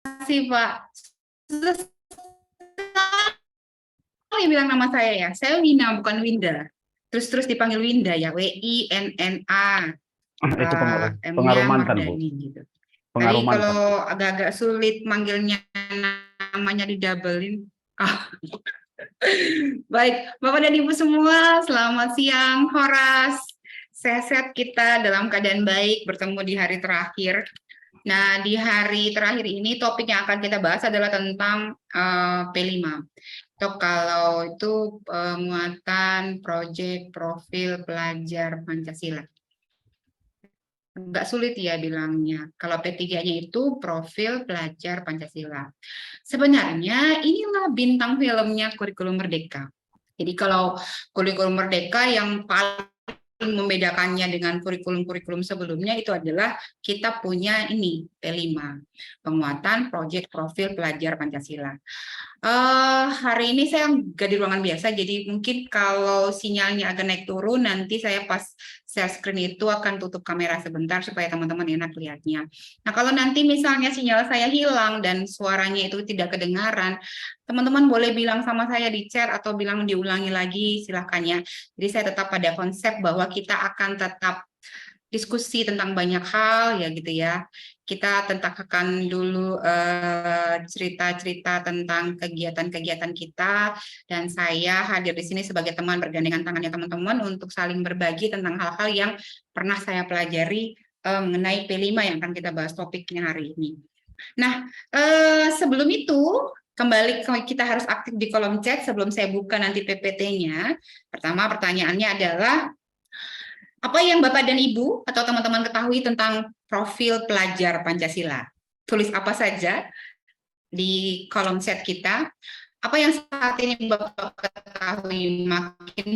kasih Pak. Susah sekali bilang nama saya ya. Saya Wina bukan Winda. Terus dipanggil Winda ya. Winna. Itu M-nya pengaruh mantan, Bu. Mardani gitu. Pengaruh Tadi mantan. kalau agak-agak sulit manggilnya namanya didabelin. Ah, baik, Bapak dan Ibu semua, selamat siang, Horas. Sehat-sehat kita dalam keadaan baik bertemu di hari terakhir. Nah, di hari terakhir ini topik yang akan kita bahas adalah tentang P5. Atau kalau itu muatan proyek profil pelajar Pancasila. Agak sulit ya bilangnya. Kalau P3-nya itu profil pelajar Pancasila. Sebenarnya inilah bintang filmnya Kurikulum Merdeka. Jadi kalau Kurikulum Merdeka yang paling membedakannya dengan kurikulum-kurikulum sebelumnya itu adalah kita punya ini P5, penguatan proyek profil pelajar Pancasila. Hari ini saya nggak di ruangan biasa, jadi mungkin kalau sinyalnya agak naik turun, nanti saya pas share screen itu akan tutup kamera sebentar supaya teman-teman enak lihatnya. Nah, kalau nanti misalnya sinyal saya hilang dan suaranya itu tidak kedengaran, teman-teman boleh bilang sama saya di chat atau bilang diulangi lagi, silahkan ya. Jadi saya tetap pada konsep bahwa kita akan tetap diskusi tentang banyak hal ya gitu ya. Kita tentangkan dulu cerita-cerita tentang kegiatan-kegiatan kita dan saya hadir di sini sebagai teman bergandengan tangannya teman-teman untuk saling berbagi tentang hal-hal yang pernah saya pelajari mengenai P5 yang akan kita bahas topiknya hari ini. Nah, sebelum itu kembali kita harus aktif di kolom chat sebelum saya buka nanti PPT-nya. Pertama pertanyaannya adalah apa yang Bapak dan Ibu atau teman-teman ketahui tentang profil pelajar Pancasila? Tulis apa saja di kolom chat kita. Apa yang saat ini Bapak ketahui makin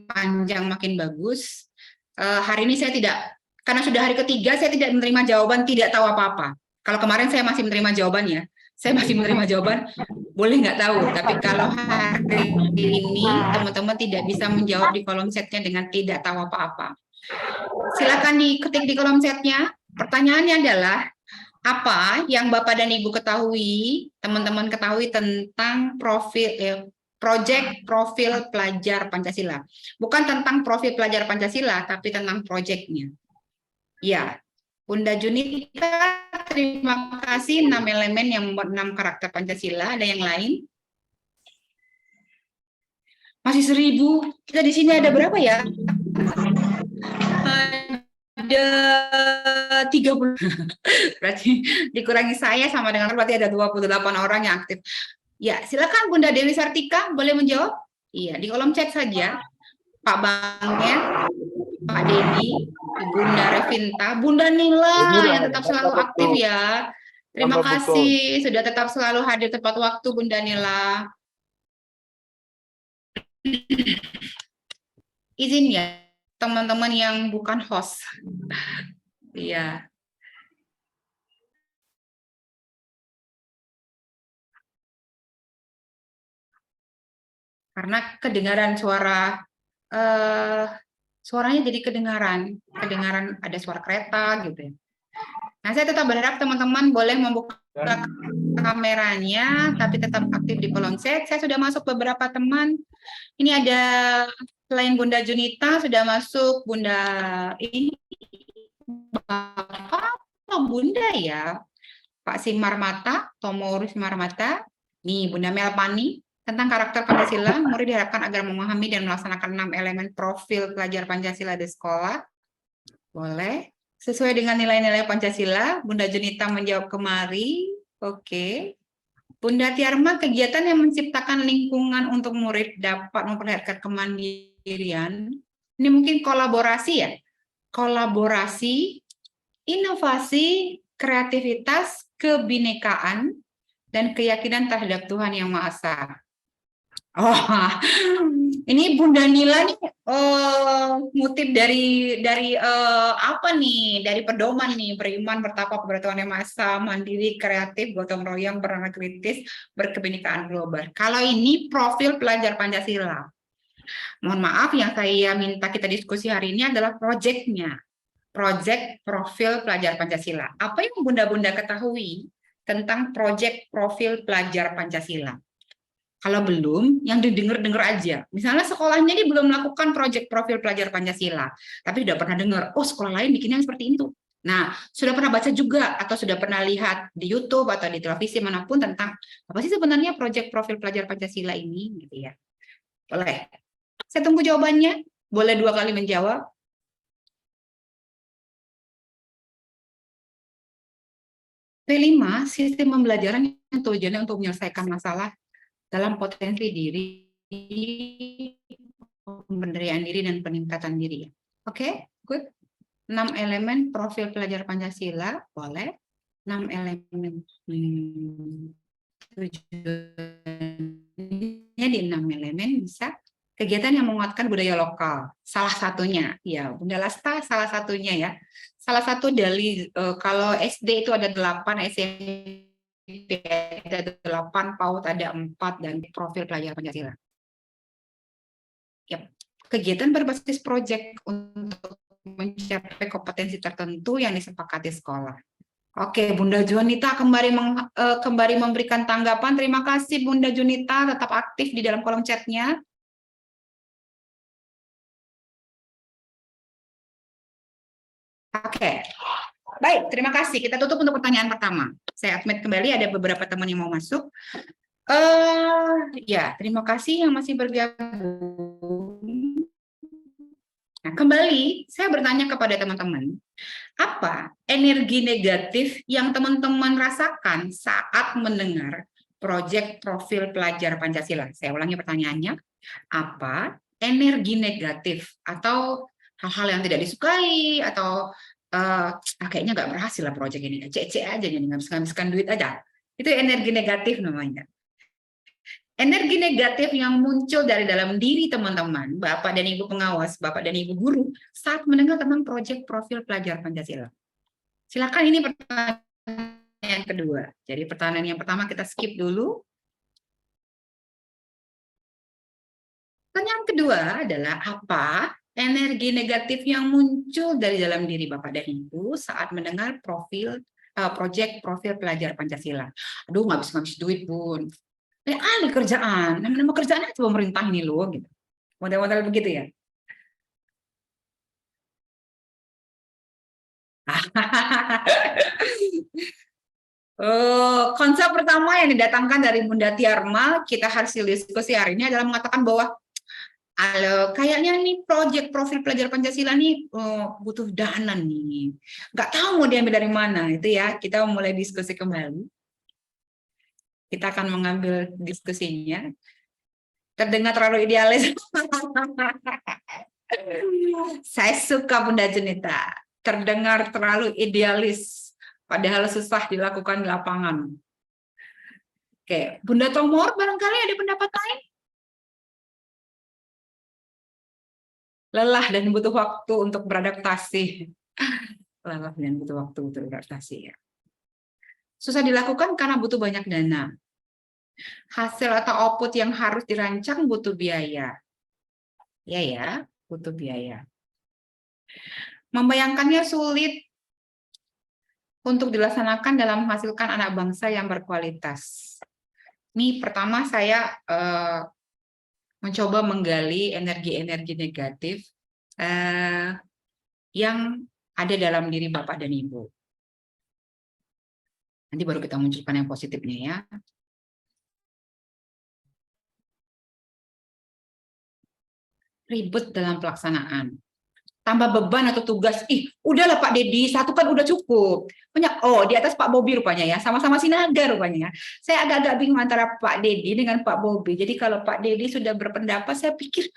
panjang, makin bagus. Hari ini saya tidak, karena sudah hari ketiga, saya tidak menerima jawaban tidak tahu apa-apa. Kalau kemarin saya masih menerima jawaban ya, saya masih menerima jawaban, boleh nggak tahu. Tapi kalau hari ini teman-teman tidak bisa menjawab di kolom chatnya dengan tidak tahu apa-apa. Silakan diketik di kolom chatnya. Pertanyaannya adalah, apa yang Bapak dan Ibu ketahui, teman-teman ketahui tentang proyek profil pelajar Pancasila. Bukan tentang profil pelajar Pancasila, tapi tentang proyeknya. Ya, Bunda Junita, terima kasih 6 elemen yang membuat 6 karakter Pancasila. Ada yang lain? Masih 1000. Kita di sini ada berapa ya? Ada 30. Berarti dikurangi saya sama dengan berarti ada 28 orang yang aktif. Ya, silakan Bunda Dewi Sartika boleh menjawab? Iya, di kolom chat saja. Pak Bangnya, Pak Dedi, Bunda Revinta, Bunda Nila yang tetap selalu aktif ya. Terima kasih sudah tetap selalu hadir tepat waktu Bunda Nila. Izin ya teman-teman yang bukan host. Iya. Karena kedengaran suaranya jadi kedengaran ada suara kereta gitu ya. Nah, saya tetap berharap teman-teman boleh membuka kameranya, tapi tetap aktif di kolom chat. Saya sudah masuk beberapa teman. Ini ada selain Bunda Junita, sudah masuk Bunda ini, Bapak atau Bunda ya, Pak Simarmata, Tomorus Simarmata. Nih, Bunda Melpani, tentang karakter Pancasila, murid diharapkan agar memahami dan melaksanakan 6 elemen profil pelajar Pancasila di sekolah. Boleh. Sesuai dengan nilai-nilai Pancasila, Bunda Junita menjawab kemari. Oke. Bunda Tiarma, kegiatan yang menciptakan lingkungan untuk murid dapat memperlihatkan kemandirian. Ini mungkin kolaborasi ya? Kolaborasi, inovasi, kreativitas, kebinekaan, dan keyakinan terhadap Tuhan Yang Maha Esa. Oh, ini Bunda Nila nih ngutip dari apa nih? Dari pedoman nih, beriman, bertakwa kepada Tuhan Yang Maha Esa, mandiri, kreatif, gotong royong, berencana kritis, berkebinekaan global. Kalau ini profil pelajar Pancasila. Mohon maaf, yang saya minta kita diskusi hari ini adalah proyeknya. Proyek profil pelajar Pancasila. Apa yang Bunda-Bunda ketahui tentang proyek profil pelajar Pancasila? Kalau belum, yang didengar-dengar aja. Misalnya sekolahnya ini belum melakukan proyek profil pelajar Pancasila, tapi sudah pernah dengar, oh sekolah lain bikinnya seperti itu. Nah, sudah pernah baca juga atau sudah pernah lihat di YouTube atau di televisi manapun tentang apa sih sebenarnya proyek profil pelajar Pancasila ini, gitu ya. Boleh. Saya tunggu jawabannya. Boleh 2 kali menjawab. P5, sistem pembelajaran yang tujuannya untuk menyelesaikan masalah dalam potensi diri, pemberdayaan diri, dan peningkatan diri. Oke, good. 6 elemen profil pelajar Pancasila, boleh. 6 elemen tujuannya di 6 elemen bisa. Kegiatan yang menguatkan budaya lokal, salah satunya, ya Bunda Lasta salah satunya ya. Salah satu dari, kalau SD itu ada 8, SMP ada 8, PAUD ada 4, dan profil pelajar Pancasila. Yep. Kegiatan berbasis proyek untuk mencapai kompetensi tertentu yang disepakati sekolah. Oke, Bunda Junita kembali memberikan tanggapan. Terima kasih Bunda Junita, tetap aktif di dalam kolom chatnya. Oke, baik, terima kasih. Kita tutup untuk pertanyaan pertama. Saya admit kembali, ada beberapa teman yang mau masuk. Ya, terima kasih yang masih bergabung. Nah, kembali, saya bertanya kepada teman-teman, apa energi negatif yang teman-teman rasakan saat mendengar proyek profil pelajar Pancasila? Saya ulangi pertanyaannya, apa energi negatif atau hal-hal yang tidak disukai atau kayaknya nggak berhasil lah proyek ini, cek aja nih, ngabiskan duit aja. Itu energi negatif namanya. Energi negatif yang muncul dari dalam diri teman-teman, Bapak dan Ibu pengawas, Bapak dan Ibu guru, saat mendengar tentang proyek profil pelajar Pancasila. Silakan, ini pertanyaan kedua. Jadi pertanyaan yang pertama kita skip dulu. Pertanyaan kedua adalah apa energi negatif yang muncul dari dalam diri Bapak dan Ibu saat mendengar proyek profil pelajar Pancasila. Aduh, ngabis duit, Bun. Ahli kerjaan, nama kerjaannya itu pemerintah nih loh, gitu. Model-model begitu ya. Konsep pertama yang didatangkan dari Bunda Tiarma, kita hasil diskusi hari ini adalah mengatakan bahwa kayaknya nih proyek profil pelajar Pancasila nih butuh dana nih. Nggak tahu mau diambil dari mana, itu ya. Kita mulai diskusi kembali. Kita akan mengambil diskusinya. Terdengar terlalu idealis. Saya suka Bunda Junita. Terdengar terlalu idealis, padahal susah dilakukan di lapangan. Oke, Bunda Tomor barangkali ada pendapat lain? Lelah dan butuh waktu untuk beradaptasi. Lelah dan butuh waktu untuk beradaptasi ya. Susah dilakukan karena butuh banyak dana. Hasil atau output yang harus dirancang butuh biaya. Ya, butuh biaya. Membayangkannya sulit untuk dilaksanakan dalam menghasilkan anak bangsa yang berkualitas. Ini pertama saya mencoba menggali energi-energi negatif yang ada dalam diri Bapak dan Ibu. Nanti baru kita munculkan yang positifnya ya. Ribet dalam pelaksanaan. Tambah beban atau tugas, udahlah Pak Dedi, satu kan udah cukup. Di atas Pak Bobi rupanya ya, sama-sama Sinaga rupanya. Saya agak-agak bingung antara Pak Dedi dengan Pak Bobi. Jadi kalau Pak Dedi sudah berpendapat, saya pikir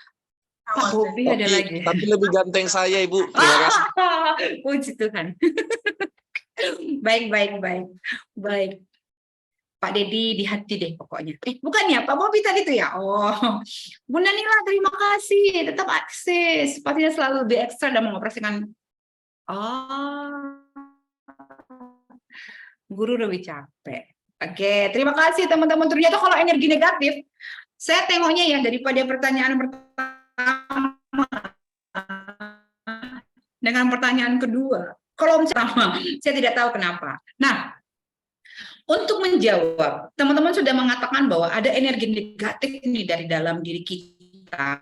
Pak Bobi ada lagi. Tapi lebih ganteng saya, Ibu. Terima kasih. Puji Tuhan. Baik. Pak Dedi di hati deh pokoknya. Bukan ya, Pak Bobi tadi tuh ya. Bunda Nila, terima kasih. Tetap akses. Pastinya selalu lebih ekstra dan mengoperasikan. Guru lebih capek. Oke, terima kasih teman-teman. Ternyata kalau energi negatif, saya tengoknya ya daripada pertanyaan pertama dengan pertanyaan kedua. Kalau pertama, saya tidak tahu kenapa. Nah, Untuk menjawab, teman-teman sudah mengatakan bahwa ada energi negatif ini dari dalam diri kita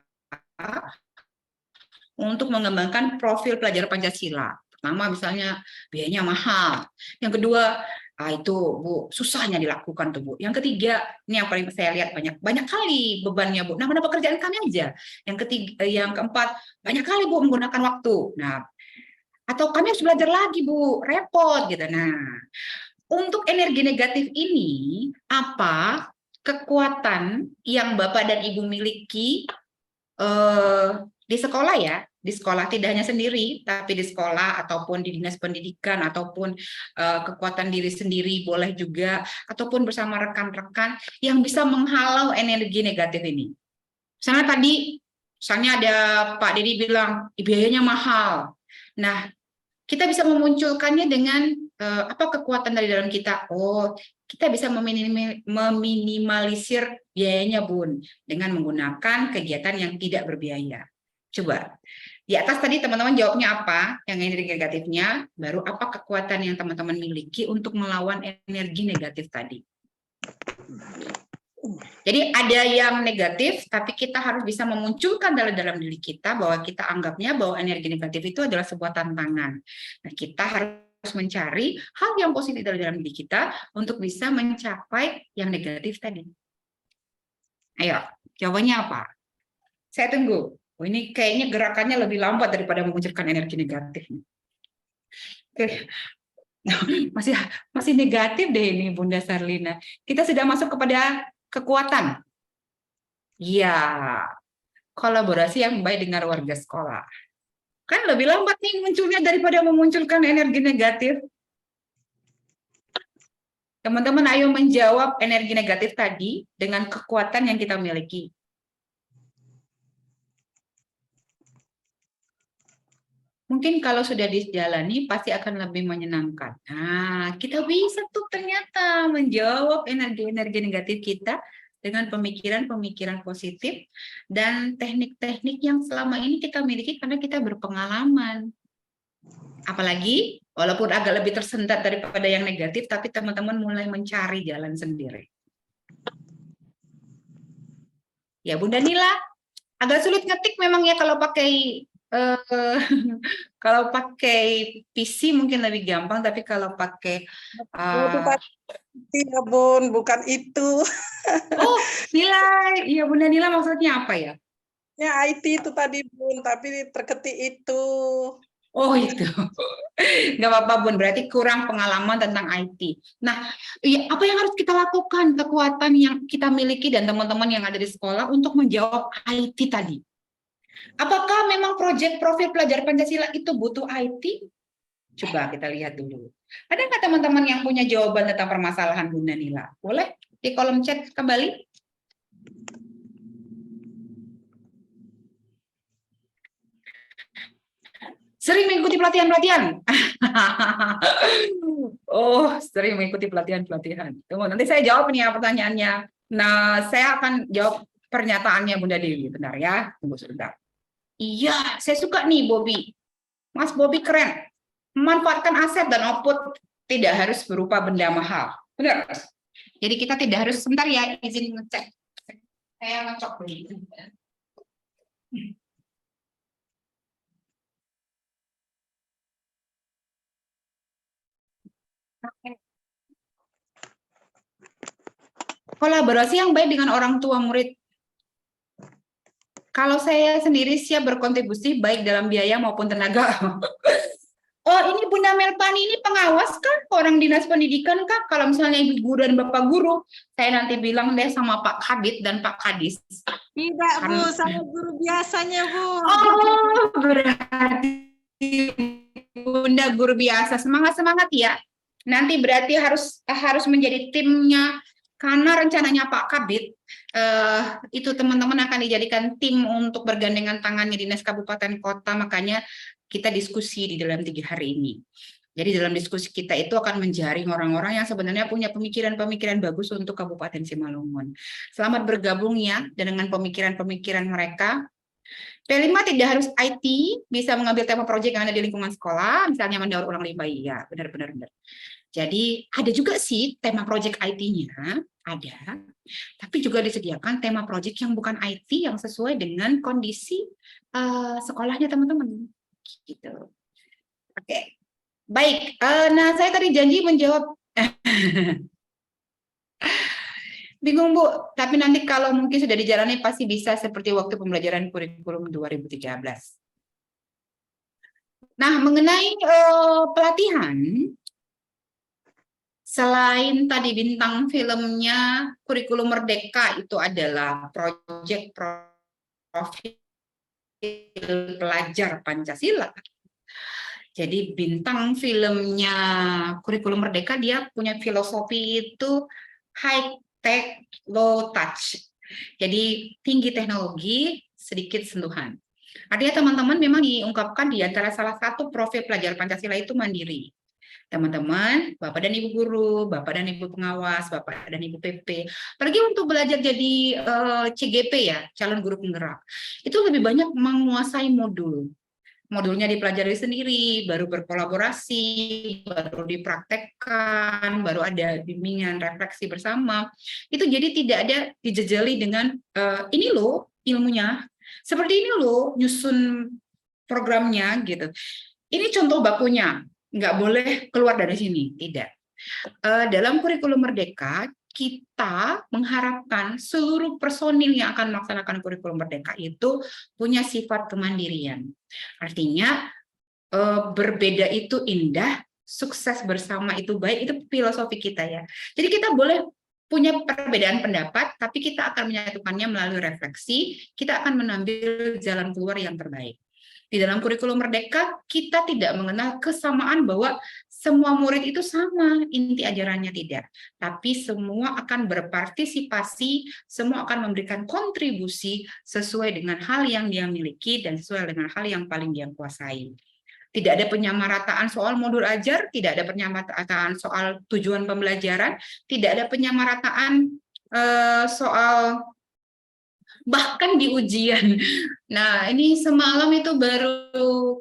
untuk mengembangkan profil pelajar Pancasila. Pertama misalnya biayanya mahal. Yang kedua, itu Bu, susahnya dilakukan tuh Bu. Yang ketiga, ini yang paling saya lihat banyak kali bebannya Bu. Nah, mana pekerjaan kami aja. Yang keempat, banyak kali Bu menggunakan waktu. Nah, atau kami harus belajar lagi Bu, repot gitu. Nah, untuk energi negatif ini apa kekuatan yang Bapak dan Ibu miliki di sekolah ya, di sekolah tidak hanya sendiri, tapi di sekolah ataupun di dinas pendidikan ataupun kekuatan diri sendiri boleh juga, ataupun bersama rekan-rekan yang bisa menghalau energi negatif ini. Misalnya ada Pak Dedi bilang biayanya mahal. Nah, kita bisa memunculkannya dengan apa kekuatan dari dalam kita. Oh, kita bisa meminimalisir biayanya Bun dengan menggunakan kegiatan yang tidak berbiaya. Coba di atas tadi teman-teman jawabnya apa yang energi negatifnya, baru apa kekuatan yang teman-teman miliki untuk melawan energi negatif tadi. Jadi ada yang negatif, tapi kita harus bisa memunculkan dalam diri kita bahwa kita anggapnya bahwa energi negatif itu adalah sebuah tantangan. Nah, kita harus mencari hal yang positif dalam diri kita untuk bisa mencapai yang negatif tadi. Ayo, jawabannya apa? Saya tunggu. Oh, ini kayaknya gerakannya lebih lambat daripada memunculkan energi negatif. Oke. Masih negatif deh ini Bunda Sarlina. Kita sudah masuk kepada kekuatan. Ya, kolaborasi yang baik dengan warga sekolah. Kan lebih lambat nih munculnya daripada memunculkan energi negatif. Teman-teman ayo menjawab energi negatif tadi dengan kekuatan yang kita miliki. Mungkin kalau sudah dijalani pasti akan lebih menyenangkan. Nah, kita bisa tuh ternyata menjawab energi-energi negatif kita dengan pemikiran-pemikiran positif dan teknik-teknik yang selama ini kita miliki karena kita berpengalaman. Apalagi walaupun agak lebih tersendat daripada yang negatif, tapi teman-teman mulai mencari jalan sendiri. Ya Bunda Nila, agak sulit ngetik memang ya kalau pakai kalau pakai PC mungkin lebih gampang, tapi kalau pakai Iya Bun, bukan itu. oh nilai, iya Bunda Nila maksudnya apa ya? Ya IT itu tadi Bun, tapi terketik itu. Oh itu, nggak apa-apa Bun, berarti kurang pengalaman tentang IT. Nah, apa yang harus kita lakukan, kekuatan yang kita miliki dan teman-teman yang ada di sekolah untuk menjawab IT tadi? Apakah memang proyek profil pelajar Pancasila itu butuh IT? Coba kita lihat dulu. Ada nggak teman-teman yang punya jawaban tentang permasalahan Bunda Nila? Boleh di kolom chat kembali. Sering mengikuti pelatihan-pelatihan. Oh, sering mengikuti pelatihan-pelatihan. Tunggu, nanti saya jawab nih ya pertanyaannya. Nah, saya akan jawab pernyataannya Bunda Dewi. Bentar ya, tunggu sebentar. Iya, saya suka nih Bobby. Mas Bobby keren. Memanfaatkan aset dan output tidak harus berupa benda mahal. Benar? Jadi kita tidak harus, sebentar ya, izin ngecek. Saya ngecok begitu. Kolaborasi yang baik dengan orang tua murid. Kalau saya sendiri siap berkontribusi baik dalam biaya maupun tenaga. Oh, ini Bunda Melpani ini pengawas kan? Orang dinas pendidikan kah? Kalau misalnya Ibu Guru dan Bapak Guru, saya nanti bilang deh sama Pak Kabid dan Pak Kadis. Tidak Bu, saya guru biasanya Bu. Oh, berarti Bunda guru biasa. Semangat-semangat ya. Nanti berarti harus menjadi timnya. Karena rencananya Pak Kabid, itu teman-teman akan dijadikan tim untuk bergandengan tangannya Dinas Kabupaten Kota, makanya kita diskusi di dalam 3 hari ini. Jadi dalam diskusi kita itu akan menjaring orang-orang yang sebenarnya punya pemikiran-pemikiran bagus untuk Kabupaten Simalungun. Selamat bergabung ya dengan pemikiran-pemikiran mereka. P5 tidak harus IT, bisa mengambil tema proyek yang ada di lingkungan sekolah, misalnya mendaur ulang limbah, iya, benar-benar. Jadi ada juga sih tema project IT-nya, ada, tapi juga disediakan tema project yang bukan IT yang sesuai dengan kondisi sekolahnya teman-teman. Gitu. Oke, baik. Nah, saya tadi janji menjawab. Bingung Bu, tapi nanti kalau mungkin sudah dijalani pasti bisa seperti waktu pembelajaran kurikulum 2013. Nah, mengenai pelatihan, selain tadi bintang filmnya Kurikulum Merdeka itu adalah proyek profil pelajar Pancasila. Jadi bintang filmnya Kurikulum Merdeka dia punya filosofi itu high tech, low touch. Jadi tinggi teknologi, sedikit sentuhan. Artinya teman-teman memang diungkapkan di antara salah satu profil pelajar Pancasila itu mandiri. Teman-teman, Bapak dan Ibu guru, Bapak dan Ibu pengawas, Bapak dan Ibu PP, apalagi untuk belajar jadi CGP ya, calon guru penggerak, itu lebih banyak menguasai modul. Modulnya dipelajari sendiri, baru berkolaborasi, baru dipraktekkan, baru ada bimbingan refleksi bersama. Itu jadi tidak ada dijejali dengan ini loh ilmunya, seperti ini loh nyusun programnya gitu. Ini contoh bakunya, nggak boleh keluar dari sini, tidak. Dalam kurikulum Merdeka, kita mengharapkan seluruh personil yang akan melaksanakan kurikulum Merdeka itu punya sifat kemandirian. Artinya, berbeda itu indah, sukses bersama itu baik, itu filosofi kita ya. Jadi kita boleh punya perbedaan pendapat, tapi kita akan menyatukannya melalui refleksi, kita akan mengambil jalan keluar yang terbaik. Di dalam kurikulum Merdeka, kita tidak mengenal kesamaan bahwa semua murid itu sama, inti ajarannya tidak. Tapi semua akan berpartisipasi, semua akan memberikan kontribusi sesuai dengan hal yang dia miliki dan sesuai dengan hal yang paling dia kuasai. Tidak ada penyamarataan soal modul ajar, tidak ada penyamarataan soal tujuan pembelajaran, tidak ada penyamarataan soal bahkan di ujian. Nah, ini semalam itu baru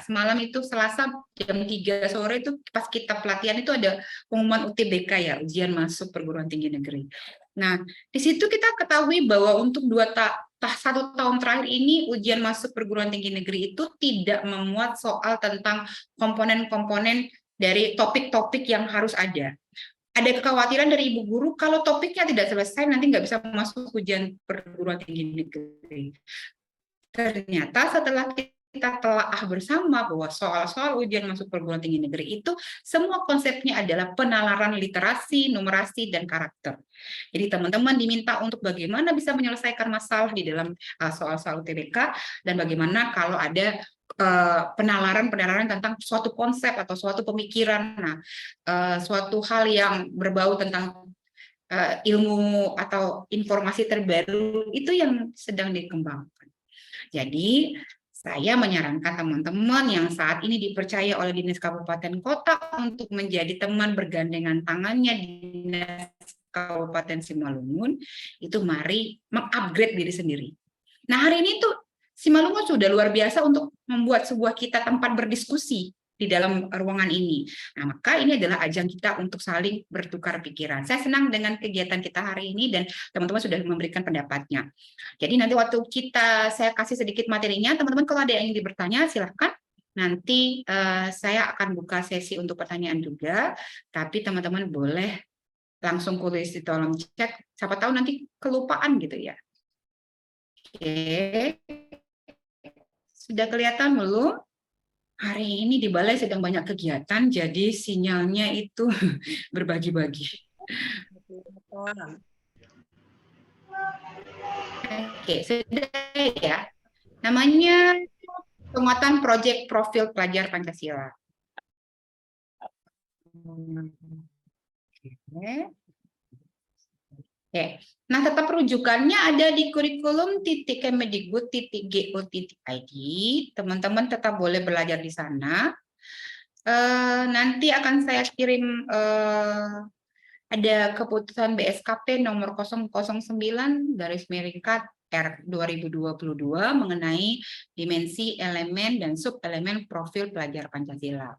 semalam itu Selasa jam 3 sore itu pas kita pelatihan itu ada pengumuman UTBK ya, ujian masuk perguruan tinggi negeri. Nah, di situ kita ketahui bahwa untuk 1 tahun terakhir ini ujian masuk perguruan tinggi negeri itu tidak memuat soal tentang komponen-komponen dari topik-topik yang harus ada. Ada kekhawatiran dari ibu guru kalau topiknya tidak selesai nanti nggak bisa masuk ujian perguruan tinggi negeri. Ternyata setelah kita telaah bersama bahwa soal-soal ujian masuk perguruan tinggi negeri itu semua konsepnya adalah penalaran literasi, numerasi, dan karakter. Jadi teman-teman diminta untuk bagaimana bisa menyelesaikan masalah di dalam soal-soal UTBK dan bagaimana kalau ada penalaran tentang suatu konsep atau suatu pemikiran, suatu hal yang berbau tentang ilmu atau informasi terbaru itu yang sedang dikembangkan. Jadi saya menyarankan teman-teman yang saat ini dipercaya oleh Dinas Kabupaten Kota untuk menjadi teman bergandengan tangannya Dinas Kabupaten Simalungun, itu mari mengupgrade diri sendiri. Nah hari ini tuh Simalungun sudah luar biasa untuk membuat sebuah kita tempat berdiskusi di dalam ruangan ini. Nah, maka ini adalah ajang kita untuk saling bertukar pikiran. Saya senang dengan kegiatan kita hari ini dan teman-teman sudah memberikan pendapatnya. Jadi nanti waktu saya kasih sedikit materinya, teman-teman kalau ada yang ingin bertanya silahkan. Nanti saya akan buka sesi untuk pertanyaan juga, tapi teman-teman boleh langsung tulis di kolom chat. Siapa tahu nanti kelupaan gitu ya. Oke. Sudah kelihatan belum? Hari ini di balai sedang banyak kegiatan, jadi sinyalnya itu berbagi-bagi. Oke, sudah ya. Namanya penguatan proyek profil pelajar Pancasila. Oke. Nah, tetap rujukannya ada di kurikulum.kemendikbud.go.id. Teman-teman tetap boleh belajar di sana. Nanti akan saya kirim ada keputusan BSKP nomor 009/R2022 mengenai dimensi elemen dan sub-elemen profil pelajar Pancasila.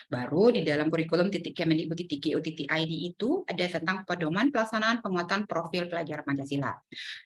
Baru di dalam kurikulum .kemendikbud.go.id itu ada tentang pedoman pelaksanaan penguatan profil pelajar Pancasila.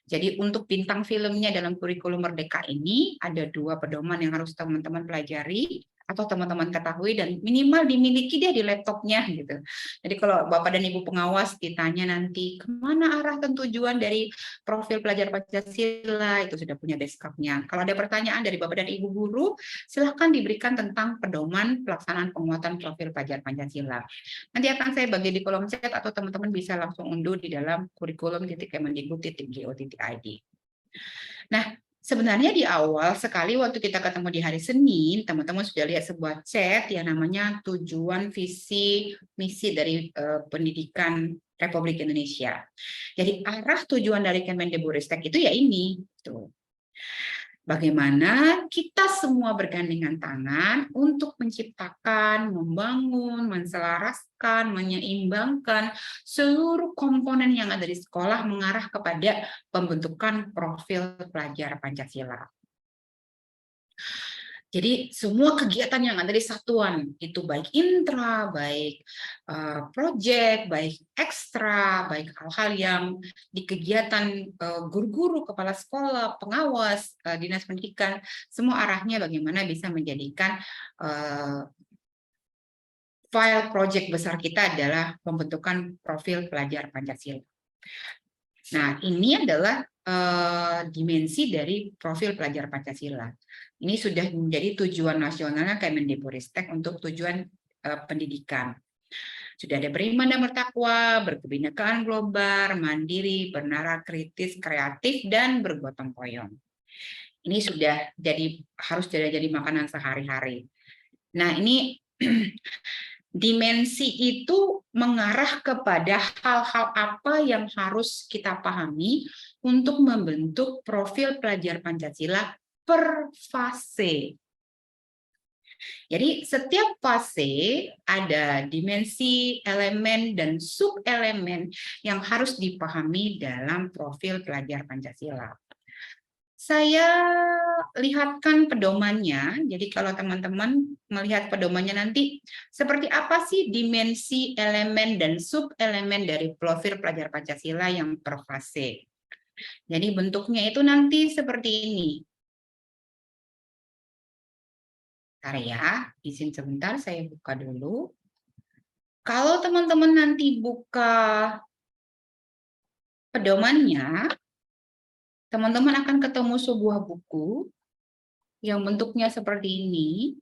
Jadi untuk bintang filmnya dalam kurikulum Merdeka ini ada 2 pedoman yang harus teman-teman pelajari atau teman-teman ketahui dan minimal dimiliki dia di laptopnya gitu. Jadi kalau Bapak dan Ibu pengawas ditanya nanti kemana arah dan tujuan dari profil pelajar Pancasila, itu sudah punya desktopnya. Kalau ada pertanyaan dari Bapak dan Ibu guru, silahkan diberikan tentang pedoman pelaksanaan penguatan profil pelajar Pancasila. Nanti akan saya bagi di kolom chat atau teman-teman bisa langsung unduh di dalam kurikulum.kemendikbud.go.id. Nah, sebenarnya di awal sekali waktu kita ketemu di hari Senin, teman-teman sudah lihat sebuah chat yang namanya tujuan visi misi dari pendidikan Republik Indonesia. Jadi arah tujuan dari Kemendikbudristek itu ya ini. Tuh. Bagaimana kita semua bergandengan tangan untuk menciptakan, membangun, menselaraskan, menyeimbangkan seluruh komponen yang ada di sekolah mengarah kepada pembentukan profil pelajar Pancasila. Jadi semua kegiatan yang ada di satuan itu baik intra, baik proyek, baik ekstra, baik hal-hal yang di kegiatan guru-guru, kepala sekolah, pengawas, dinas pendidikan, semua arahnya bagaimana bisa menjadikan file proyek besar kita adalah pembentukan profil pelajar Pancasila. Nah, ini adalah dimensi dari profil pelajar Pancasila. Ini sudah menjadi tujuan nasionalnya Kemendikbudristek untuk tujuan pendidikan. Sudah ada beriman dan bertakwa, berkebinekaan global, mandiri, bernara kritis, kreatif, dan bergotong royong. Ini sudah harus jadi makanan sehari-hari. Nah, ini dimensi itu mengarah kepada hal-hal apa yang harus kita pahami untuk membentuk profil pelajar Pancasila per fase. Jadi setiap fase ada dimensi, elemen, dan sub-elemen yang harus dipahami dalam profil pelajar Pancasila. Saya lihatkan pedomannya, jadi kalau teman-teman melihat pedomannya nanti, seperti apa sih dimensi, elemen, dan sub-elemen dari profil pelajar Pancasila yang per fase. Jadi bentuknya itu nanti seperti ini. Bentar ya, izin sebentar saya buka dulu. Kalau teman-teman nanti buka pedomannya, teman-teman akan ketemu sebuah buku yang bentuknya seperti ini.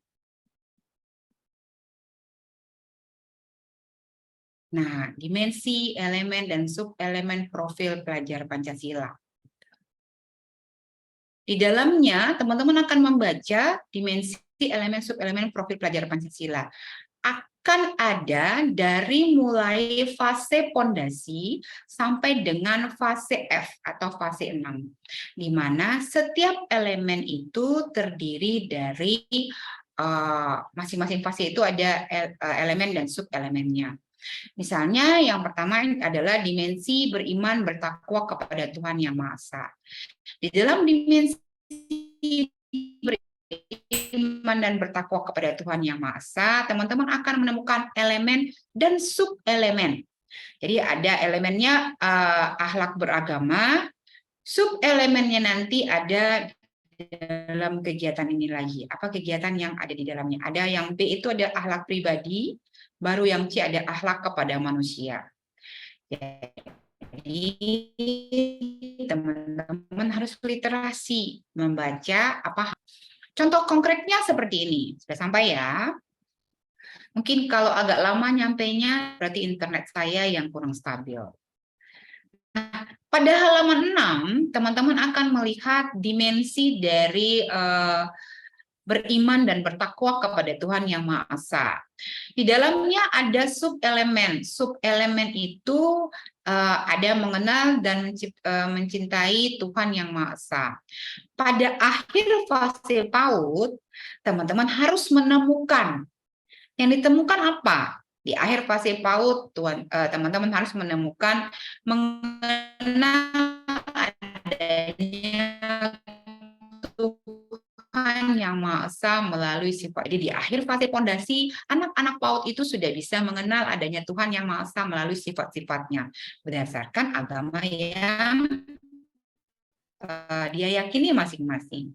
Nah, dimensi, elemen, dan sub-elemen profil pelajar Pancasila. Di dalamnya, teman-teman akan membaca dimensi, elemen, sub-elemen profil pelajar Pancasila. Akan ada dari mulai fase pondasi sampai dengan fase F atau fase 6, di mana setiap elemen itu terdiri dari masing-masing fase itu ada elemen dan sub-elemennya. Misalnya yang pertama adalah dimensi beriman bertakwa kepada Tuhan Yang Maha Esa. Di dalam dimensi beriman dan bertakwa kepada Tuhan Yang Maha Esa, teman-teman akan menemukan elemen dan sub-elemen. Jadi ada elemennya akhlak beragama, sub-elemennya nanti ada dalam kegiatan ini lagi. Apa kegiatan yang ada di dalamnya? Ada yang B itu ada akhlak pribadi, baru yang C ada akhlak kepada manusia. Jadi teman-teman harus literasi membaca apa. Contoh konkretnya seperti ini. Sudah sampai ya? Mungkin kalau agak lama nyampainya berarti internet saya yang kurang stabil. Nah, pada halaman 6, teman-teman akan melihat dimensi dari beriman dan bertakwa kepada Tuhan Yang Maha Esa. Di dalamnya ada sub-elemen. Sub-elemen itu ada mengenal dan mencintai Tuhan Yang Maha Esa. Pada akhir fase PAUD, teman-teman harus menemukan. Yang ditemukan apa? Di akhir fase PAUD, teman-teman harus menemukan mengenal adanya Tuhan Tuhan Yang Maha Esa melalui sifat. Jadi di akhir fase pondasi, anak-anak PAUD itu sudah bisa mengenal adanya Tuhan Yang Maha Esa melalui sifat-sifatnya berdasarkan agama yang dia yakini masing-masing.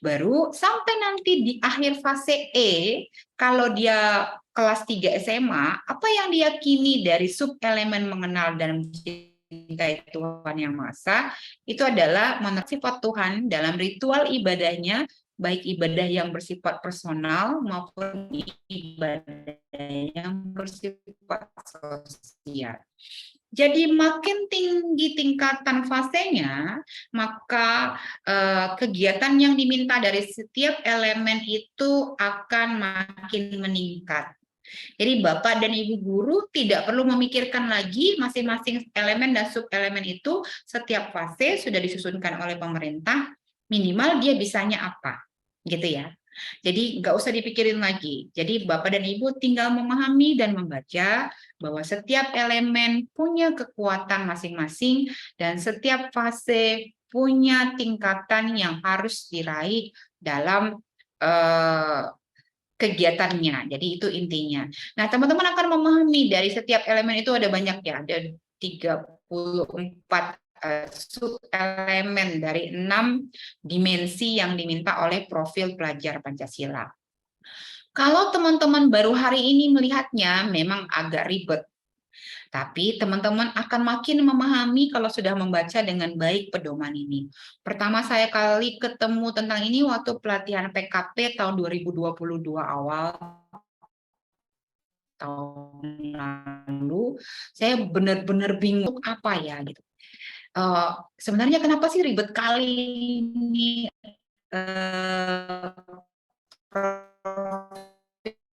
Baru sampai nanti di akhir fase E, kalau dia kelas 3 SMA, apa yang diyakini dari sub-elemen mengenal dan mencintai Tuhan Yang Maha Esa, itu adalah menurut sifat Tuhan dalam ritual ibadahnya, baik ibadah yang bersifat personal maupun ibadah yang bersifat sosial. Jadi makin tinggi tingkatan fasenya, maka kegiatan yang diminta dari setiap elemen itu akan makin meningkat. Jadi Bapak dan Ibu guru tidak perlu memikirkan lagi masing-masing elemen dan sub-elemen itu setiap fase sudah disusunkan oleh pemerintah, minimal dia bisanya apa, gitu ya. Jadi nggak usah dipikirin lagi. Jadi Bapak dan Ibu tinggal memahami dan membaca bahwa setiap elemen punya kekuatan masing-masing dan setiap fase punya tingkatan yang harus diraih dalam kegiatannya. Jadi itu intinya. Nah, teman-teman akan memahami dari setiap elemen itu ada banyak ya, ada 34 sub-elemen dari 6 dimensi yang diminta oleh profil pelajar Pancasila. Kalau teman-teman baru hari ini melihatnya memang agak ribet. Tapi teman-teman akan makin memahami kalau sudah membaca dengan baik pedoman ini. Pertama saya kali ketemu tentang ini waktu pelatihan PKP tahun 2022 awal tahun lalu, saya benar-benar bingung apa ya gitu. Sebenarnya kenapa sih ribet kali ini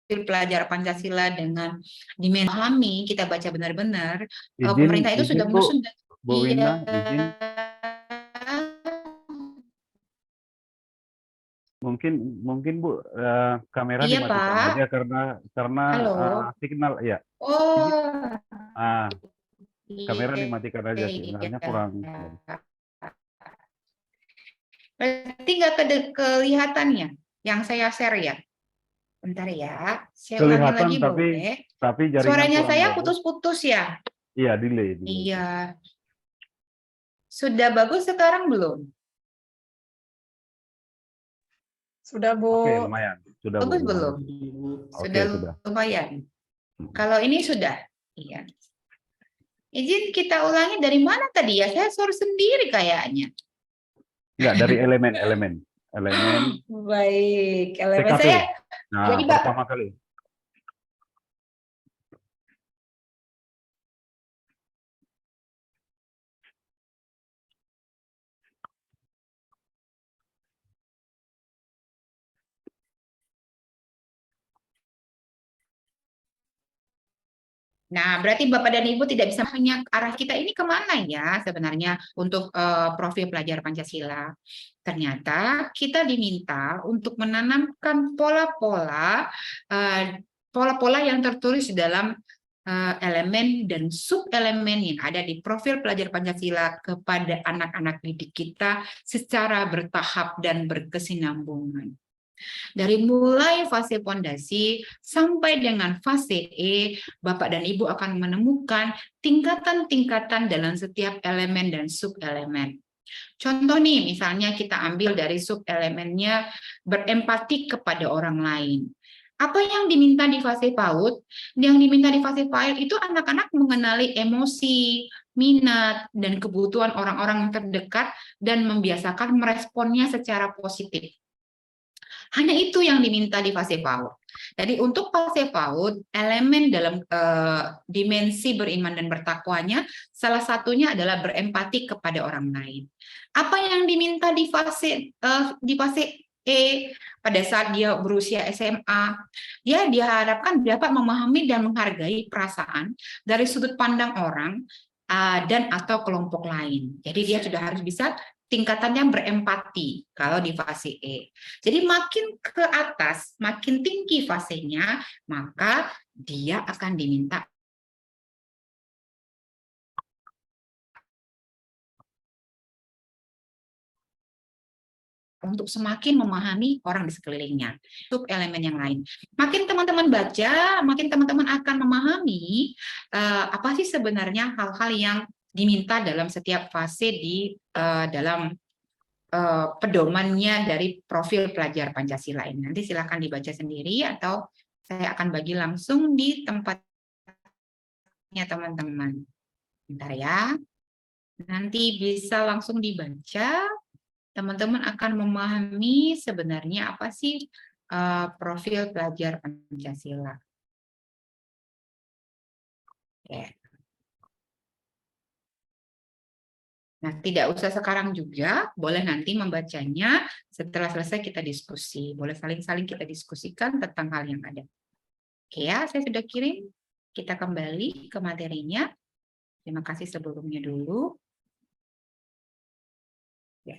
pelajar Pancasila dengan dimemahami, kita baca benar-benar, pemerintah itu sudah Bu, menyusun. Bu Winda, izin. Mungkin Bu, kamera Iya, dimatikan Pak. aja karena Halo. signal ya. Oh. Kamera Iya, dimatikan aja, signalnya kurang. Berarti nggak kelihatan ya yang saya share ya? Bentar ya, saya ulangi Kelihatan lagi boleh? tapi jaringan Suaranya kurang saya bagus. putus-putus ya? Iya, delay. Iya. Sudah bagus sekarang belum? Sudah, Bu. Oke, lumayan. Sudah, Bu. Bagus belum? Oke, sudah. Lumayan. Kalau ini sudah. Iya. Izin kita ulangi dari mana tadi ya? Saya suruh sendiri kayaknya. Enggak, dari elemen. Baik. Elemen TKP. saya. Nah, Jadi, Pak, pertama kali. nah, berarti Bapak dan Ibu tidak bisa hanya arah kita ini kemana ya sebenarnya untuk profil pelajar Pancasila. Ternyata kita diminta untuk menanamkan pola-pola yang tertulis di dalam elemen dan sub-elemen yang ada di profil pelajar Pancasila kepada anak-anak didik kita secara bertahap dan berkesinambungan. Dari mulai fase pondasi sampai dengan fase E, Bapak dan Ibu akan menemukan tingkatan-tingkatan dalam setiap elemen dan sub-elemen. Contoh nih, misalnya kita ambil dari sub-elemennya berempati kepada orang lain. Apa yang diminta di fase PAUD? Yang diminta di fase PAUD itu anak-anak mengenali emosi, minat, dan kebutuhan orang-orang yang terdekat dan membiasakan meresponnya secara positif. Hanya itu yang diminta di fase PAUD. Jadi untuk fase PAUD, elemen dalam dimensi beriman dan bertakwanya, salah satunya adalah berempati kepada orang lain. Apa yang diminta di fase E pada saat dia berusia SMA, dia diharapkan dapat memahami dan menghargai perasaan dari sudut pandang orang dan atau kelompok lain. Jadi dia sudah harus bisa tingkatannya berempati kalau di fase E. Jadi makin ke atas, makin tinggi fasenya, maka dia akan diminta untuk semakin memahami orang di sekelilingnya, sub elemen yang lain. Makin teman-teman baca, makin teman-teman akan memahami apa sih sebenarnya hal-hal yang diminta dalam setiap fase di dalam pedomannya dari profil pelajar Pancasila ini. Nanti silakan dibaca sendiri atau saya akan bagi langsung di tempatnya teman-teman. Bentar ya. Nanti bisa langsung dibaca. Teman-teman akan memahami sebenarnya apa sih profil pelajar Pancasila. Oke. Nah, tidak usah sekarang juga, boleh nanti membacanya setelah selesai kita diskusi. Boleh saling-saling kita diskusikan tentang hal yang ada. Oke ya, saya sudah kirim. Kita kembali ke materinya. Terima kasih sebelumnya dulu. Ya.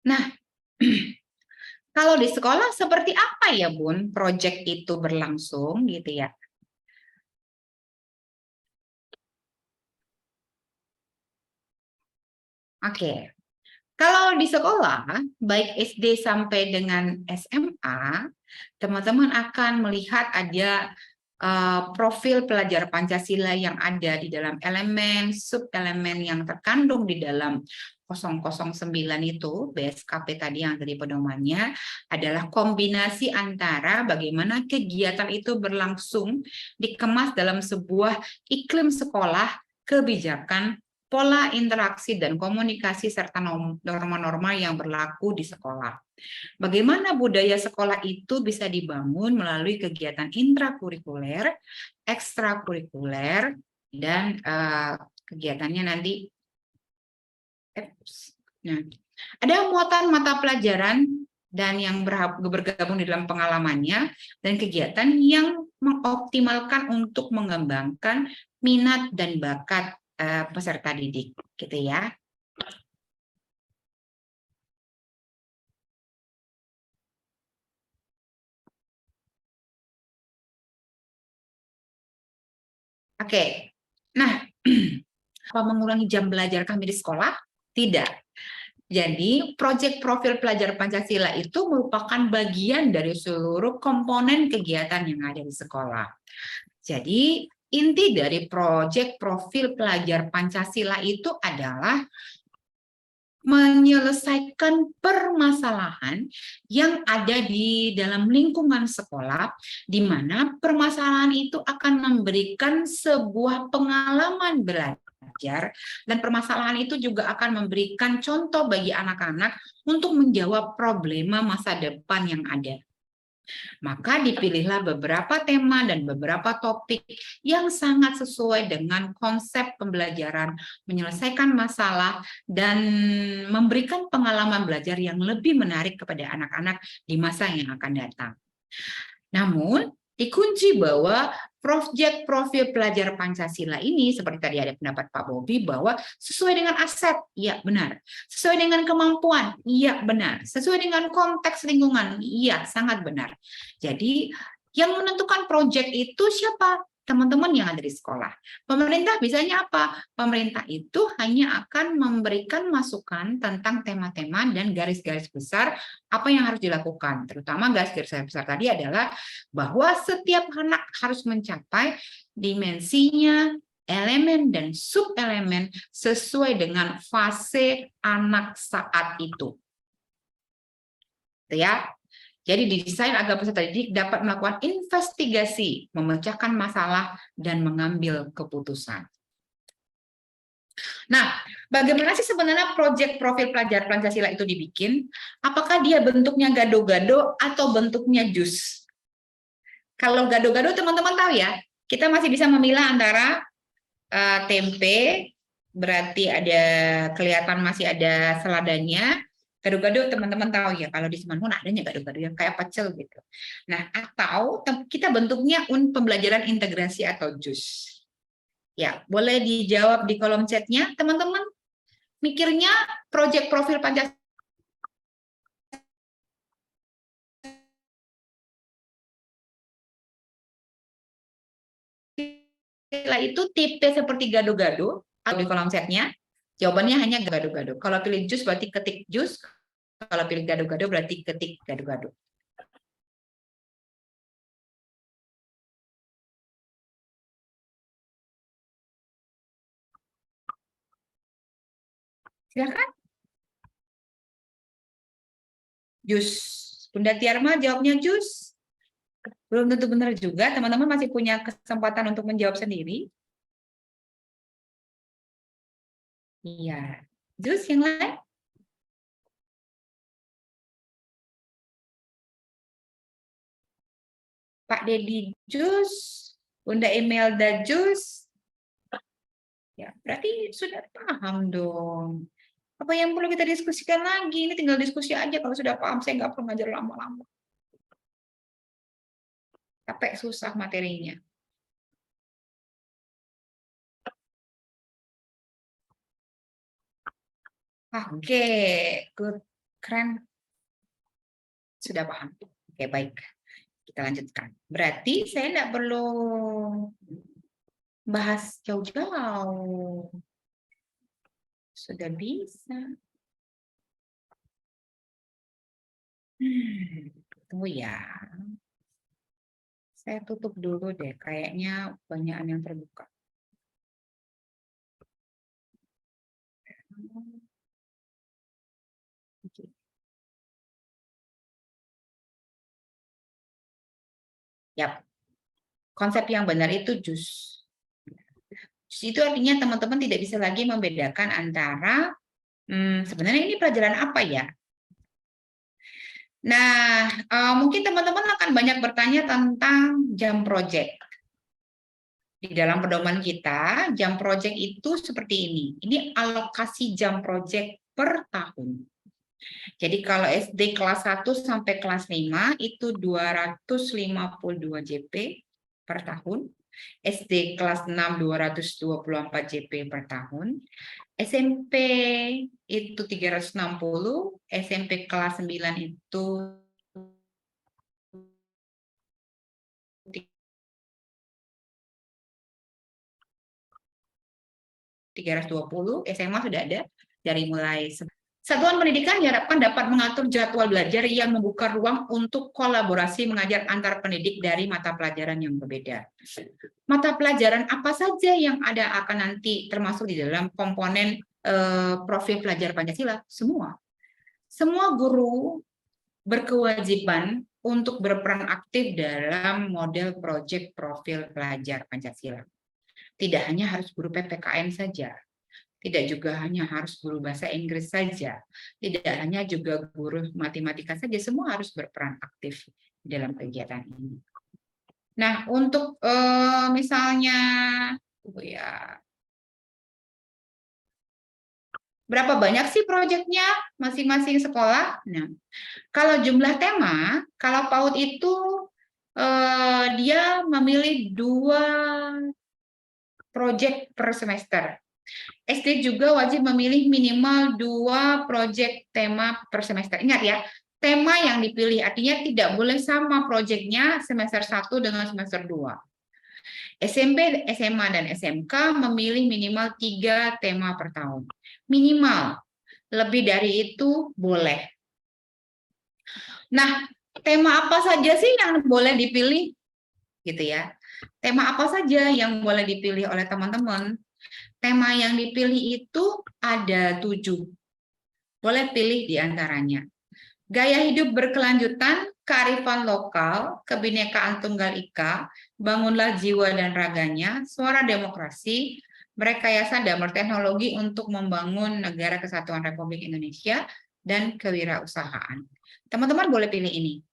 Nah, kalau di sekolah seperti apa ya Bun proyek itu berlangsung gitu ya? Oke, kalau di sekolah, baik SD sampai dengan SMA, teman-teman akan melihat ada profil pelajar Pancasila yang ada di dalam elemen, sub-elemen yang terkandung di dalam 009 itu, BSKP tadi yang dari pedomannya, adalah kombinasi antara bagaimana kegiatan itu berlangsung dikemas dalam sebuah iklim sekolah, kebijakan, pola interaksi dan komunikasi serta norma-norma yang berlaku di sekolah. Bagaimana budaya sekolah itu bisa dibangun melalui kegiatan intrakurikuler, ekstrakurikuler, dan kegiatannya nanti. Nah, ada muatan mata pelajaran dan yang bergabung di dalam pengalamannya dan kegiatan yang mengoptimalkan untuk mengembangkan minat dan bakat peserta didik, gitu ya. Oke, nah, apa mengurangi jam belajar kami di sekolah? Tidak. Jadi, proyek profil pelajar Pancasila itu merupakan bagian dari seluruh komponen kegiatan yang ada di sekolah. Jadi, inti dari proyek profil pelajar Pancasila itu adalah menyelesaikan permasalahan yang ada di dalam lingkungan sekolah, di mana permasalahan itu akan memberikan sebuah pengalaman belajar, dan permasalahan itu juga akan memberikan contoh bagi anak-anak untuk menjawab problema masa depan yang ada. Maka dipilihlah beberapa tema dan beberapa topik yang sangat sesuai dengan konsep pembelajaran, menyelesaikan masalah, dan memberikan pengalaman belajar yang lebih menarik kepada anak-anak di masa yang akan datang. Namun, dikunci bahwa proyek profil pelajar Pancasila ini, seperti tadi ada pendapat Pak Bobi, bahwa sesuai dengan aset, iya benar. Sesuai dengan kemampuan, iya benar. Sesuai dengan konteks lingkungan, iya sangat benar. Jadi, yang menentukan proyek itu siapa? Teman-teman yang ada di sekolah. Pemerintah bisanya apa? Pemerintah itu hanya akan memberikan masukan tentang tema-tema dan garis-garis besar apa yang harus dilakukan. Terutama garis-garis besar tadi adalah bahwa setiap anak harus mencapai dimensinya, elemen dan sub-elemen sesuai dengan fase anak saat itu. Ya. Jadi didesain agar peserta didik dapat melakukan investigasi, memecahkan masalah, dan mengambil keputusan. Nah, bagaimana sih sebenarnya proyek profil pelajar Pancasila itu dibikin? Apakah dia bentuknya gado-gado atau bentuknya jus? Kalau gado-gado teman-teman tahu ya, kita masih bisa memilah antara tempe, berarti ada kelihatan masih ada seladanya. Gado-gado teman-teman tahu ya, kalau di Simanjungun adanya gado-gado yang kayak pecel gitu. Nah, atau kita bentuknya pembelajaran integrasi atau jus. Ya, boleh dijawab di kolom chatnya, teman-teman. Mikirnya proyek profil Pancasila Pancasila itu tipe seperti gado-gado atau di kolom chatnya? Jawabannya hanya gado-gado. Kalau pilih jus berarti ketik jus. Kalau pilih gado-gado berarti ketik gado-gado. Silakan. Jus. Bunda Tiarma jawabnya jus. Belum tentu benar juga. Teman-teman masih punya kesempatan untuk menjawab sendiri. Iya. Jus yang lain? Pak Dedi jus. Bunda Imelda jus. Ya, berarti sudah paham dong. Apa yang perlu kita diskusikan lagi? Ini tinggal diskusi aja kalau sudah paham. Saya nggak perlu ngajar lama-lama. Capek susah materinya. Oke, good. Keren. Sudah paham. Oke, baik. Kita lanjutkan. Berarti saya tidak perlu bahas jauh-jauh. Sudah bisa. Tunggu ya. Saya tutup dulu deh. Kayaknya banyak yang terbuka. Oke. Yap. Konsep yang benar itu jus. Jus itu artinya teman-teman tidak bisa lagi membedakan antara sebenarnya ini pelajaran apa ya? Nah, mungkin teman-teman akan banyak bertanya tentang jam project. Di dalam pedoman kita, jam project itu seperti ini. Ini alokasi jam project per tahun. Jadi kalau SD kelas 1 sampai kelas 5 itu 252 JP per tahun. SD kelas 6 224 JP per tahun. SMP itu 360, SMP kelas 9 itu 320, SMA sudah ada dari mulai. Satuan pendidikan diharapkan dapat mengatur jadwal belajar yang membuka ruang untuk kolaborasi mengajar antar pendidik dari mata pelajaran yang berbeda. Mata pelajaran apa saja yang ada akan nanti termasuk di dalam komponen profil pelajar Pancasila? Semua. Semua guru berkewajiban untuk berperan aktif dalam model proyek profil pelajar Pancasila. Tidak hanya harus guru PPKN saja. Tidak juga hanya harus guru bahasa Inggris saja, tidak hanya juga guru matematika saja, semua harus berperan aktif dalam kegiatan ini. Nah, untuk misalnya, ya, berapa banyak sih proyeknya masing-masing sekolah? Nah, kalau jumlah tema, kalau PAUD itu dia memilih 2 proyek per semester. SD juga wajib memilih minimal 2 proyek tema per semester. Ingat ya, tema yang dipilih artinya tidak boleh sama proyeknya semester 1 dengan semester 2. SMP, SMA, dan SMK memilih minimal 3 tema per tahun. Minimal. Lebih dari itu boleh. Nah, tema apa saja sih yang boleh dipilih? Gitu ya. Tema apa saja yang boleh dipilih oleh teman-teman? Tema yang dipilih itu ada 7. Boleh pilih di antaranya. Gaya hidup berkelanjutan, kearifan lokal, kebinekaan tunggal ika, bangunlah jiwa dan raganya, suara demokrasi, merekayasa dan berteknologi untuk membangun negara kesatuan Republik Indonesia, dan kewirausahaan. Teman-teman boleh pilih ini.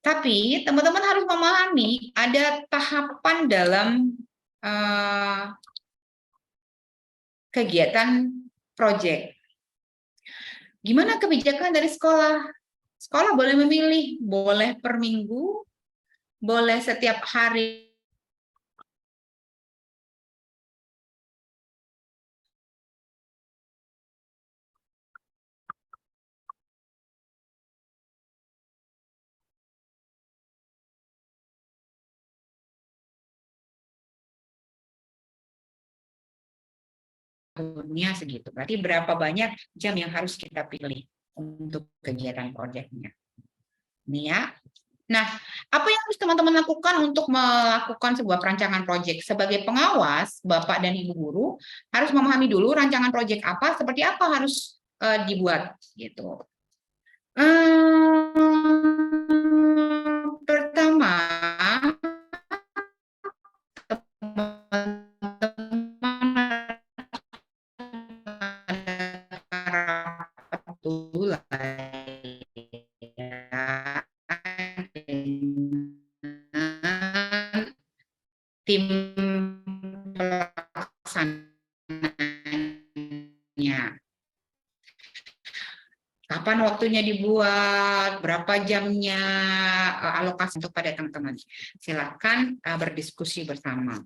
Tapi teman-teman harus memahami ada tahapan dalam kegiatan proyek. Gimana kebijakan dari sekolah? Sekolah boleh memilih, boleh per minggu, boleh setiap hari tahunnya segitu. Berarti berapa banyak jam yang harus kita pilih untuk kegiatan proyeknya. Ini ya. Nah, apa yang harus teman-teman lakukan untuk melakukan sebuah perancangan proyek? Sebagai pengawas, Bapak dan Ibu guru harus memahami dulu rancangan proyek apa, seperti apa harus dibuat gitu. Pertama, tim pelaksananya. Kapan waktunya dibuat, berapa jamnya, alokasi untuk pada teman-teman. Silakan berdiskusi bersama.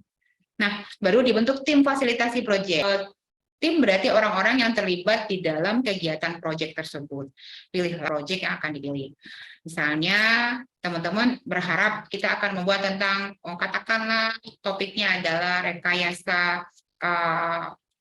Nah, baru dibentuk tim fasilitasi proyek. Tim berarti orang-orang yang terlibat di dalam kegiatan proyek tersebut. Pilih proyek yang akan dipilih. Misalnya, teman-teman berharap kita akan membuat tentang, katakanlah topiknya adalah rekayasa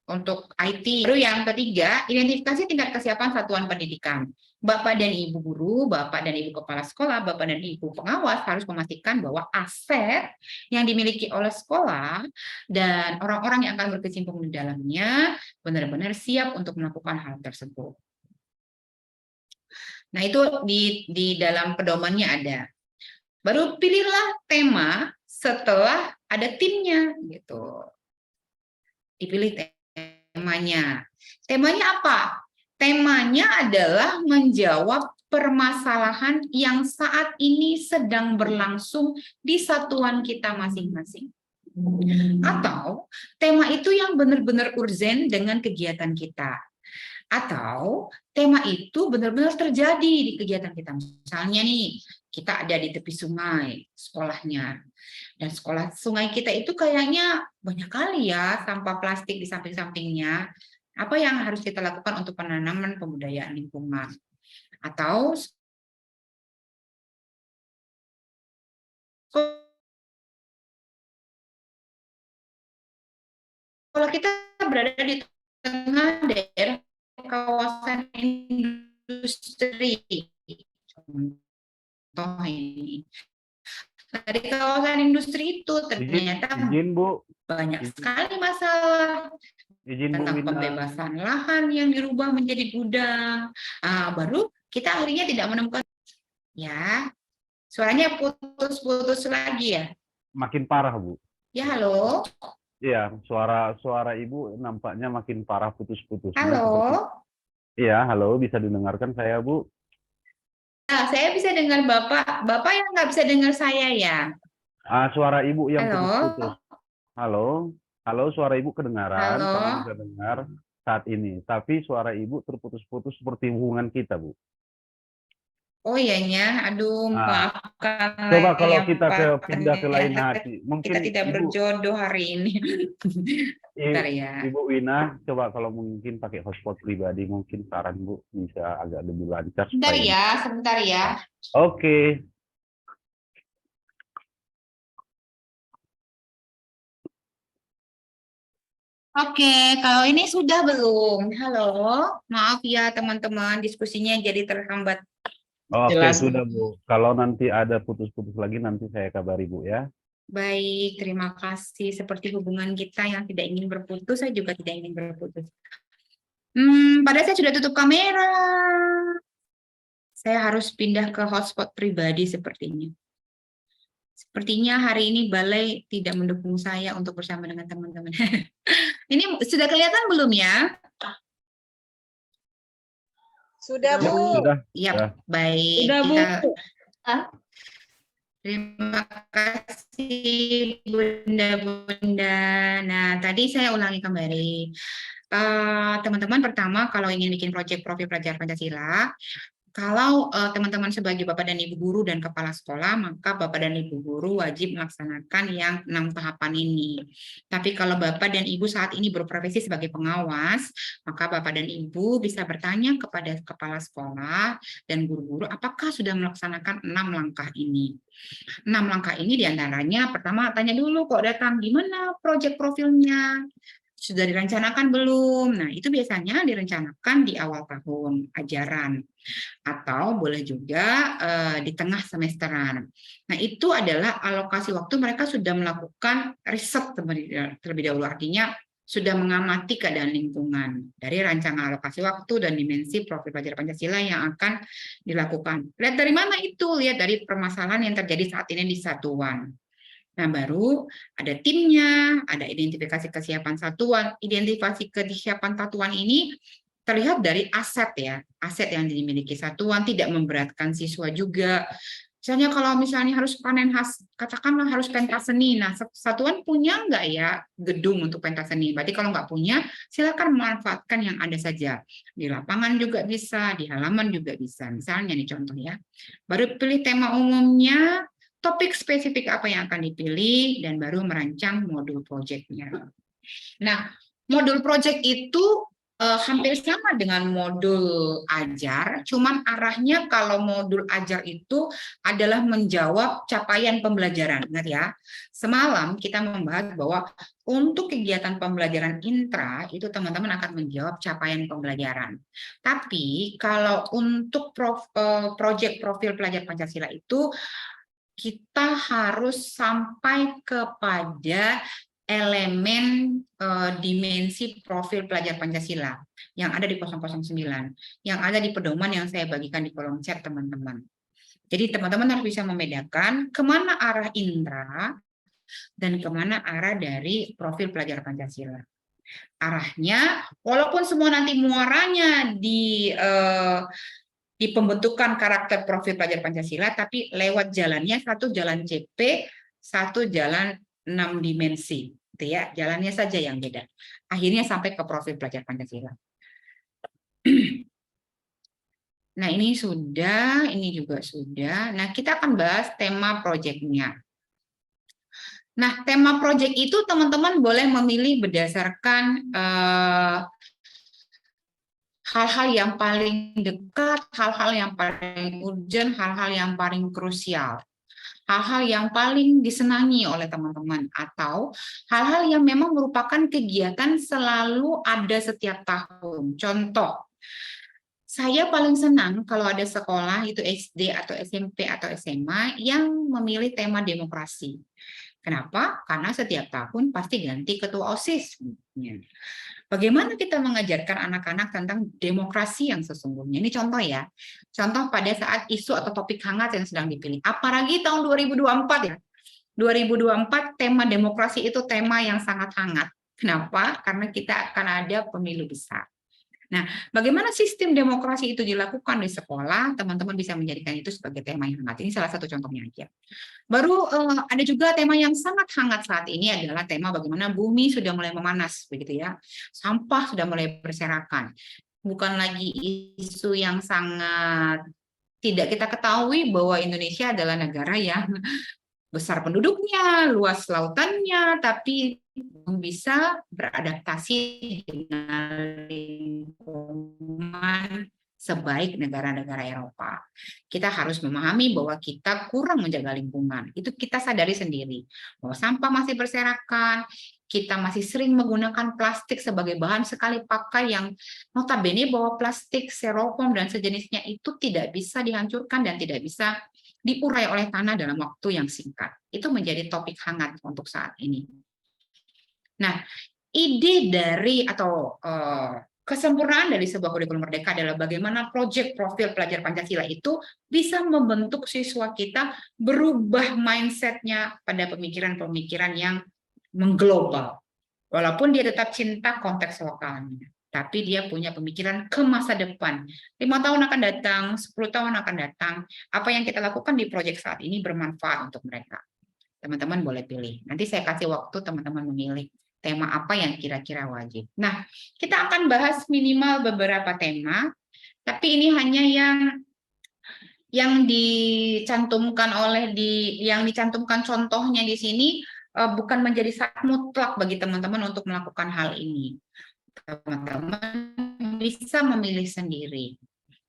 untuk IT. Baru yang ketiga, identifikasi tingkat kesiapan satuan pendidikan. Bapak dan Ibu guru, Bapak dan Ibu kepala sekolah, Bapak dan Ibu pengawas harus memastikan bahwa aset yang dimiliki oleh sekolah dan orang-orang yang akan berkecimpung di dalamnya benar-benar siap untuk melakukan hal tersebut. Nah, itu di dalam pedomannya ada. Baru pilihlah tema setelah ada timnya gitu. Dipilih temanya. Temanya apa? Temanya adalah menjawab permasalahan yang saat ini sedang berlangsung di satuan kita masing-masing. Atau tema itu yang benar-benar urgen dengan kegiatan kita. Atau tema itu benar-benar terjadi di kegiatan kita. Misalnya nih, kita ada di tepi sungai sekolahnya. Dan sekolah sungai kita itu kayaknya banyak kali ya sampah plastik di samping-sampingnya. Apa yang harus kita lakukan untuk penanaman pembudayaan lingkungan? Atau kalau kita berada di tengah daerah kawasan industri, contoh ini. Dari kawasan industri itu ternyata Izin Bu, banyak sekali masalah izin Bu tentang Wina. pembebasan lahan yang dirubah menjadi gudang. Baru kita akhirnya tidak menemukan. Ya, suaranya putus-putus lagi ya. Makin parah Bu. Ya, halo. Iya, suara Ibu nampaknya makin parah putus-putus. Halo. Iya, halo, bisa didengarkan saya Bu? Nah, saya bisa dengar Bapak. Bapak yang nggak bisa dengar saya ya. Suara Ibu yang Halo. putus-putus. Halo, halo, suara Ibu kedengaran, Halo. kami bisa dengar saat ini. Tapi suara Ibu terputus-putus seperti hubungan kita Bu. Oh iyanya, aduh maafkan. Coba kalau yang kita pindah ke lain ternyata hati, mungkin kita tidak Ibu, berjodoh hari ini. Bentar ya. Ibu Wina, coba kalau mungkin pakai hotspot pribadi, mungkin saran Bu bisa agak lebih lancar. Sebentar ya, sebentar ya. Oke. Oke, kalau ini sudah belum? Halo, maaf ya teman-teman, diskusinya jadi terhambat. Oke, Jelas, Bu. sudah Bu. Kalau nanti ada putus-putus lagi, nanti saya kabari Bu ya. Baik, terima kasih. Seperti hubungan kita yang tidak ingin berputus, saya juga tidak ingin berputus. Padahal saya sudah tutup kamera. Saya harus pindah ke hotspot pribadi sepertinya. Sepertinya hari ini Balai tidak mendukung saya untuk bersama dengan teman-teman. Ini sudah kelihatan belum ya? Sudah, Ya, Bu. sudah. Iya, Ya. baik. Sudah, Bu. Terima kasih Bunda-Bunda. Nah, tadi saya ulangi kembali. Teman-teman, pertama kalau ingin bikin proyek profil pelajar Pancasila, kalau teman-teman sebagai Bapak dan Ibu guru dan kepala sekolah, maka Bapak dan Ibu guru wajib melaksanakan yang 6 tahapan ini. Tapi kalau Bapak dan Ibu saat ini berprofesi sebagai pengawas, maka Bapak dan Ibu bisa bertanya kepada kepala sekolah dan guru-guru apakah sudah melaksanakan 6 langkah ini. 6 langkah ini diantaranya, pertama tanya dulu kok datang, gimana proyek profilnya? Sudah direncanakan belum? Nah, itu biasanya direncanakan di awal tahun ajaran atau boleh juga di tengah semesteran. Nah, itu adalah alokasi waktu mereka sudah melakukan riset terlebih dahulu, artinya sudah mengamati keadaan lingkungan dari rancangan alokasi waktu dan dimensi profil pelajar Pancasila yang akan dilakukan. Lihat dari mana itu? Lihat dari permasalahan yang terjadi saat ini di satuan. Nah, baru ada timnya, ada identifikasi kesiapan satuan. Identifikasi kesiapan satuan ini terlihat dari aset ya, aset yang dimiliki satuan, tidak memberatkan siswa juga. Misalnya kalau misalnya harus panen katakanlah harus pentas seni. Nah, satuan punya nggak ya gedung untuk pentas seni? Berarti kalau nggak punya, silakan memanfaatkan yang ada saja. Di lapangan juga bisa, di halaman juga bisa. Misalnya nih contoh ya. Baru pilih tema umumnya, topik spesifik apa yang akan dipilih, dan baru merancang modul proyeknya. Nah, modul proyek itu hampir sama dengan modul ajar, cuman arahnya kalau modul ajar itu adalah menjawab capaian pembelajaran. Ingat ya, semalam kita membahas bahwa untuk kegiatan pembelajaran intra, itu teman-teman akan menjawab capaian pembelajaran. Tapi kalau untuk proyek profil pelajar Pancasila itu, kita harus sampai kepada elemen dimensi profil pelajar Pancasila yang ada di 009, yang ada di pedoman yang saya bagikan di kolom chat teman-teman. Jadi teman-teman harus bisa membedakan kemana arah indra dan kemana arah dari profil pelajar Pancasila. Arahnya, walaupun semua nanti muaranya di pembentukan karakter profil pelajar Pancasila, tapi lewat jalannya satu jalan CP, satu jalan 6 dimensi, gitu ya. Jalannya saja yang beda. Akhirnya sampai ke profil pelajar Pancasila. Nah, ini sudah, ini juga sudah. Nah, kita akan bahas tema proyeknya. Nah, tema proyek itu teman-teman boleh memilih berdasarkan hal-hal yang paling dekat, hal-hal yang paling urgent, hal-hal yang paling krusial, hal-hal yang paling disenangi oleh teman-teman, atau hal-hal yang memang merupakan kegiatan selalu ada setiap tahun. Contoh, saya paling senang kalau ada sekolah itu SD atau SMP atau SMA yang memilih tema demokrasi. Kenapa? Karena setiap tahun pasti ganti ketua OSIS. Bagaimana kita mengajarkan anak-anak tentang demokrasi yang sesungguhnya? Ini contoh ya. Contoh pada saat isu atau topik hangat yang sedang dipilih. Apalagi tahun 2024 ya. 2024 tema demokrasi itu tema yang sangat hangat. Kenapa? Karena kita akan ada pemilu besar. Nah, bagaimana sistem demokrasi itu dilakukan di sekolah, teman-teman bisa menjadikan itu sebagai tema yang hangat. Ini salah satu contohnya aja. Baru ada juga tema yang sangat hangat saat ini adalah tema bagaimana bumi sudah mulai memanas, begitu ya. Sampah sudah mulai berserakan. Bukan lagi isu yang sangat tidak kita ketahui bahwa Indonesia adalah negara yang besar penduduknya, luas lautannya, tapi bisa beradaptasi dengan lingkungan sebaik negara-negara Eropa. Kita harus memahami bahwa kita kurang menjaga lingkungan. Itu kita sadari sendiri. Bahwa sampah masih berserakan, kita masih sering menggunakan plastik sebagai bahan sekali pakai yang notabene bahwa plastik, styrofoam, dan sejenisnya itu tidak bisa dihancurkan dan tidak bisa diurai oleh tanah dalam waktu yang singkat. Itu menjadi topik hangat untuk saat ini. Nah, ide dari atau kesempurnaan dari sebuah kurikulum merdeka adalah bagaimana proyek profil pelajar Pancasila itu bisa membentuk siswa kita berubah mindset-nya pada pemikiran-pemikiran yang mengglobal. Walaupun dia tetap cinta konteks lokalnya, tapi dia punya pemikiran ke masa depan. 5 tahun akan datang, 10 tahun akan datang. Apa yang kita lakukan di proyek saat ini bermanfaat untuk mereka. Teman-teman boleh pilih. Nanti saya kasih waktu teman-teman memilih tema apa yang kira-kira wajib. Nah, kita akan bahas minimal beberapa tema, tapi ini hanya yang dicantumkan yang dicantumkan contohnya di sini bukan menjadi syarat mutlak bagi teman-teman untuk melakukan hal ini. Teman-teman bisa memilih sendiri.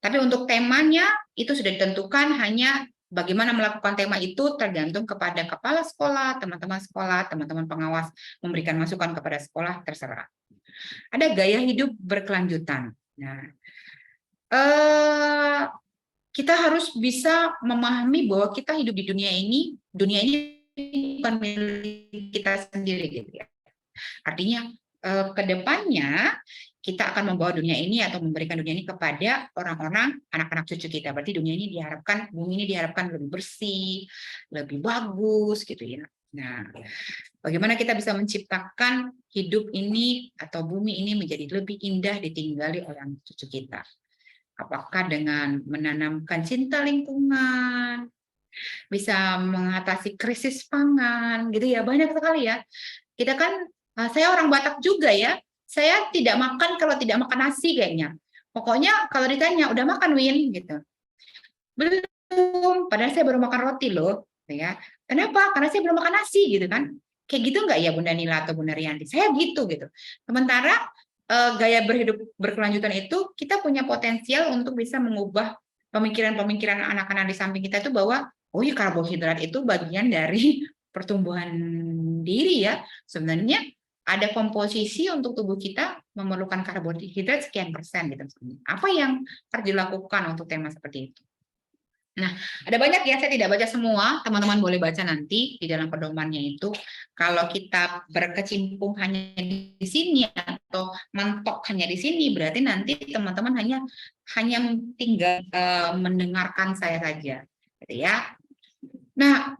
Tapi untuk temanya itu sudah ditentukan, hanya bagaimana melakukan tema itu tergantung kepada kepala sekolah, teman-teman pengawas memberikan masukan kepada sekolah, terserah. Ada gaya hidup berkelanjutan. Nah, kita harus bisa memahami bahwa kita hidup di dunia ini bukan milik kita sendiri gitu ya. Artinya ke depannya kita akan membawa dunia ini atau memberikan dunia ini kepada orang-orang, anak-anak cucu kita. Berarti dunia ini diharapkan, bumi ini diharapkan lebih bersih, lebih bagus gitu ya. Nah, bagaimana kita bisa menciptakan hidup ini atau bumi ini menjadi lebih indah ditinggali oleh anak cucu kita? Apakah dengan menanamkan cinta lingkungan, bisa mengatasi krisis pangan, gitu ya, banyak sekali ya. Kita kan, saya orang Batak juga ya, saya tidak makan kalau tidak makan nasi kayaknya. Pokoknya kalau ditanya, udah makan Win? Gitu. Belum, padahal saya baru makan roti loh. Ya. Kenapa? Karena saya belum makan nasi gitu kan. Kayak gitu nggak ya Bunda Nila atau Bunda Rianti? Saya gitu. Sementara gaya berhidup berkelanjutan itu, kita punya potensial untuk bisa mengubah pemikiran-pemikiran anak-anak di samping kita itu bahwa, oh ya karbohidrat itu bagian dari pertumbuhan diri ya. Sebenarnya ada komposisi untuk tubuh kita memerlukan karbohidrat sekian persen gitu. Apa yang harus dilakukan untuk tema seperti itu? Nah, ada banyak ya, saya tidak baca semua, teman-teman boleh baca nanti di dalam pedomannya itu. Kalau kita berkecimpung hanya di sini atau mentok hanya di sini, berarti nanti teman-teman hanya tinggal mendengarkan saya saja, gitu ya. Nah,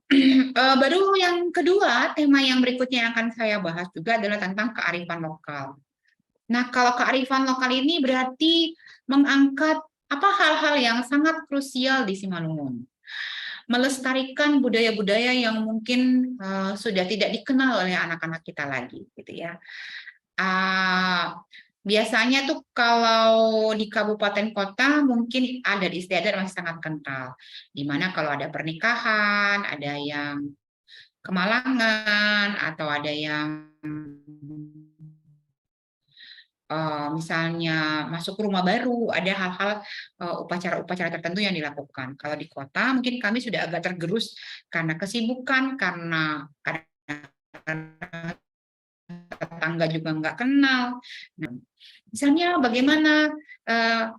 baru yang kedua, tema yang berikutnya yang akan saya bahas juga adalah tentang kearifan lokal. Nah, kalau kearifan lokal ini berarti mengangkat apa hal-hal yang sangat krusial di Simalungun. Melestarikan budaya-budaya yang mungkin sudah tidak dikenal oleh anak-anak kita lagi, gitu ya. Biasanya tuh kalau di kabupaten kota mungkin adat istiadat masih sangat kental. Dimana kalau ada pernikahan, ada yang kemalangan, atau ada yang misalnya masuk ke rumah baru, ada hal-hal upacara-upacara tertentu yang dilakukan. Kalau di kota mungkin kami sudah agak tergerus karena kesibukan, karena tetangga juga nggak kenal. Nah, misalnya bagaimana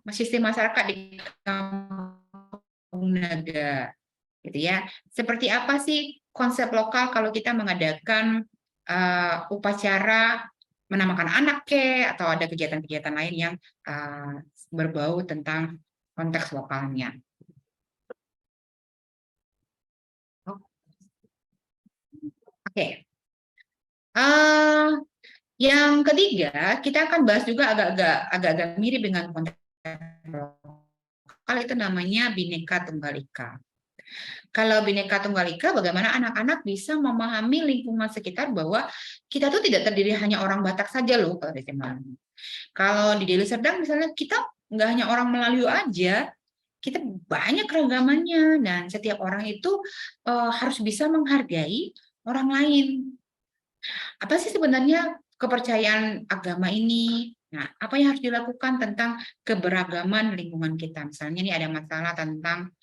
sistem masyarakat di Kampung Naga, gitu ya. Seperti apa sih konsep lokal kalau kita mengadakan upacara menamakan anak atau ada kegiatan-kegiatan lain yang berbau tentang konteks lokalnya. Oke. Yang ketiga, kita akan bahas juga agak-agak mirip dengan konteks lokal, itu namanya Bhinneka Tunggal Ika. Kalau Bhinneka Tunggal Ika, bagaimana anak-anak bisa memahami lingkungan sekitar bahwa kita tuh tidak terdiri hanya orang Batak saja loh kalau di Simalungun. Kalau di Deli Serdang misalnya kita nggak hanya orang Melayu aja, kita banyak keragamannya dan setiap orang itu harus bisa menghargai orang lain. Apa sih sebenarnya kepercayaan agama ini? Nah, apa yang harus dilakukan tentang keberagaman lingkungan kita? Misalnya ini ada masalah tentang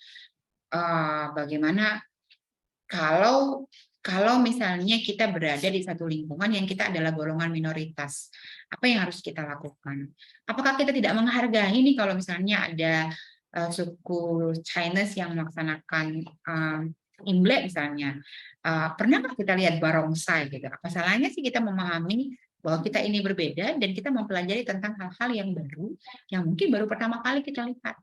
bagaimana kalau misalnya kita berada di satu lingkungan yang kita adalah golongan minoritas, apa yang harus kita lakukan? Apakah kita tidak menghargai ini kalau misalnya ada suku Chinese yang melaksanakan Imlek misalnya? Pernahkah kita lihat barongsai gitu? Apa salahnya sih kita memahami bahwa kita ini berbeda dan kita mempelajari tentang hal-hal yang baru yang mungkin baru pertama kali kita lihat.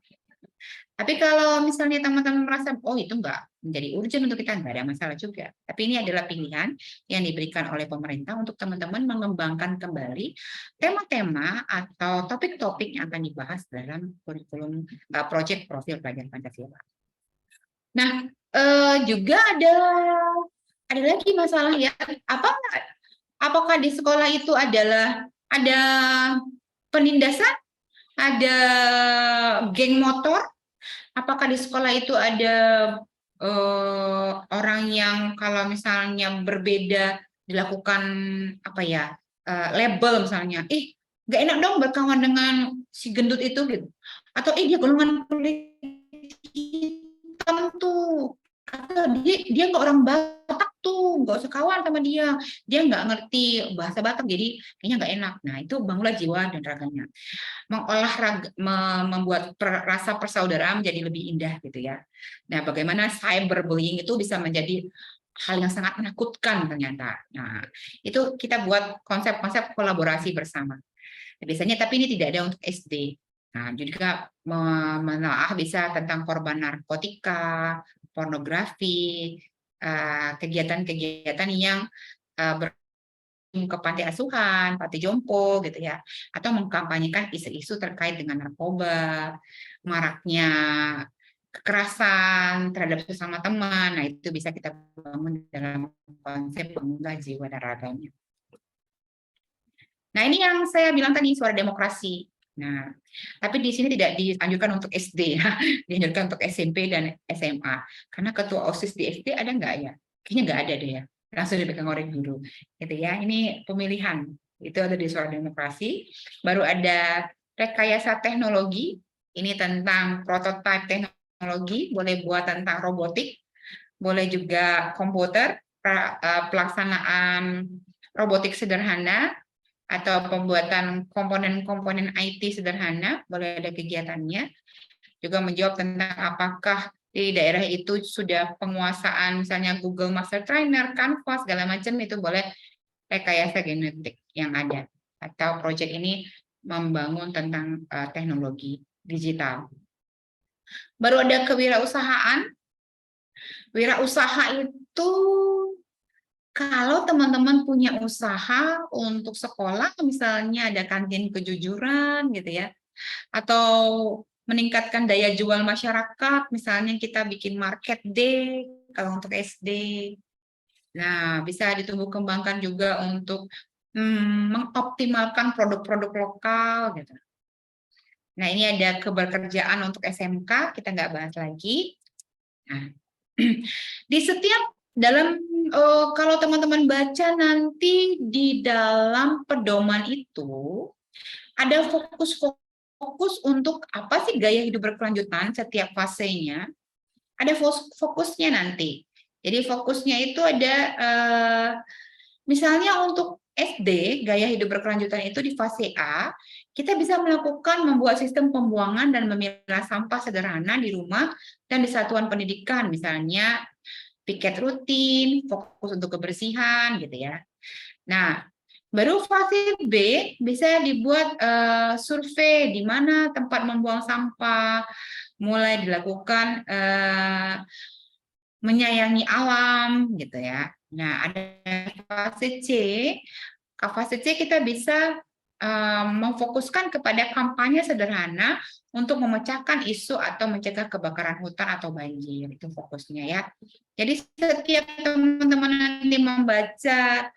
Tapi kalau misalnya teman-teman merasa, oh itu enggak menjadi urgent untuk kita, enggak ada masalah juga. Tapi ini adalah pilihan yang diberikan oleh pemerintah untuk teman-teman mengembangkan kembali tema-tema atau topik-topik yang akan dibahas dalam kurikulum proyek profil pelajar Pancasila. Nah, juga ada lagi masalah ya, apakah di sekolah itu ada penindasan, ada geng motor? Apakah di sekolah itu ada orang yang kalau misalnya berbeda dilakukan label misalnya, nggak enak dong berkawan dengan si gendut itu gitu, atau dia golongan kulit hitam tuh, atau dia nggak orang Batak tuh nggak usah kawan sama dia nggak ngerti bahasa Batak, jadi kayaknya nggak enak. Nah, itu bangunlah jiwa dan raganya, membuat rasa persaudaraan menjadi lebih indah gitu ya. Nah, bagaimana cyberbullying itu bisa menjadi hal yang sangat menakutkan ternyata. Nah, itu kita buat konsep-konsep kolaborasi bersama. Biasanya, tapi ini tidak ada untuk SD. Nah, juga menelaah bisa tentang korban narkotika, pornografi, kegiatan-kegiatan yang ke panti asuhan, panti jompo gitu ya, atau mengkampanyekan isu-isu terkait dengan narkoba, maraknya kekerasan terhadap sesama teman. Nah, itu bisa kita bangun dalam konsep pengunggah jiwa dan raganya. Nah, ini yang saya bilang tadi, suara demokrasi. Nah, tapi di sini tidak dianjurkan untuk SD ya, dianjurkan untuk SMP dan SMA. Karena ketua OSIS di SD ada nggak ya? Kayaknya nggak ada deh ya. Langsung dipegang oleh guru. Gitu ya. Ini pemilihan. Itu ada di suara demokrasi. Baru ada rekayasa teknologi. Ini tentang prototipe teknologi, boleh buat tentang robotik, boleh juga komputer, pelaksanaan robotik sederhana, atau pembuatan komponen-komponen IT sederhana, boleh ada kegiatannya. Juga menjawab tentang apakah di daerah itu sudah penguasaan misalnya Google Master Trainer, Canva, segala macam, itu boleh rekayasa genetik yang ada. Atau proyek ini membangun tentang teknologi digital. Baru ada kewirausahaan. Wirausaha itu kalau teman-teman punya usaha untuk sekolah, misalnya ada kantin kejujuran gitu ya, atau meningkatkan daya jual masyarakat, misalnya kita bikin market day kalau untuk SD. Nah, bisa ditumbuh kembangkan juga untuk mengoptimalkan produk-produk lokal gitu. Nah, ini ada keberkerjaan untuk SMK, kita nggak bahas lagi. Nah, di setiap dalam kalau teman-teman baca nanti di dalam pedoman itu ada fokus untuk apa sih gaya hidup berkelanjutan setiap fasenya, ada fokusnya nanti. Jadi fokusnya itu ada misalnya untuk SD gaya hidup berkelanjutan itu di fase A, kita bisa melakukan membuat sistem pembuangan dan memilah sampah sederhana di rumah dan di satuan pendidikan, misalnya piket rutin, fokus untuk kebersihan gitu ya. Nah, baru fase B bisa dibuat survei di mana tempat membuang sampah, mulai dilakukan menyayangi alam gitu ya. Nah, ada fase C. Ke fase C kita bisa memfokuskan kepada kampanye sederhana untuk memecahkan isu atau mencegah kebakaran hutan atau banjir. Itu fokusnya ya. Jadi setiap teman-teman nanti membaca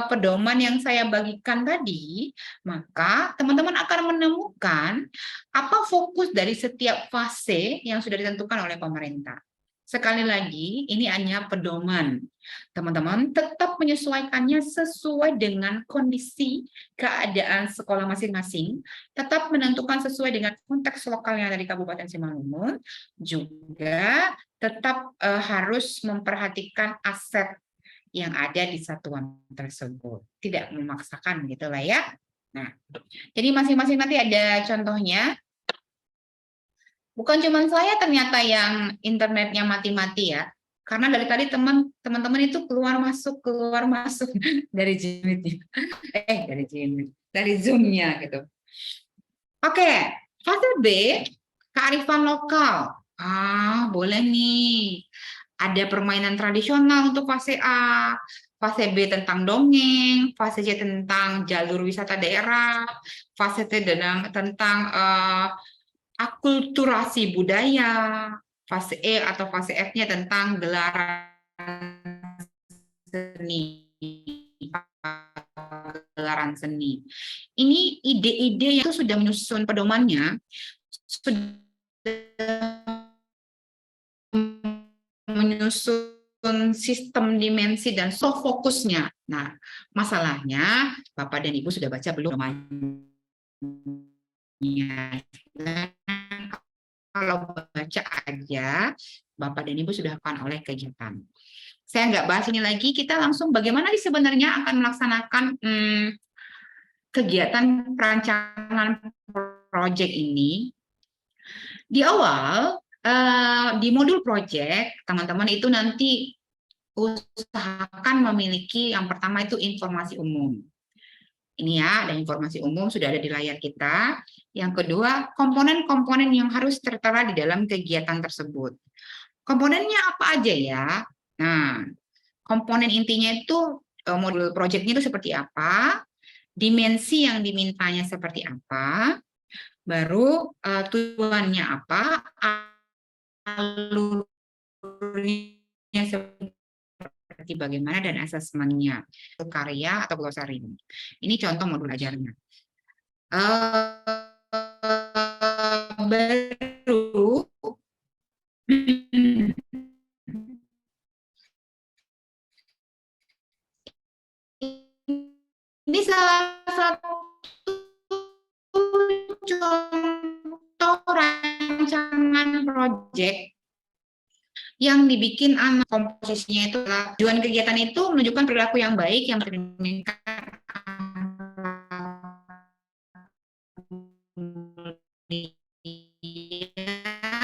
pedoman yang saya bagikan tadi, maka teman-teman akan menemukan apa fokus dari setiap fase yang sudah ditentukan oleh pemerintah. Sekali lagi, ini hanya pedoman. Teman-teman tetap menyesuaikannya sesuai dengan kondisi keadaan sekolah masing-masing, tetap menentukan sesuai dengan konteks lokal yang ada di Kabupaten Simalungun, juga tetap harus memperhatikan aset yang ada di satuan tersebut. Tidak memaksakan gitulah ya. Nah, jadi masing-masing nanti ada contohnya. Bukan cuma saya ternyata yang internetnya mati-mati ya. Karena dari tadi teman-teman itu keluar masuk dari Jimit. Dari Jimit, dari Zoom-nya gitu. Oke, fase B, kearifan lokal. Boleh nih. Ada permainan tradisional untuk fase A, fase B tentang dongeng, fase C tentang jalur wisata daerah, fase T tentang akulturasi budaya, fase E atau fase F-nya tentang gelaran seni. Ini ide-ide yang sudah menyusun pedomannya, sudah menyusun sistem dimensi dan fokusnya. Nah, masalahnya Bapak dan Ibu sudah baca belum? Kalau baca aja, Bapak dan Ibu sudah akan oleh kegiatan. saya nggak bahas ini lagi, kita langsung bagaimana sih sebenarnya akan melaksanakan kegiatan perancangan proyek ini. Di awal, di modul proyek, teman-teman itu nanti usahakan memiliki yang pertama itu informasi umum. Ini ya, ada informasi umum sudah ada di layar kita. Yang kedua, komponen-komponen yang harus tertera di dalam kegiatan tersebut. Komponennya apa aja ya? Nah, komponen intinya itu modul proyeknya itu seperti apa, dimensi yang dimintanya seperti apa, baru tujuannya apa, alurnya seperti bagaimana, dan asesmennya, karya atau glossary. Ini contoh modul ajarnya. Baru ini salah satu contoh rancangan proyek yang dibikin anak. Komposisinya itu adalah tujuan kegiatan itu menunjukkan perilaku yang baik yang mencerminkan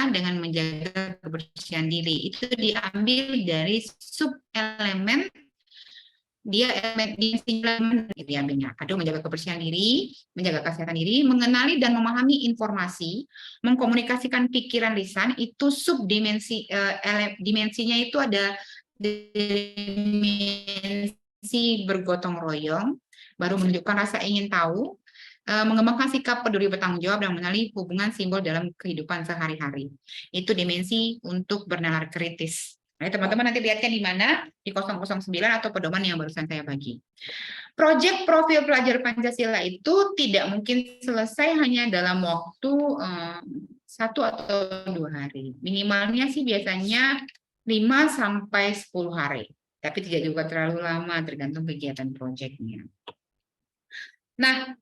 dengan menjaga kebersihan diri. Itu diambil dari sub elemen, dia elemen gitu ya, menjaga kebersihan diri, menjaga kesehatan diri, mengenali dan memahami informasi, mengkomunikasikan pikiran lisan, itu subdimensi. Dimensinya itu ada dimensi bergotong royong, baru menunjukkan rasa ingin tahu, mengembangkan sikap peduli bertanggung jawab, dan mengenali hubungan simbol dalam kehidupan sehari-hari. Itu dimensi untuk bernalar kritis. Nah, teman-teman nanti lihatkan di mana, di 009 atau pedoman yang barusan saya bagi. Proyek profil pelajar Pancasila itu tidak mungkin selesai hanya dalam waktu 1 atau 2 hari. Minimalnya sih biasanya 5 sampai 10 hari. Tapi tidak juga terlalu lama, tergantung kegiatan proyeknya. Nah,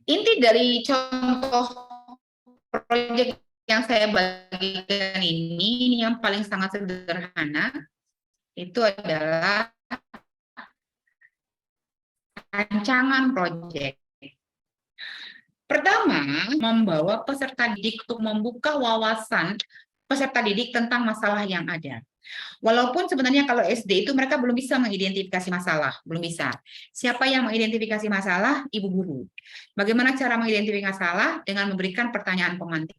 inti dari contoh proyek yang saya bagikan ini yang paling sangat sederhana itu adalah rancangan proyek. Pertama, membawa peserta didik untuk membuka wawasan peserta didik tentang masalah yang ada. Walaupun sebenarnya kalau SD itu mereka belum bisa mengidentifikasi masalah, belum bisa. Siapa yang mengidentifikasi masalah? Ibu guru. Bagaimana cara mengidentifikasi masalah? Dengan memberikan pertanyaan pemantik.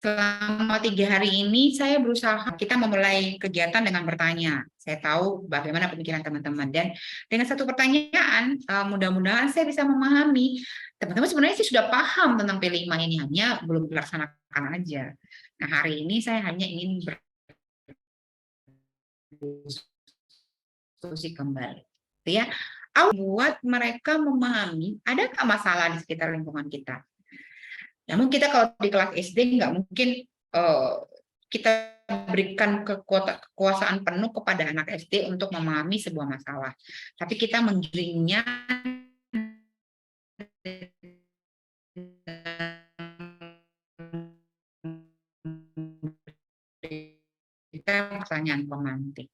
Selama 3 hari ini saya berusaha, kita memulai kegiatan dengan bertanya. Saya tahu bagaimana pemikiran teman-teman, dan dengan satu pertanyaan mudah-mudahan saya bisa memahami. Teman-teman sebenarnya sih sudah paham tentang P5 ini, hanya belum dilaksanakan aja. Nah, hari ini saya hanya ingin berdiskusi kembali, ya. Buat mereka memahami ada nggak masalah di sekitar lingkungan kita. Namun kita kalau di kelas SD nggak mungkin kita berikan kekuasaan penuh kepada anak SD untuk memahami sebuah masalah. Tapi kita menggiringnya pertanyaan pemantik.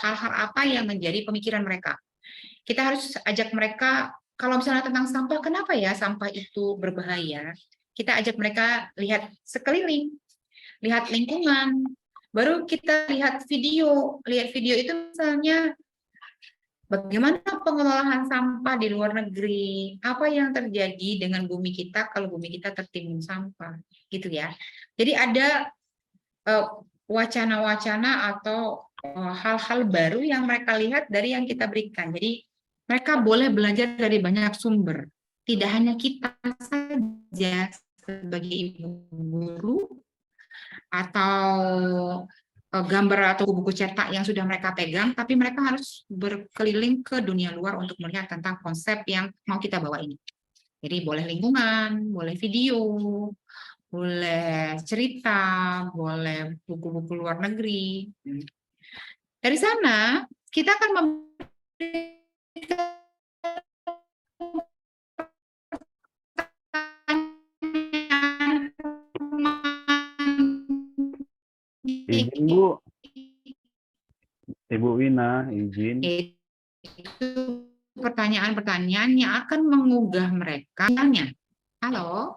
Hal-hal apa yang menjadi pemikiran mereka? Kita harus ajak mereka, kalau misalnya tentang sampah, kenapa ya sampah itu berbahaya? Kita ajak mereka lihat sekeliling, lihat lingkungan, baru kita lihat video. Lihat video itu misalnya bagaimana pengelolaan sampah di luar negeri, apa yang terjadi dengan bumi kita kalau bumi kita tertimbun sampah, gitu ya. Jadi ada wacana-wacana atau hal-hal baru yang mereka lihat dari yang kita berikan. Jadi mereka boleh belajar dari banyak sumber, tidak hanya kita saja sebagai ibu guru atau gambar atau buku cetak yang sudah mereka pegang, tapi mereka harus berkeliling ke dunia luar untuk melihat tentang konsep yang mau kita bawa ini. Jadi boleh lingkungan, boleh video, boleh cerita, boleh buku-buku luar negeri. Dari sana kita akan memberikan Izin Bu, Ibu Wina, izin. Itu pertanyaan-pertanyaan yang akan menggugah mereka. Halo,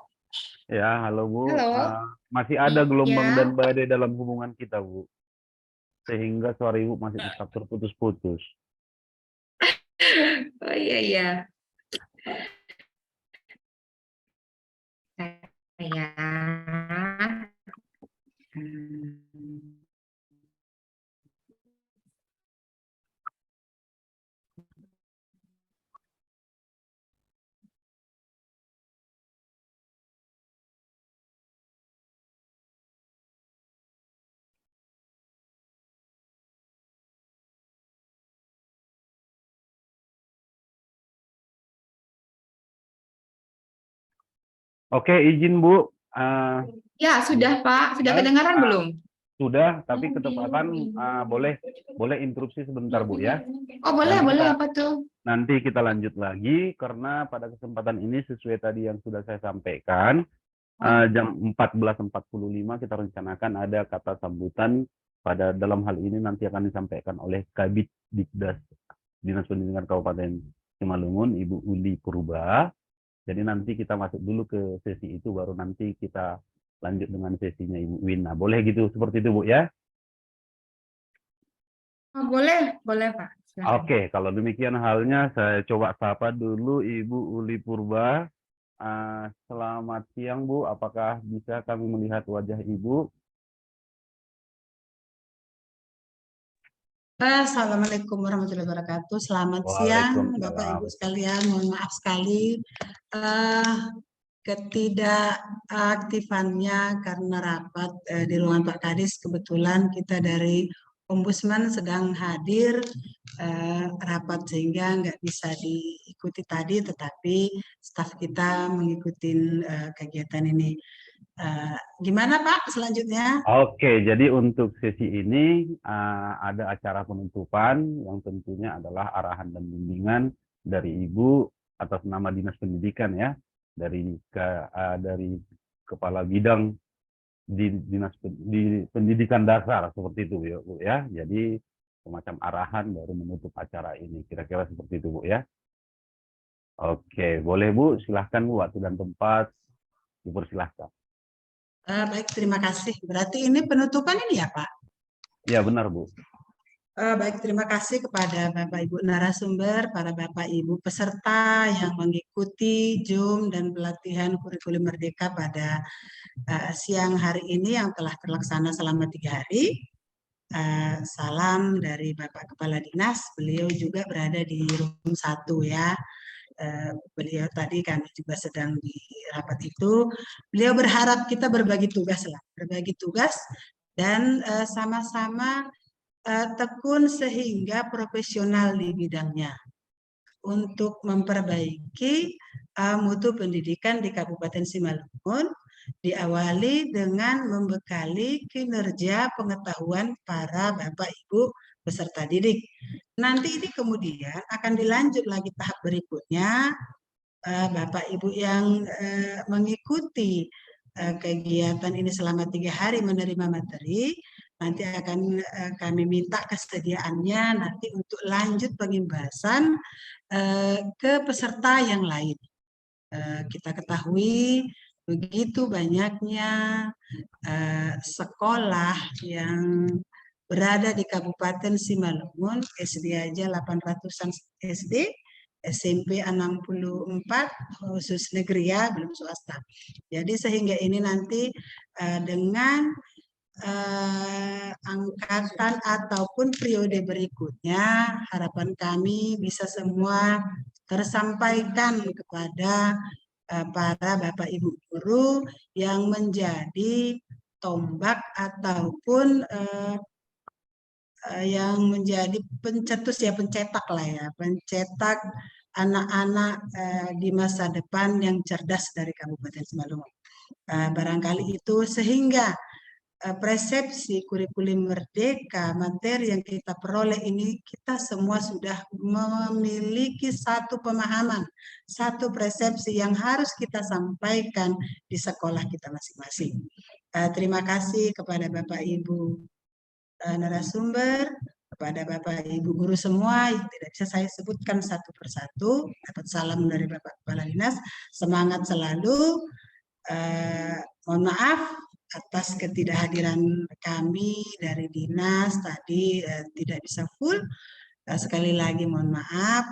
Ya, halo Bu. halo, Masih ada gelombang ya. dan badai dalam hubungan kita Bu, sehingga suara Ibu masih tetap terputus-putus. Oh iya ya. Saya Oke, izin Bu. ya sudah Pak, sudah Ya, kedengaran belum? sudah, tapi ketepatan boleh interupsi sebentar Bu ya. Oh boleh, Nanti boleh kita apa tuh? nanti kita lanjut lagi karena pada kesempatan ini sesuai tadi yang sudah saya sampaikan, jam 14.45 kita rencanakan ada kata sambutan pada dalam hal ini nanti akan disampaikan oleh Kabid Dikdas Dinas Pendidikan Kabupaten Simalungun, Ibu Uli Purba. Jadi nanti kita masuk dulu ke sesi itu, baru nanti kita lanjut dengan sesinya Ibu Wina. Boleh gitu, seperti itu Bu ya? Oh, boleh, boleh Pak. Silakan. Oke, kalau demikian halnya saya coba sapa dulu Ibu Uli Purba. Selamat siang Bu, apakah bisa kami melihat wajah Ibu? Assalamualaikum warahmatullahi wabarakatuh. Selamat siang Bapak Ibu Waalaikumsalam. sekalian. Mohon maaf sekali ketidakaktifannya karena rapat di ruangan Pak Kadis. Kebetulan kita dari Ombudsman sedang hadir rapat sehingga nggak bisa diikuti tadi, tetapi staf kita mengikuti kegiatan ini. Gimana Pak selanjutnya? Oke, jadi untuk sesi ini ada acara penutupan yang tentunya adalah arahan dan bimbingan dari Ibu atas nama Dinas Pendidikan ya, dari Kepala Bidang di Pendidikan Dasar seperti itu Bu ya. Jadi semacam arahan baru menutup acara ini, kira-kira seperti itu Bu ya. Oke, boleh Bu, silahkan Bu, waktu dan tempat dipersilahkan. Baik, terima kasih. Berarti ini penutupan ini ya Pak? Ya benar Bu. Baik, terima kasih kepada Bapak Ibu narasumber, para Bapak Ibu peserta yang mengikuti Zoom dan pelatihan kurikulum merdeka pada siang hari ini yang telah terlaksana selama 3 hari. Salam dari Bapak Kepala Dinas, beliau juga berada di room 1 ya. Beliau tadi kami juga sedang di rapat itu. Beliau berharap kita berbagi tugas dan sama-sama tekun sehingga profesional di bidangnya untuk memperbaiki mutu pendidikan di Kabupaten Simalungun, diawali dengan membekali kinerja pengetahuan para Bapak Ibu peserta didik. Nanti ini kemudian akan dilanjut lagi tahap berikutnya, Bapak Ibu yang mengikuti kegiatan ini selama 3 hari menerima materi, nanti akan kami minta kesediaannya nanti untuk lanjut pengimbasan ke peserta yang lain. Kita ketahui begitu banyaknya sekolah yang berada di Kabupaten Simalungun, SD aja 800-an SD, SMP 64, khusus negeri ya, belum swasta. Jadi sehingga ini nanti dengan angkatan ataupun periode berikutnya, harapan kami bisa semua tersampaikan kepada para Bapak Ibu guru yang menjadi tombak ataupun yang menjadi pencetus ya, pencetak lah ya, pencetak anak-anak di masa depan yang cerdas dari Kabupaten Simalungun. Barangkali itu sehingga persepsi kurikulum merdeka, materi yang kita peroleh ini, kita semua sudah memiliki satu pemahaman, satu persepsi yang harus kita sampaikan di sekolah kita masing-masing. Terima kasih kepada Bapak Ibu narasumber, kepada Bapak Ibu guru semua yang tidak bisa saya sebutkan satu persatu. Dapat salam dari Bapak Kepala Dinas. Semangat selalu. Mohon maaf atas ketidakhadiran kami dari dinas tadi tidak bisa full. Sekali lagi mohon maaf.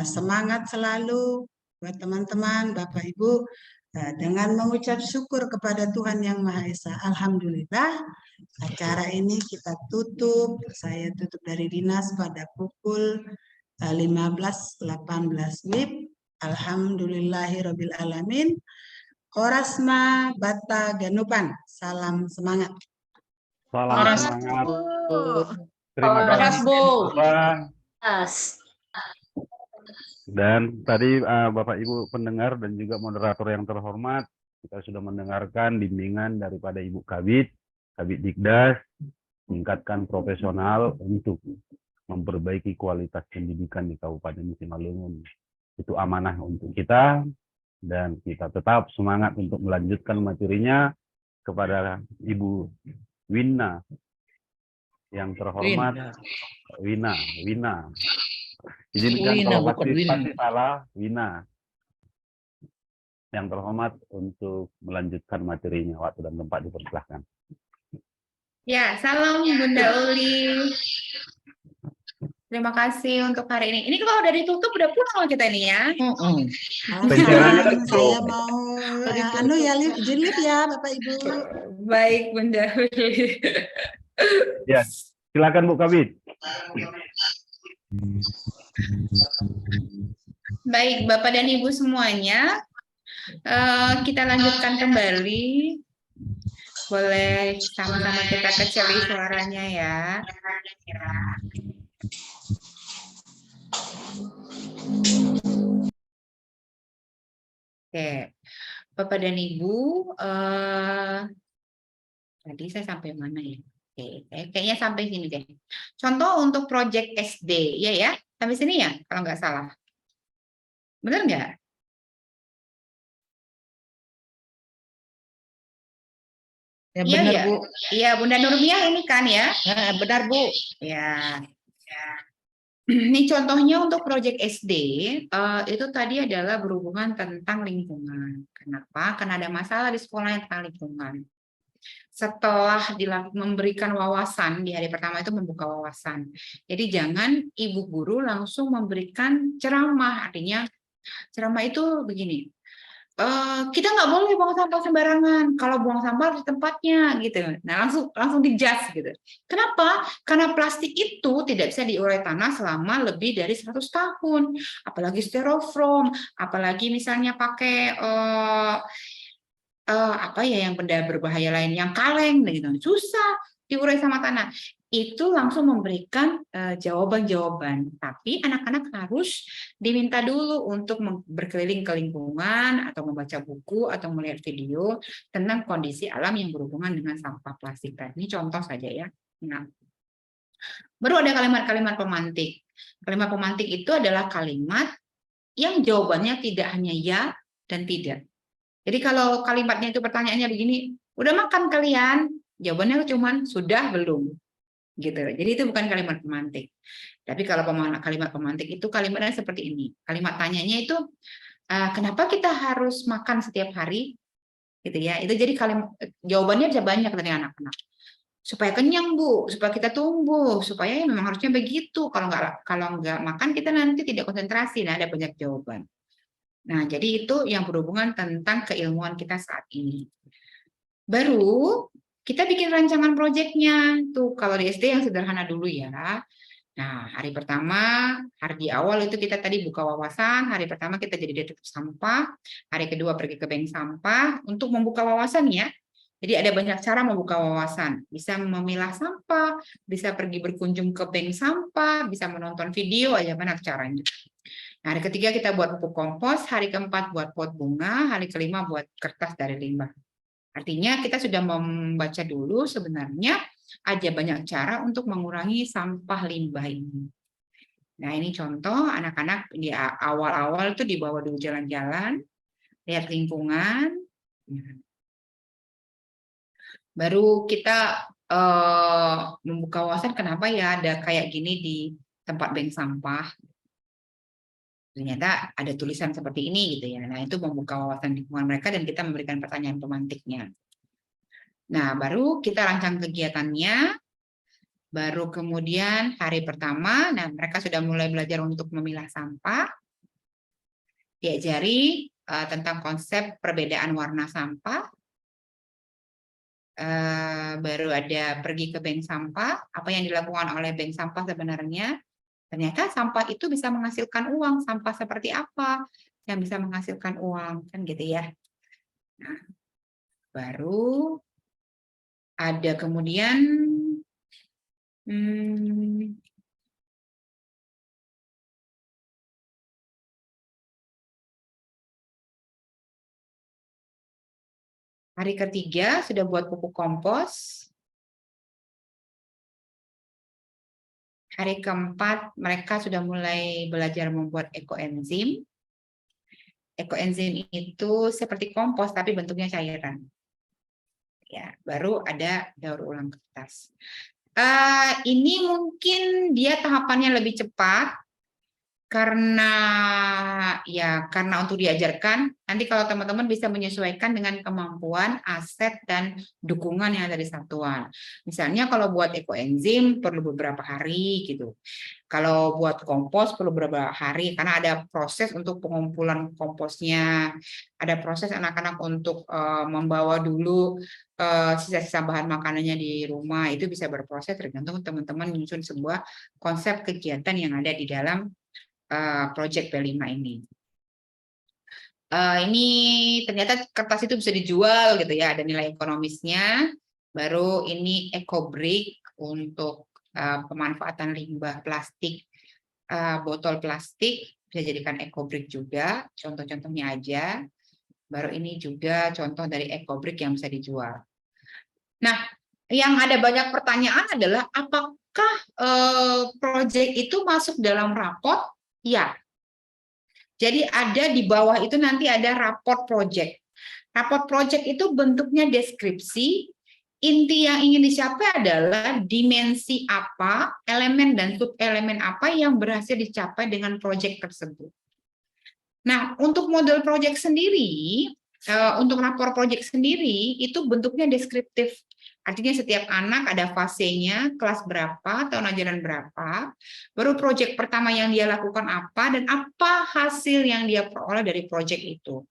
Semangat selalu buat teman-teman, Bapak Ibu, dengan mengucap syukur kepada Tuhan Yang Maha Esa. Alhamdulillah, acara ini kita tutup. Saya tutup dari dinas pada pukul 15.18 WIB. Alhamdulillahirabbil alamin. Orasma Bata Ganupan. Salam semangat. Salam Horas, semangat. Bu. Terima Horas, kasih. Bu. Bapak. Yes. Dan tadi Bapak Ibu pendengar dan juga moderator yang terhormat, kita sudah mendengarkan bimbingan daripada Ibu Kabid Dikdas, meningkatkan profesional untuk memperbaiki kualitas pendidikan di Kabupaten Simalungun. Itu amanah untuk kita, dan kita tetap semangat untuk melanjutkan materinya. Kepada Ibu Wina yang terhormat, Wina. Izinkan Wina, kalau bukan Win. pasti salah, Wina. Yang terhormat untuk melanjutkan materinya. Waktu dan tempat dipersilahkan. Ya, salam Bunda Uli. Terima kasih untuk hari ini. Ini kalau udah ditutup udah pulang kita ini ya. Pencerahnya Saya mau izin live ya Bapak Ibu. Baik Bunda Uli. Ya, silakan Bu Kabid. Baik Bapak dan Ibu semuanya, kita lanjutkan kembali. Boleh sama-sama kita kecili suaranya ya. Oke, Bapak dan Ibu, tadi saya sampai mana ya? Oke, kayaknya sampai sini deh. Contoh untuk proyek SD, ya, sampai sini ya, kalau nggak salah. Benar nggak? Ya, Iya, benar, ya. Bu. Iya, Bunda Nurmiah ini kan ya? Benar, Bu. Ya. Ini contohnya untuk proyek SD, itu tadi adalah berhubungan tentang lingkungan. Kenapa? Karena ada masalah di sekolah tentang lingkungan. Setelah memberikan wawasan, di hari pertama itu membuka wawasan. Jadi jangan ibu guru langsung memberikan ceramah, artinya ceramah itu begini, kita nggak boleh buang sampah sembarangan. Kalau buang sampah di tempatnya, gitu. Nah, langsung di-judge gitu. Kenapa? Karena plastik itu tidak bisa diurai tanah selama lebih dari 100 tahun. Apalagi styrofoam, apalagi misalnya pakai apa ya yang benda berbahaya lain, yang kaleng, gitu. Susah diurai sama tanah. Itu langsung memberikan jawaban-jawaban. Tapi anak-anak harus diminta dulu untuk berkeliling ke lingkungan atau membaca buku atau melihat video tentang kondisi alam yang berhubungan dengan sampah plastik. Ini contoh saja ya. Nah, baru ada kalimat-kalimat pemantik. Kalimat pemantik itu adalah kalimat yang jawabannya tidak hanya ya dan tidak. Jadi kalau kalimatnya itu pertanyaannya begini, udah makan kalian? Jawabannya cuma sudah belum. Gitu. Jadi itu bukan kalimat pemantik. Tapi kalau kalimat pemantik itu kalimatnya seperti ini. Kalimat tanyanya itu kenapa kita harus makan setiap hari? Gitu ya. Itu jadi jawabannya bisa banyak dari anak-anak. Supaya kenyang, Bu, supaya kita tumbuh, supaya memang harusnya begitu. Kalau nggak makan kita nanti tidak konsentrasi. Nah, ada banyak jawaban. Nah, jadi itu yang berhubungan tentang keilmuan kita saat ini. Baru kita bikin rancangan proyeknya. Tuh kalau di SD yang sederhana dulu ya. Nah, hari pertama, hari di awal itu kita tadi buka wawasan, hari pertama kita jadi detektif sampah, hari kedua pergi ke bank sampah untuk membuka wawasan ya. Jadi ada banyak cara membuka wawasan. Bisa memilah sampah, bisa pergi berkunjung ke bank sampah, bisa menonton video, aja banyak caranya. Nah, hari ketiga kita buat pupuk kompos, hari keempat buat pot bunga, hari kelima buat kertas dari limbah. Artinya kita sudah membaca dulu sebenarnya ada banyak cara untuk mengurangi sampah limbah ini. Nah, ini contoh anak-anak di awal-awal itu dibawa dulu jalan-jalan, lihat lingkungan. Baru kita membuka wawasan kenapa ya ada kayak gini di tempat bank sampah. Ternyata ada tulisan seperti ini gitu ya. Nah, itu membuka wawasan lingkungan mereka dan kita memberikan pertanyaan pemantiknya. Nah, baru kita rancang kegiatannya. Baru kemudian hari pertama, nah mereka sudah mulai belajar untuk memilah sampah. Diajari tentang konsep perbedaan warna sampah. Baru ada pergi ke bank sampah, apa yang dilakukan oleh bank sampah sebenarnya. Ternyata sampah itu bisa menghasilkan uang. Sampah seperti apa yang bisa menghasilkan uang, kan gitu ya. Nah, baru ada kemudian hari ketiga sudah buat pupuk kompos. Hari keempat mereka sudah mulai belajar membuat ekoenzim. Ekoenzim itu seperti kompos tapi bentuknya cairan. Ya, baru ada daur ulang kertas. Ini mungkin dia tahapannya lebih cepat karena untuk diajarkan. Nanti kalau teman-teman bisa menyesuaikan dengan kemampuan, aset, dan dukungan yang ada di satuan. Misalnya kalau buat ekoenzim perlu beberapa hari gitu. Kalau buat kompos perlu beberapa hari karena ada proses untuk pengumpulan komposnya, ada proses anak-anak untuk membawa dulu sisa-sisa bahan makanannya di rumah. Itu bisa berproses tergantung teman-teman menyusun sebuah konsep kegiatan yang ada di dalam project P5 ini. Ini ternyata kertas itu bisa dijual gitu ya, ada nilai ekonomisnya. Baru ini EcoBrick untuk pemanfaatan limbah plastik, botol plastik bisa jadikan EcoBrick juga, contoh-contohnya aja. Baru ini juga contoh dari EcoBrick yang bisa dijual. Nah, yang ada banyak pertanyaan adalah apakah proyek itu masuk dalam rapot? Ya. Jadi ada di bawah itu nanti ada raport proyek. Raport proyek itu bentuknya deskripsi. Inti yang ingin dicapai adalah dimensi apa, elemen dan subelemen apa yang berhasil dicapai dengan proyek tersebut. Nah, untuk model proyek sendiri, untuk rapor proyek sendiri itu bentuknya deskriptif. Artinya setiap anak ada fasenya, kelas berapa, tahun ajaran berapa, baru proyek pertama yang dia lakukan apa, dan apa hasil yang dia peroleh dari proyek itu.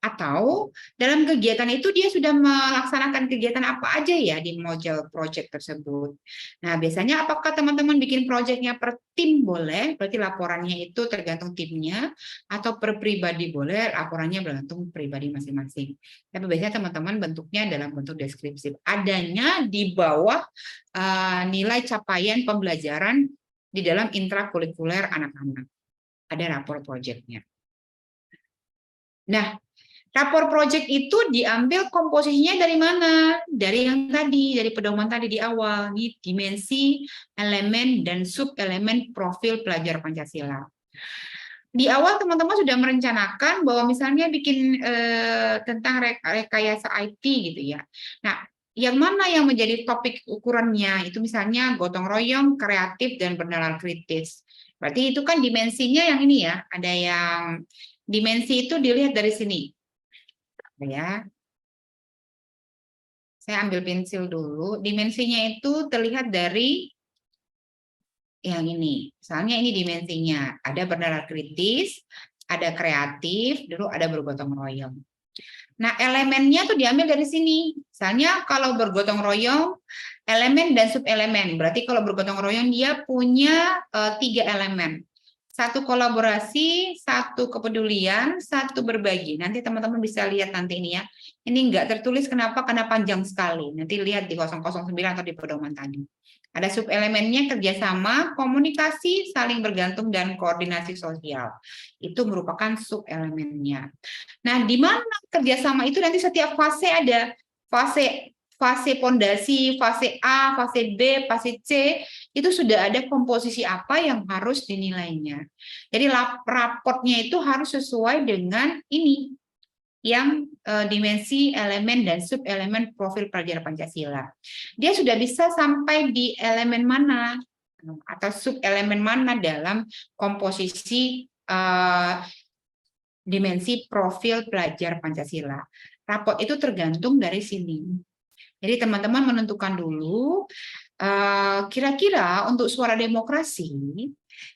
Atau dalam kegiatan itu dia sudah melaksanakan kegiatan apa aja ya di model project tersebut. Nah, biasanya apakah teman-teman bikin projectnya per tim boleh, berarti laporannya itu tergantung timnya, atau per pribadi boleh, laporannya bergantung pribadi masing-masing. Tapi biasanya teman-teman bentuknya dalam bentuk deskripsi. Adanya di bawah nilai capaian pembelajaran di dalam intrakurikuler anak-anak. Ada rapor projectnya. Nah, rapor proyek itu diambil komposisinya dari mana? Dari yang tadi, dari pedoman tadi di awal, nih, dimensi, elemen, dan sub-elemen profil pelajar Pancasila. Di awal teman-teman sudah merencanakan bahwa misalnya bikin tentang rekayasa IT gitu ya. Nah, yang mana yang menjadi topik ukurannya? Itu misalnya gotong royong, kreatif, dan bernalar kritis. Berarti itu kan dimensinya yang ini ya, ada yang dimensi itu dilihat dari sini. Ya, saya ambil pensil dulu. Dimensinya itu terlihat dari yang ini. Misalnya ini dimensinya. Ada bernalar kritis, ada kreatif, dulu ada bergotong royong. Nah, elemennya tuh diambil dari sini. Misalnya kalau bergotong royong, elemen dan subelemen. Berarti kalau bergotong royong dia punya 3 elemen. 1 kolaborasi, 1 kepedulian, 1 berbagi. Nanti teman-teman bisa lihat nanti ini ya. Ini enggak tertulis kenapa? Karena panjang sekali. Nanti lihat di 009 atau di pedoman tadi. Ada subelemennya kerjasama, komunikasi, saling bergantung, dan koordinasi sosial. Itu merupakan subelemennya. Nah, di mana kerjasama itu nanti setiap fase ada. Fase pondasi, fase A, fase B, fase C, itu sudah ada komposisi apa yang harus dinilainya. Jadi raportnya itu harus sesuai dengan ini. yang dimensi elemen dan sub-elemen profil pelajar Pancasila. Dia sudah bisa sampai di elemen mana atau sub-elemen mana dalam komposisi dimensi profil pelajar Pancasila. Rapot itu tergantung dari sini. Jadi teman-teman menentukan dulu kira-kira untuk suara demokrasi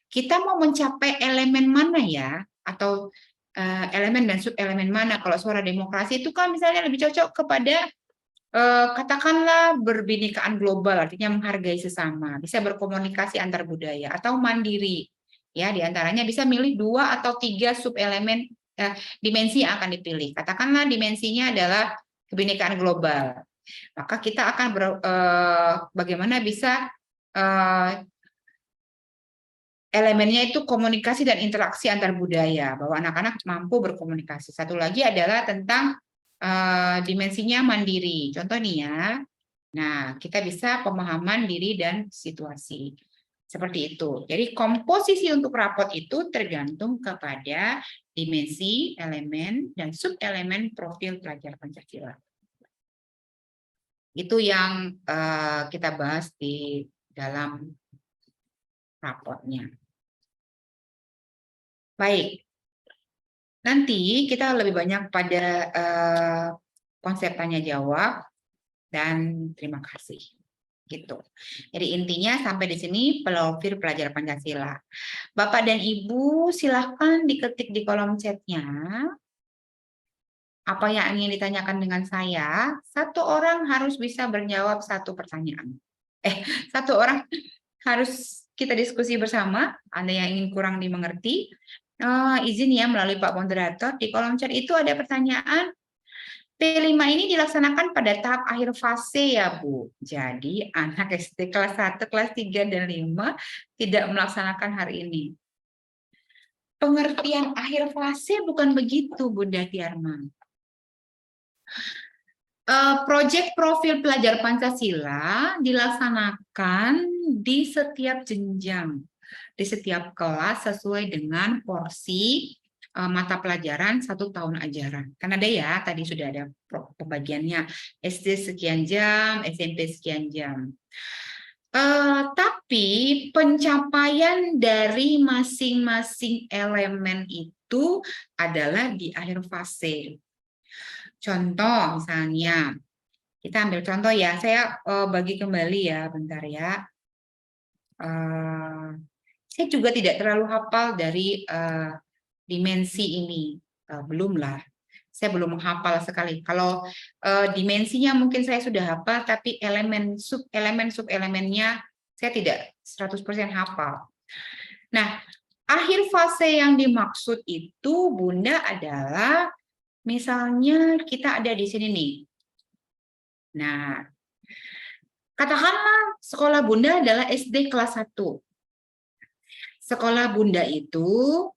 kita mau mencapai elemen mana ya, atau elemen dan sub-elemen mana. Kalau suara demokrasi itu kan misalnya lebih cocok kepada katakanlah berbinekaan global, artinya menghargai sesama, bisa berkomunikasi antar budaya, atau mandiri. Ya, diantaranya bisa milih 2 atau 3 sub-elemen dimensi yang akan dipilih. Katakanlah dimensinya adalah kebinekaan global. Maka kita akan bagaimana bisa elemennya itu komunikasi dan interaksi antar budaya, bahwa anak-anak mampu berkomunikasi. Satu lagi adalah tentang dimensinya mandiri. Contoh nih ya, nah kita bisa pemahaman diri dan situasi. Seperti itu. Jadi komposisi untuk rapot itu tergantung kepada dimensi, elemen, dan sub-elemen profil pelajar Pancasila. Itu yang kita bahas di dalam rapotnya. Baik, nanti kita lebih banyak pada konsep tanya jawab dan terima kasih. Gitu. Jadi intinya sampai di sini profil pelajar Pancasila. Bapak dan Ibu silahkan diketik di kolom chatnya apa yang ingin ditanyakan dengan saya. Satu orang harus bisa menjawab 1 pertanyaan. Satu orang harus kita diskusi bersama. Anda yang ingin kurang dimengerti, izin ya melalui Pak Moderator, di kolom chat itu ada pertanyaan. P5 ini dilaksanakan pada tahap akhir fase ya Bu. Jadi anak SD kelas 1, kelas 3, dan 5 tidak melaksanakan hari ini. Pengertian akhir fase bukan begitu Bunda Tiarma. Proyek profil pelajar Pancasila dilaksanakan di setiap jenjang, di setiap kelas sesuai dengan porsi mata pelajaran 1 tahun ajaran. Kan ada ya, tadi sudah ada pembagiannya, SD sekian jam, SMP sekian jam. Tapi pencapaian dari masing-masing elemen itu adalah di akhir fase. Contoh misalnya, kita ambil contoh ya, saya bagi kembali ya, bentar ya. Saya juga tidak terlalu hafal dari dimensi ini, belum lah. Saya belum menghafal sekali. Kalau dimensinya mungkin saya sudah hafal, tapi sub-elemennya saya tidak 100% hafal. Nah, akhir fase yang dimaksud itu Bunda adalah misalnya kita ada di sini nih. Nah, katakanlah sekolah Bunda adalah SD kelas 1. Sekolah Bunda itu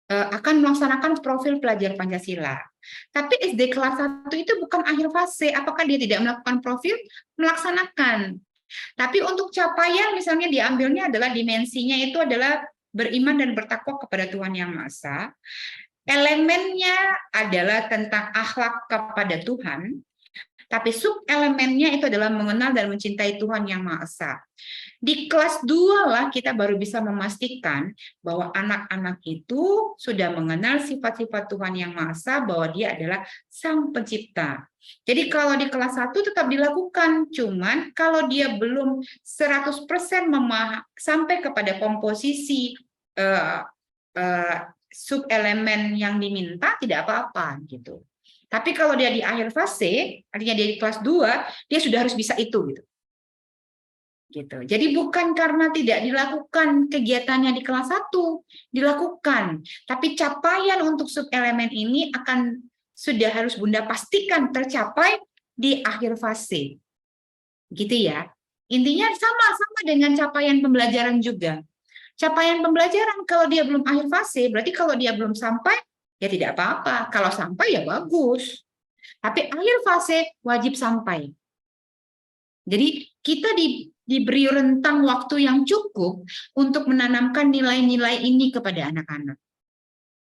akan melaksanakan profil pelajar Pancasila. Tapi SD kelas 1 itu bukan akhir fase. Apakah dia tidak melakukan profil? Melaksanakan. Tapi untuk capaian misalnya diambilnya adalah dimensinya itu adalah beriman dan bertakwa kepada Tuhan Yang Maha Esa. Elemennya adalah tentang akhlak kepada Tuhan. Tapi sub-elemennya itu adalah mengenal dan mencintai Tuhan Yang Maha Esa. Di kelas 2 lah kita baru bisa memastikan bahwa anak-anak itu sudah mengenal sifat-sifat Tuhan Yang Maha Esa, bahwa dia adalah Sang Pencipta. Jadi kalau di kelas 1 tetap dilakukan, cuman kalau dia belum 100% sampai kepada komposisi sub-elemen yang diminta, tidak apa-apa gitu. Tapi kalau dia di akhir fase, artinya dia di kelas 2, dia sudah harus bisa itu gitu. Jadi bukan karena tidak dilakukan kegiatannya di kelas 1, dilakukan. Tapi capaian untuk sub-elemen ini sudah harus Bunda pastikan tercapai di akhir fase. Gitu ya. Intinya sama-sama dengan capaian pembelajaran juga. Capaian pembelajaran kalau dia belum akhir fase, berarti kalau dia belum sampai, ya tidak apa-apa. Kalau sampai ya bagus. Tapi akhir fase wajib sampai. Jadi kita diberi rentang waktu yang cukup untuk menanamkan nilai-nilai ini kepada anak-anak.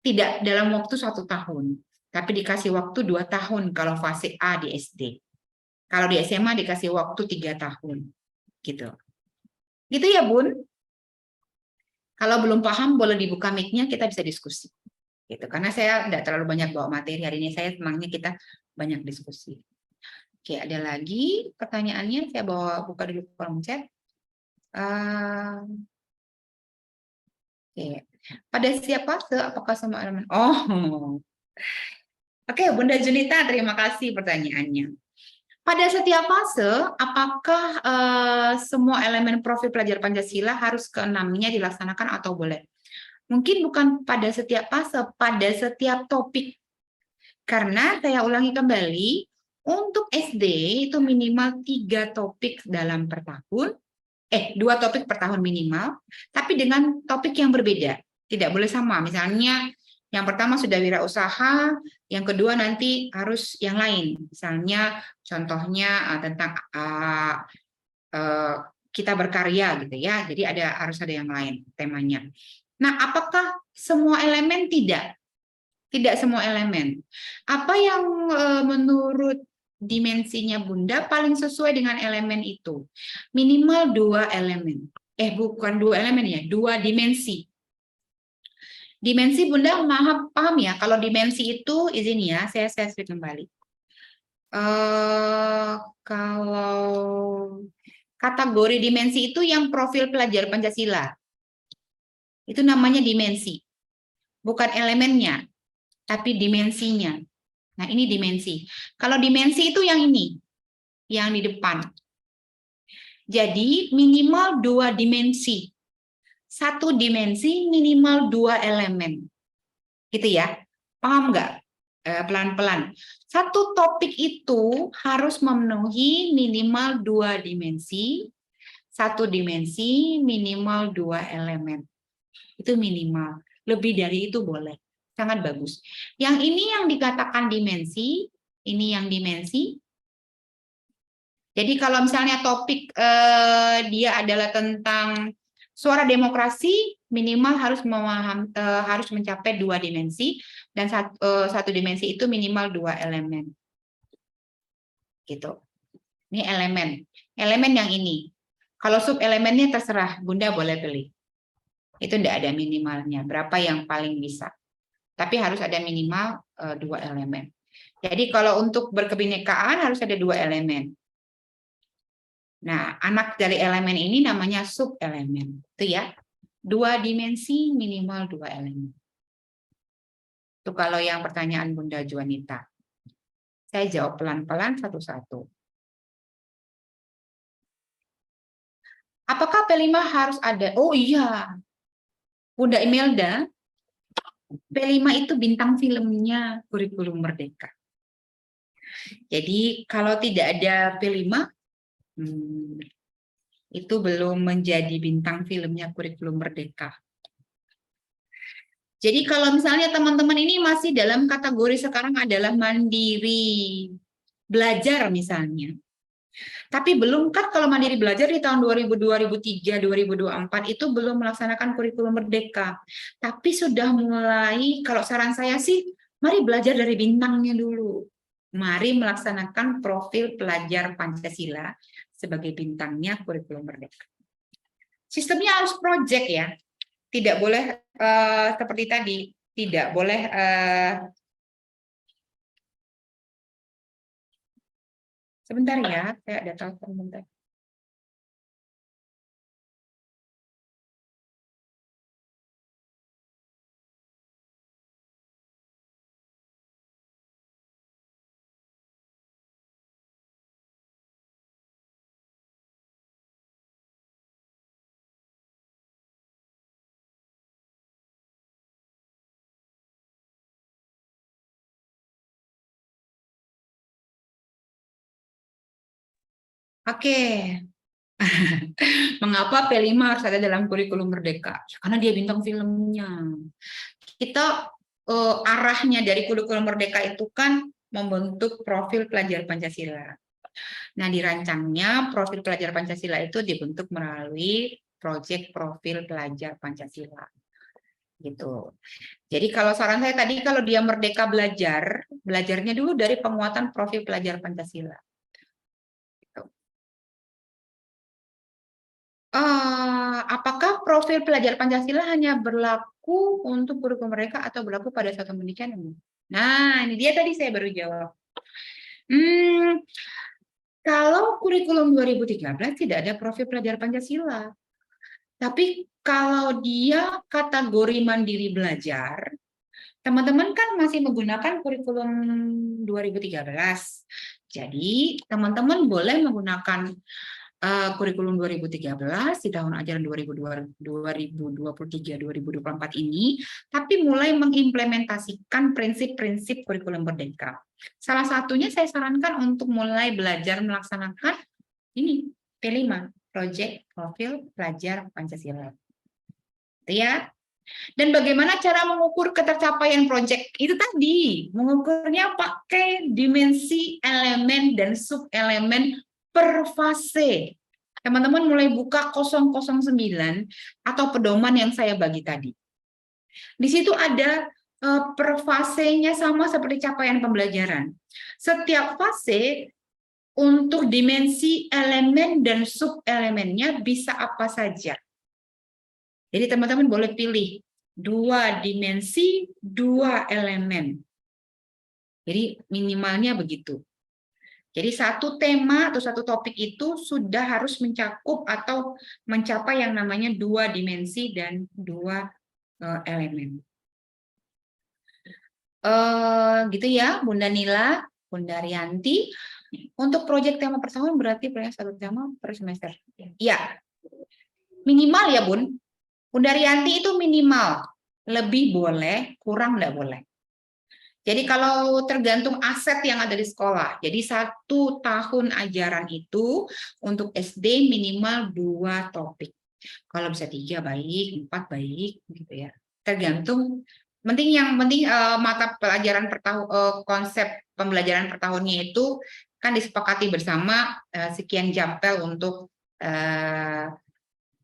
Tidak dalam waktu 1 tahun. Tapi dikasih waktu 2 tahun kalau fase A di SD. Kalau di SMA dikasih waktu 3 tahun. Gitu. Gitu ya, Bun. Kalau belum paham boleh dibuka mic-nya, kita bisa diskusi. Gitu. Karena saya tidak terlalu banyak bawa materi hari ini, saya senangnya kita banyak diskusi. Oke, ada lagi pertanyaannya, saya buka dulu kolom chat. Oke. Pada siapa? Apakah semua elemen? Oh, oke, Bunda Junita, terima kasih pertanyaannya. Pada setiap fase, apakah semua elemen profil pelajar Pancasila harus keenamnya dilaksanakan atau boleh? Mungkin bukan pada setiap fase, pada setiap topik. Karena saya ulangi kembali, untuk SD itu minimal 3 topik dalam per tahun, 2 topik per tahun minimal, tapi dengan topik yang berbeda. Tidak boleh sama, misalnya yang pertama sudah wirausaha, yang kedua nanti harus yang lain. Misalnya contohnya tentang kita berkarya gitu ya. Jadi harus ada yang lain temanya. Nah, apakah semua elemen? Tidak. Tidak semua elemen. Apa yang menurut dimensinya Bunda paling sesuai dengan elemen itu? Minimal 2 elemen. Bukan 2 elemen ya, 2 dimensi. Dimensi Bunda paham ya, kalau dimensi itu, izin ya, saya switch kembali. Kalau kategori dimensi itu yang profil pelajar Pancasila. Itu namanya dimensi. Bukan elemennya, tapi dimensinya. Nah, ini dimensi. Kalau dimensi itu yang ini, yang di depan. Jadi, minimal 2 dimensi. 1 dimensi minimal 2 elemen. Gitu ya. Paham nggak? Pelan-pelan. 1 topik itu harus memenuhi minimal 2 dimensi. 1 dimensi minimal 2 elemen. Itu minimal. Lebih dari itu boleh. Sangat bagus. Yang ini yang dikatakan dimensi, ini yang dimensi. Jadi kalau misalnya topik dia adalah tentang suara demokrasi, minimal harus mencapai 2 dimensi, dan 1 dimensi itu minimal 2 elemen. Gitu. Ini elemen. Elemen yang ini. Kalau sub elemennya terserah, Bunda boleh pilih. Itu tidak ada minimalnya. Berapa yang paling bisa. Tapi harus ada minimal 2 elemen. Jadi kalau untuk berkebinekaan harus ada 2 elemen. Nah, anak dari elemen ini namanya sub elemen. Itu ya. 2 dimensi minimal 2 elemen. Itu kalau yang pertanyaan Bunda Juanita. Saya jawab pelan-pelan satu-satu. Apakah P5 harus ada? Oh iya. Bunda Imelda, P5 itu bintang filmnya Kurikulum Merdeka. Jadi kalau tidak ada P5, itu belum menjadi bintang filmnya Kurikulum Merdeka. Jadi kalau misalnya teman-teman ini masih dalam kategori sekarang adalah mandiri belajar misalnya. Tapi belum kan kalau mandiri belajar di tahun 2003, 2024 itu belum melaksanakan Kurikulum Merdeka. Tapi sudah mulai, kalau saran saya sih, mari belajar dari bintangnya dulu. Mari melaksanakan profil pelajar Pancasila sebagai bintangnya Kurikulum Merdeka. Sistemnya harus project ya. Tidak boleh seperti tadi, tidak boleh sebentar ya, saya ada telepon bentar. Oke. Mengapa P5 harus ada dalam Kurikulum Merdeka? Karena dia bintang filmnya. Kita arahnya dari Kurikulum Merdeka itu kan membentuk profil pelajar Pancasila. Nah, dirancangnya profil pelajar Pancasila itu dibentuk melalui proyek profil pelajar Pancasila. gitu. Jadi kalau saran saya tadi kalau dia merdeka belajar, belajarnya dulu dari penguatan profil pelajar Pancasila. Gitu. Apakah profil pelajar Pancasila hanya berlaku untuk kurikulum mereka atau berlaku pada satu pendidikan? Nah, ini dia tadi saya baru jawab. Kalau kurikulum 2013 tidak ada profil pelajar Pancasila. Tapi kalau dia kategori mandiri belajar, teman-teman kan masih menggunakan kurikulum 2013. Jadi, teman-teman boleh menggunakan kurikulum 2013 di tahun ajaran 2023-2024 ini, tapi mulai mengimplementasikan prinsip-prinsip kurikulum merdeka. Salah satunya saya sarankan untuk mulai belajar melaksanakan ini, P5. Project Profil Pelajar Pancasila. Itu ya. Dan bagaimana cara mengukur ketercapaian proyek? Itu tadi, mengukurnya pakai dimensi elemen dan subelemen per fase. Teman-teman mulai buka 009 atau pedoman yang saya bagi tadi. Di situ ada per fasenya sama seperti capaian pembelajaran. Setiap fase untuk dimensi elemen dan subelemennya bisa apa saja. Jadi teman-teman boleh pilih 2 dimensi, 2 elemen. Jadi minimalnya begitu. Jadi satu tema atau satu topik itu sudah harus mencakup atau mencapai yang namanya 2 dimensi dan 2 elemen. Gitu ya, Bunda Nila, Bunda Rianti. Untuk proyek tema per tahun berarti satu tema per semester. Ya, minimal ya Bun. Bunda Rianti itu minimal. Lebih boleh, kurang nggak boleh. Jadi kalau tergantung aset yang ada di sekolah. Jadi 1 tahun ajaran itu untuk SD minimal 2 topik. Kalau bisa 3 baik, 4 baik, gitu ya. Tergantung. Yang penting mata pelajaran per tahun, konsep pembelajaran per tahunnya itu kan disepakati bersama sekian jampel untuk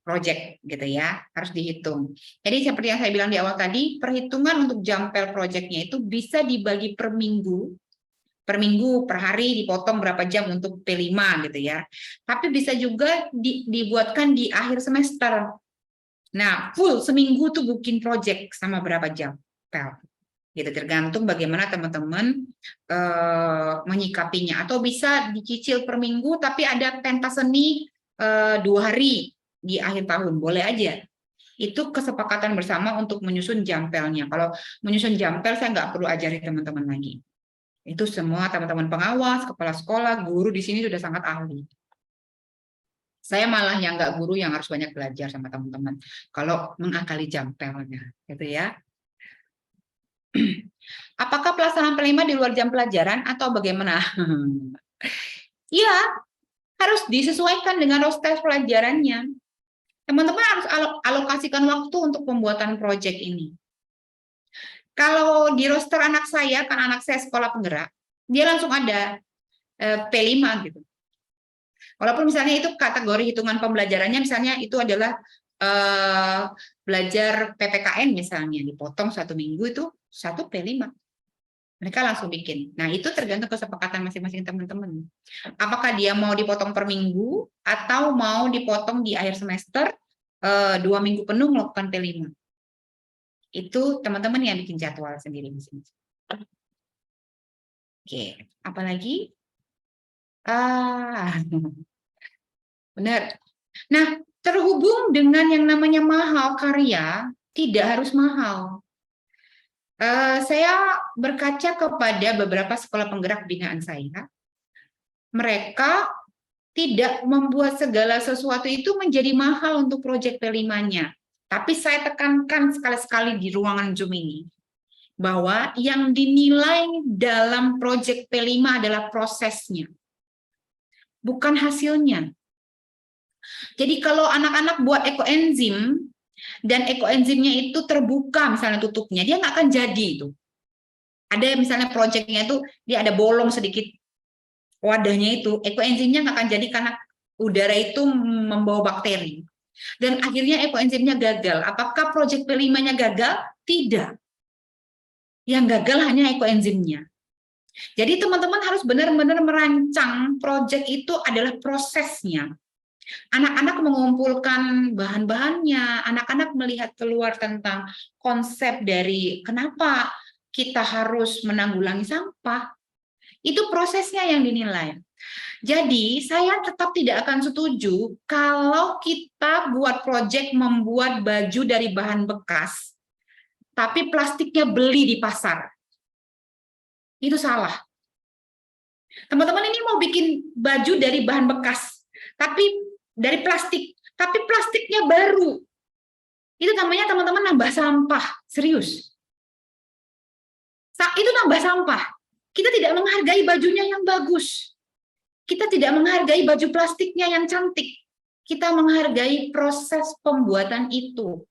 project gitu ya, harus dihitung. Jadi seperti yang saya bilang di awal tadi, perhitungan untuk jampel projectnya itu bisa dibagi per minggu, per hari dipotong berapa jam untuk P5 gitu ya. Tapi bisa juga dibuatkan di akhir semester. Nah, full seminggu tuh bikin project sama berapa jam pel. Gitu, tergantung bagaimana teman-teman menyikapinya. Atau bisa dicicil per minggu, tapi ada pentas seni 2 hari di akhir tahun, boleh aja. Itu kesepakatan bersama untuk menyusun jampelnya. Kalau menyusun jampel, saya nggak perlu ajari teman-teman lagi. Itu semua teman-teman pengawas, kepala sekolah, guru di sini sudah sangat ahli. Saya malah yang nggak guru yang harus banyak belajar sama teman-teman. Kalau mengakali jampelnya, gitu ya. Apakah pelaksanaan P5 di luar jam pelajaran atau bagaimana? Ya, harus disesuaikan dengan roster pelajarannya. Teman-teman harus alokasikan waktu untuk pembuatan proyek ini. Kalau di roster anak saya, kan anak saya sekolah penggerak, dia langsung ada P5 gitu. Walaupun misalnya itu kategori hitungan pembelajarannya, misalnya itu adalah belajar PPKN misalnya, dipotong 1 minggu itu 1 P5. Mereka langsung bikin. Nah, itu tergantung kesepakatan masing-masing teman-teman. Apakah dia mau dipotong per minggu atau mau dipotong di akhir semester 2 minggu penuh melakukan P5. Itu teman-teman yang bikin jadwal sendiri masing-masing. Oke, apalagi? Benar. Nah, terhubung dengan yang namanya mahal karya, tidak harus mahal. Saya berkaca kepada beberapa sekolah penggerak binaan saya. Mereka tidak membuat segala sesuatu itu menjadi mahal untuk proyek P5-nya. Tapi saya tekankan sekali-sekali di ruangan Zoom ini, bahwa yang dinilai dalam proyek P5 adalah prosesnya, bukan hasilnya. Jadi kalau anak-anak buat ekoenzim, dan ekoenzimnya itu terbuka misalnya tutupnya, dia nggak akan jadi itu. Ada misalnya proyeknya itu dia ada bolong sedikit wadahnya itu, ekoenzimnya nggak akan jadi karena udara itu membawa bakteri. Dan akhirnya ekoenzimnya gagal. Apakah proyek P5-nya gagal? Tidak. Yang gagal hanya ekoenzimnya. Jadi teman-teman harus benar-benar merancang proyek itu adalah prosesnya. Anak-anak mengumpulkan bahan-bahannya, anak-anak melihat keluar tentang konsep dari kenapa kita harus menanggulangi sampah. Itu prosesnya yang dinilai. Jadi saya tetap tidak akan setuju kalau kita buat proyek membuat baju dari bahan bekas, tapi plastiknya beli di pasar. Itu salah. Teman-teman ini mau bikin baju dari bahan bekas, tapi dari plastik, tapi plastiknya baru. Itu namanya teman-teman nambah sampah, serius. Itu nambah sampah. Kita tidak menghargai bajunya yang bagus. Kita tidak menghargai baju plastiknya yang cantik. Kita menghargai proses pembuatan itu.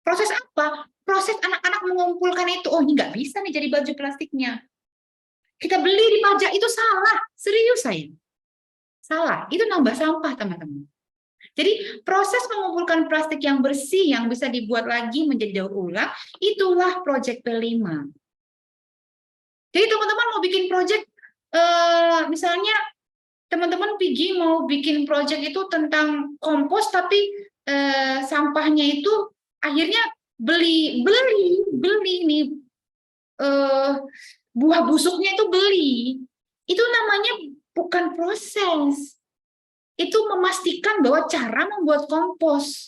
Proses apa? Proses anak-anak mengumpulkan itu. Oh, ini nggak bisa nih jadi baju plastiknya. Kita beli di pajak, itu salah. Serius saya. Salah. Itu nambah sampah, teman-teman. Jadi proses mengumpulkan plastik yang bersih, yang bisa dibuat lagi menjadi daur ulang, itulah proyek P5. Jadi teman-teman mau bikin proyek, misalnya teman-teman pergi mau bikin proyek itu tentang kompos, tapi sampahnya itu akhirnya beli nih buah busuknya itu beli. Itu namanya bukan proses. Itu memastikan bahwa cara membuat kompos.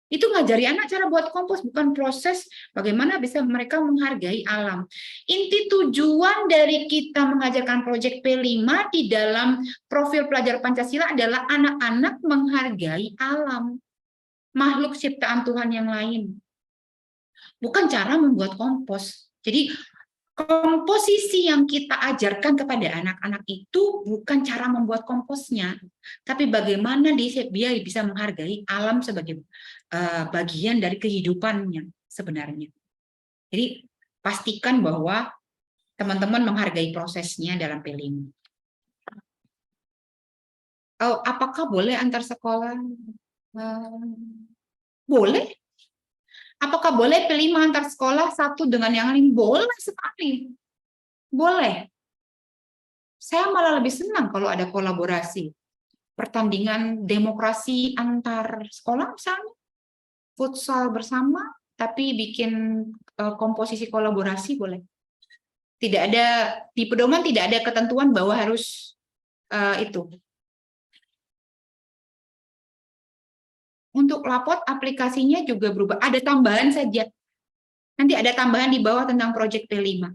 Itu ngajari anak cara buat kompos, bukan proses bagaimana bisa mereka menghargai alam. Inti tujuan dari kita mengajarkan proyek P5 di dalam profil pelajar Pancasila adalah anak-anak menghargai alam, makhluk ciptaan Tuhan yang lain. Bukan cara membuat kompos. Jadi komposisi yang kita ajarkan kepada anak-anak itu bukan cara membuat komposnya, tapi bagaimana dia bisa menghargai alam sebagai bagian dari kehidupannya sebenarnya. Jadi pastikan bahwa teman-teman menghargai prosesnya dalam P5. Oh, apakah boleh antar sekolah? Boleh. Apakah boleh P5 antar sekolah satu dengan yang lain? Boleh sekali. Boleh. Saya malah lebih senang kalau ada kolaborasi. Pertandingan demokrasi antar sekolah misalnya. Futsal bersama, tapi bikin komposisi kolaborasi boleh. Tidak ada, di pedoman tidak ada ketentuan bahwa harus itu. Untuk lapor aplikasinya juga berubah. Ada tambahan saja. Nanti ada tambahan di bawah tentang proyek P5.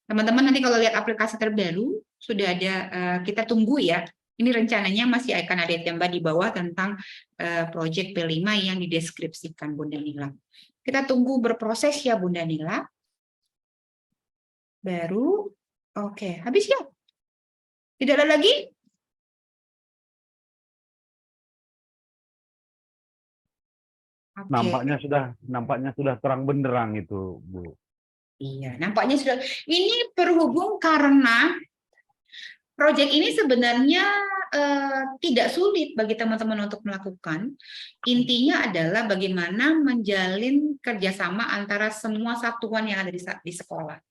Teman-teman nanti kalau lihat aplikasi terbaru, sudah ada, kita tunggu ya. Ini rencananya masih akan ada tambah di bawah tentang proyek P5 yang dideskripsikan Bunda Nila. Kita tunggu berproses ya Bunda Nila. Baru, oke, habis ya? Tidak ada lagi? Okay. Nampaknya sudah terang benderang itu, Bu. Iya, nampaknya sudah. Ini berhubung karena proyek ini sebenarnya tidak sulit bagi teman-teman untuk melakukan. Intinya adalah bagaimana menjalin kerjasama antara semua satuan yang ada di sekolah.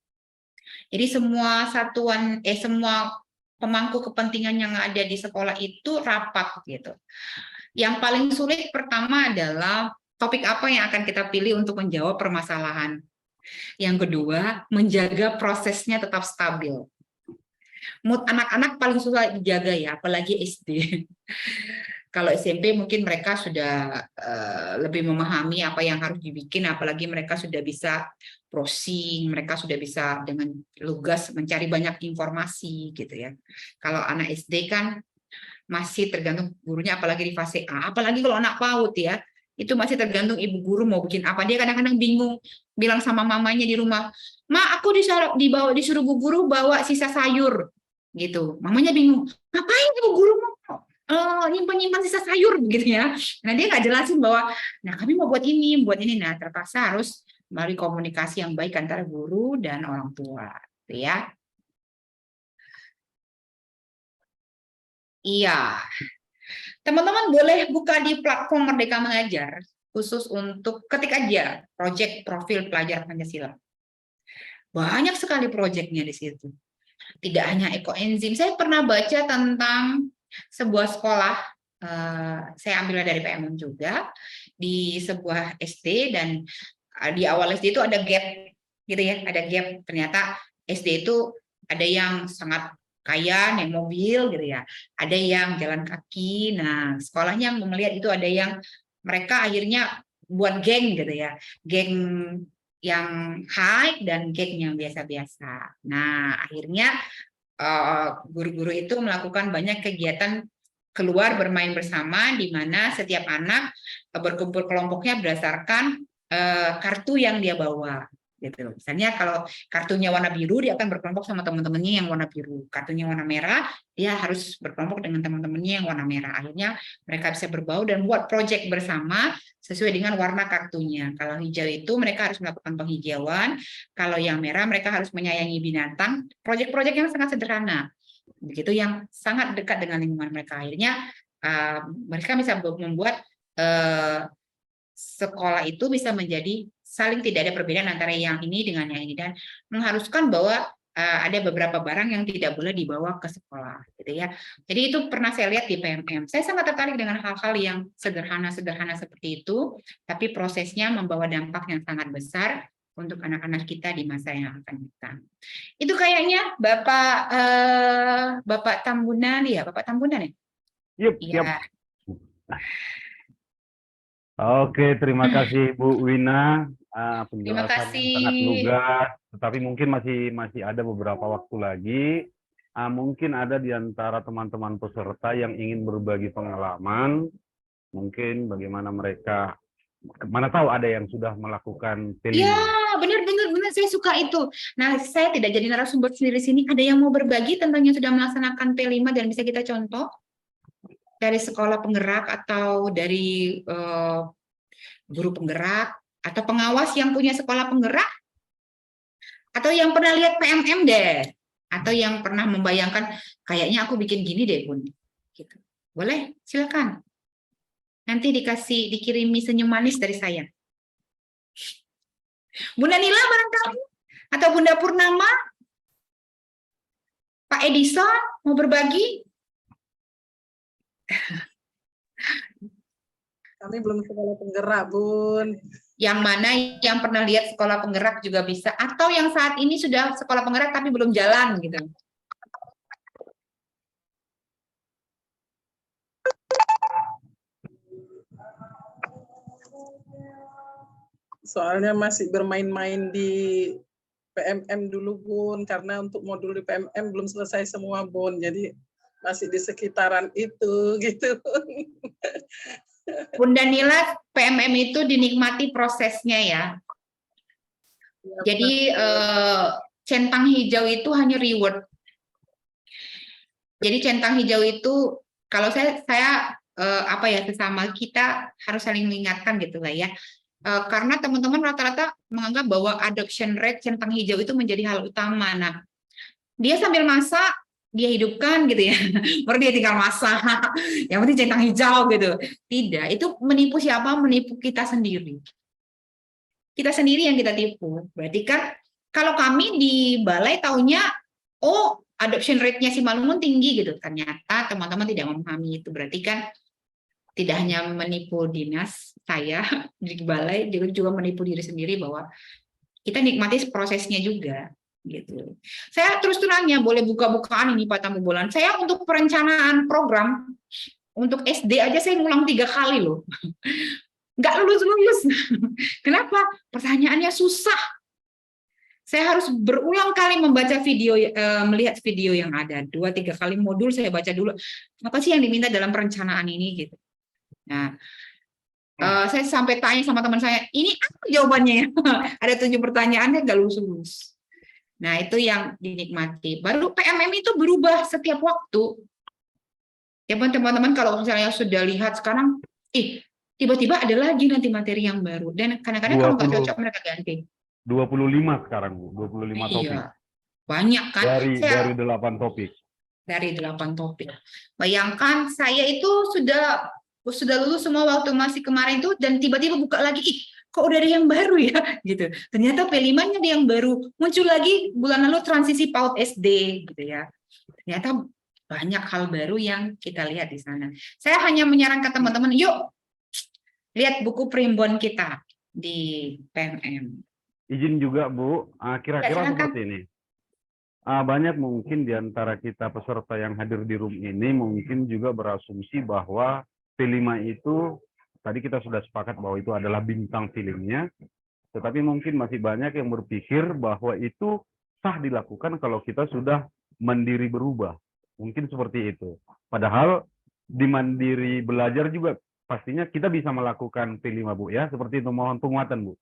Jadi semua satuan, semua pemangku kepentingan yang ada di sekolah itu rapat gitu. Yang paling sulit pertama adalah topik apa yang akan kita pilih untuk menjawab permasalahan. Yang kedua, menjaga prosesnya tetap stabil. Mood anak-anak paling susah dijaga ya, apalagi SD. Kalau SMP mungkin mereka sudah lebih memahami apa yang harus dibikin, apalagi mereka sudah bisa browsing, mereka sudah bisa dengan lugas mencari banyak informasi gitu ya. Kalau anak SD kan masih tergantung gurunya, apalagi di fase A, apalagi kalau anak PAUD ya. Itu masih tergantung ibu guru mau bikin apa. Dia kadang-kadang bingung, bilang sama mamanya di rumah, "Ma, aku disuruh bu guru bawa sisa sayur." Gitu. Mamanya bingung, "Ngapain ibu guru mau nyimpan sisa sayur?" Gitu ya. Nah, dia nggak jelasin bahwa, nah kami mau buat ini. Nah, terpaksa harus melalui komunikasi yang baik antara guru dan orang tua. Gitu ya. Iya. Teman-teman boleh buka di platform Merdeka Mengajar, khusus untuk ketik aja proyek profil pelajar Pancasila. Banyak sekali proyeknya di situ. Tidak hanya ekoenzim. Saya pernah baca tentang sebuah sekolah, saya ambilnya dari PMM juga, di sebuah SD, dan di awal SD itu ada gap, gitu ya, ada gap. Ternyata SD itu ada yang sangat kaya, naik mobil, gitu ya, ada yang jalan kaki. Nah, sekolahnya melihat itu ada yang mereka akhirnya buat geng, gitu ya, geng yang high dan geng yang biasa-biasa. Nah, akhirnya guru-guru itu melakukan banyak kegiatan keluar bermain bersama, di mana setiap anak berkumpul kelompoknya berdasarkan kartu yang dia bawa, gitu. Misalnya kalau kartunya warna biru, dia akan berkelompok sama teman-temannya yang warna biru. Kartunya warna merah, dia harus berkelompok dengan teman-temannya yang warna merah. Akhirnya mereka bisa berbau dan buat proyek bersama sesuai dengan warna kartunya. Kalau hijau itu mereka harus melakukan penghijauan, kalau yang merah mereka harus menyayangi binatang. Proyek-proyek yang sangat sederhana, begitu, yang sangat dekat dengan lingkungan mereka. Akhirnya mereka bisa membuat sekolah itu bisa menjadi saling tidak ada perbedaan antara yang ini dengan yang ini, dan mengharuskan bahwa ada beberapa barang yang tidak boleh dibawa ke sekolah, gitu ya. Jadi itu pernah saya lihat di PMM. Saya sangat tertarik dengan hal-hal yang sederhana-sederhana seperti itu, tapi prosesnya membawa dampak yang sangat besar untuk anak-anak kita di masa yang akan datang. Itu kayaknya Bapak Tambunan ya, Bapak Tambunan ya? Yup, Iya. siap. Oke, terima kasih Bu Wina. Terima Penjelasan kasih. yang sangat lugas, tetapi mungkin masih ada beberapa waktu lagi. Mungkin ada di antara teman-teman peserta yang ingin berbagi pengalaman, mungkin bagaimana mereka, mana tahu ada yang sudah melakukan P5. Ya, benar, saya suka itu. Nah, saya tidak jadi narasumber sendiri sini. Ada yang mau berbagi tentang yang sudah melaksanakan P5 dan bisa kita contoh dari sekolah penggerak atau dari guru penggerak atau pengawas yang punya sekolah penggerak, atau yang pernah lihat PMM deh, atau yang pernah membayangkan kayaknya aku bikin gini deh Bun, gitu. Boleh, silakan. Nanti dikirimi senyum manis dari saya. Bunda Nila barangkali, atau Bunda Purnama, Pak Edison mau berbagi? Kami belum sekolah penggerak, Bun. Yang mana yang pernah lihat sekolah penggerak juga bisa, atau yang saat ini sudah sekolah penggerak tapi belum jalan gitu. Soalnya masih bermain-main di PMM dulu, Bun. Karena untuk modul di PMM belum selesai semua, Bun. Jadi masih di sekitaran itu, gitu. Bunda Nila, PMM itu dinikmati prosesnya ya. Jadi centang hijau itu hanya reward. Jadi centang hijau itu, kalau saya sesama kita harus saling mengingatkan gitu lah ya. Karena teman-teman rata-rata menganggap bahwa adoption rate centang hijau itu menjadi hal utama. Nah, dia sambil masak, dia hidupkan gitu ya, baru dia tinggal masak, yang penting centang hijau gitu. Tidak, itu menipu siapa? Menipu kita sendiri. Kita sendiri yang kita tipu. Berarti kan kalau kami di balai taunya, oh adoption rate-nya Simalungun tinggi gitu. Ternyata teman-teman tidak memahami itu. Berarti kan tidak hanya menipu dinas saya di balai, juga menipu diri sendiri bahwa kita nikmati prosesnya juga. Gitu. Saya terus terangnya boleh buka-bukaan ini Pak Tambubolan. Saya untuk perencanaan program untuk SD aja saya ngulang 3 kali loh, nggak lulus. Kenapa? Pertanyaannya susah. Saya harus berulang kali membaca video, melihat video yang ada 2-3 kali modul saya baca dulu. Apa sih yang diminta dalam perencanaan ini gitu. Nah, saya sampai tanya sama teman saya, ini apa jawabannya? Ada 7 pertanyaan nggak lulus. Nah, itu yang dinikmati. Baru PMM itu berubah setiap waktu. Teman-teman kalau misalnya sudah lihat sekarang, tiba-tiba ada lagi nanti materi yang baru. Dan kadang-kadang kalau nggak cocok mereka ganti. 25 sekarang, Bu. 25 topik. Iya, banyak kan. Dari 8 topik. dari 8 topik. Bayangkan saya itu sudah lulus semua waktu masih kemarin itu, dan tiba-tiba buka lagi, ih, kok udah ada yang baru ya gitu. Ternyata P5-nya ada yang baru. Muncul lagi bulan lalu transisi PAUD SD gitu ya. Ternyata banyak hal baru yang kita lihat di sana. Saya hanya menyarankan teman-teman, yuk lihat buku primbon kita di PMM. Izin juga Bu, kira-kira silakan. seperti ini. Banyak mungkin di antara kita peserta yang hadir di room ini mungkin juga berasumsi bahwa P5 itu, tadi kita sudah sepakat bahwa itu adalah bintang filmnya, tetapi mungkin masih banyak yang berpikir bahwa itu sah dilakukan kalau kita sudah mandiri berubah. Mungkin seperti itu. Padahal di mandiri belajar juga pastinya kita bisa melakukan P5 Bu ya, seperti itu. Mohon penguatan Bu.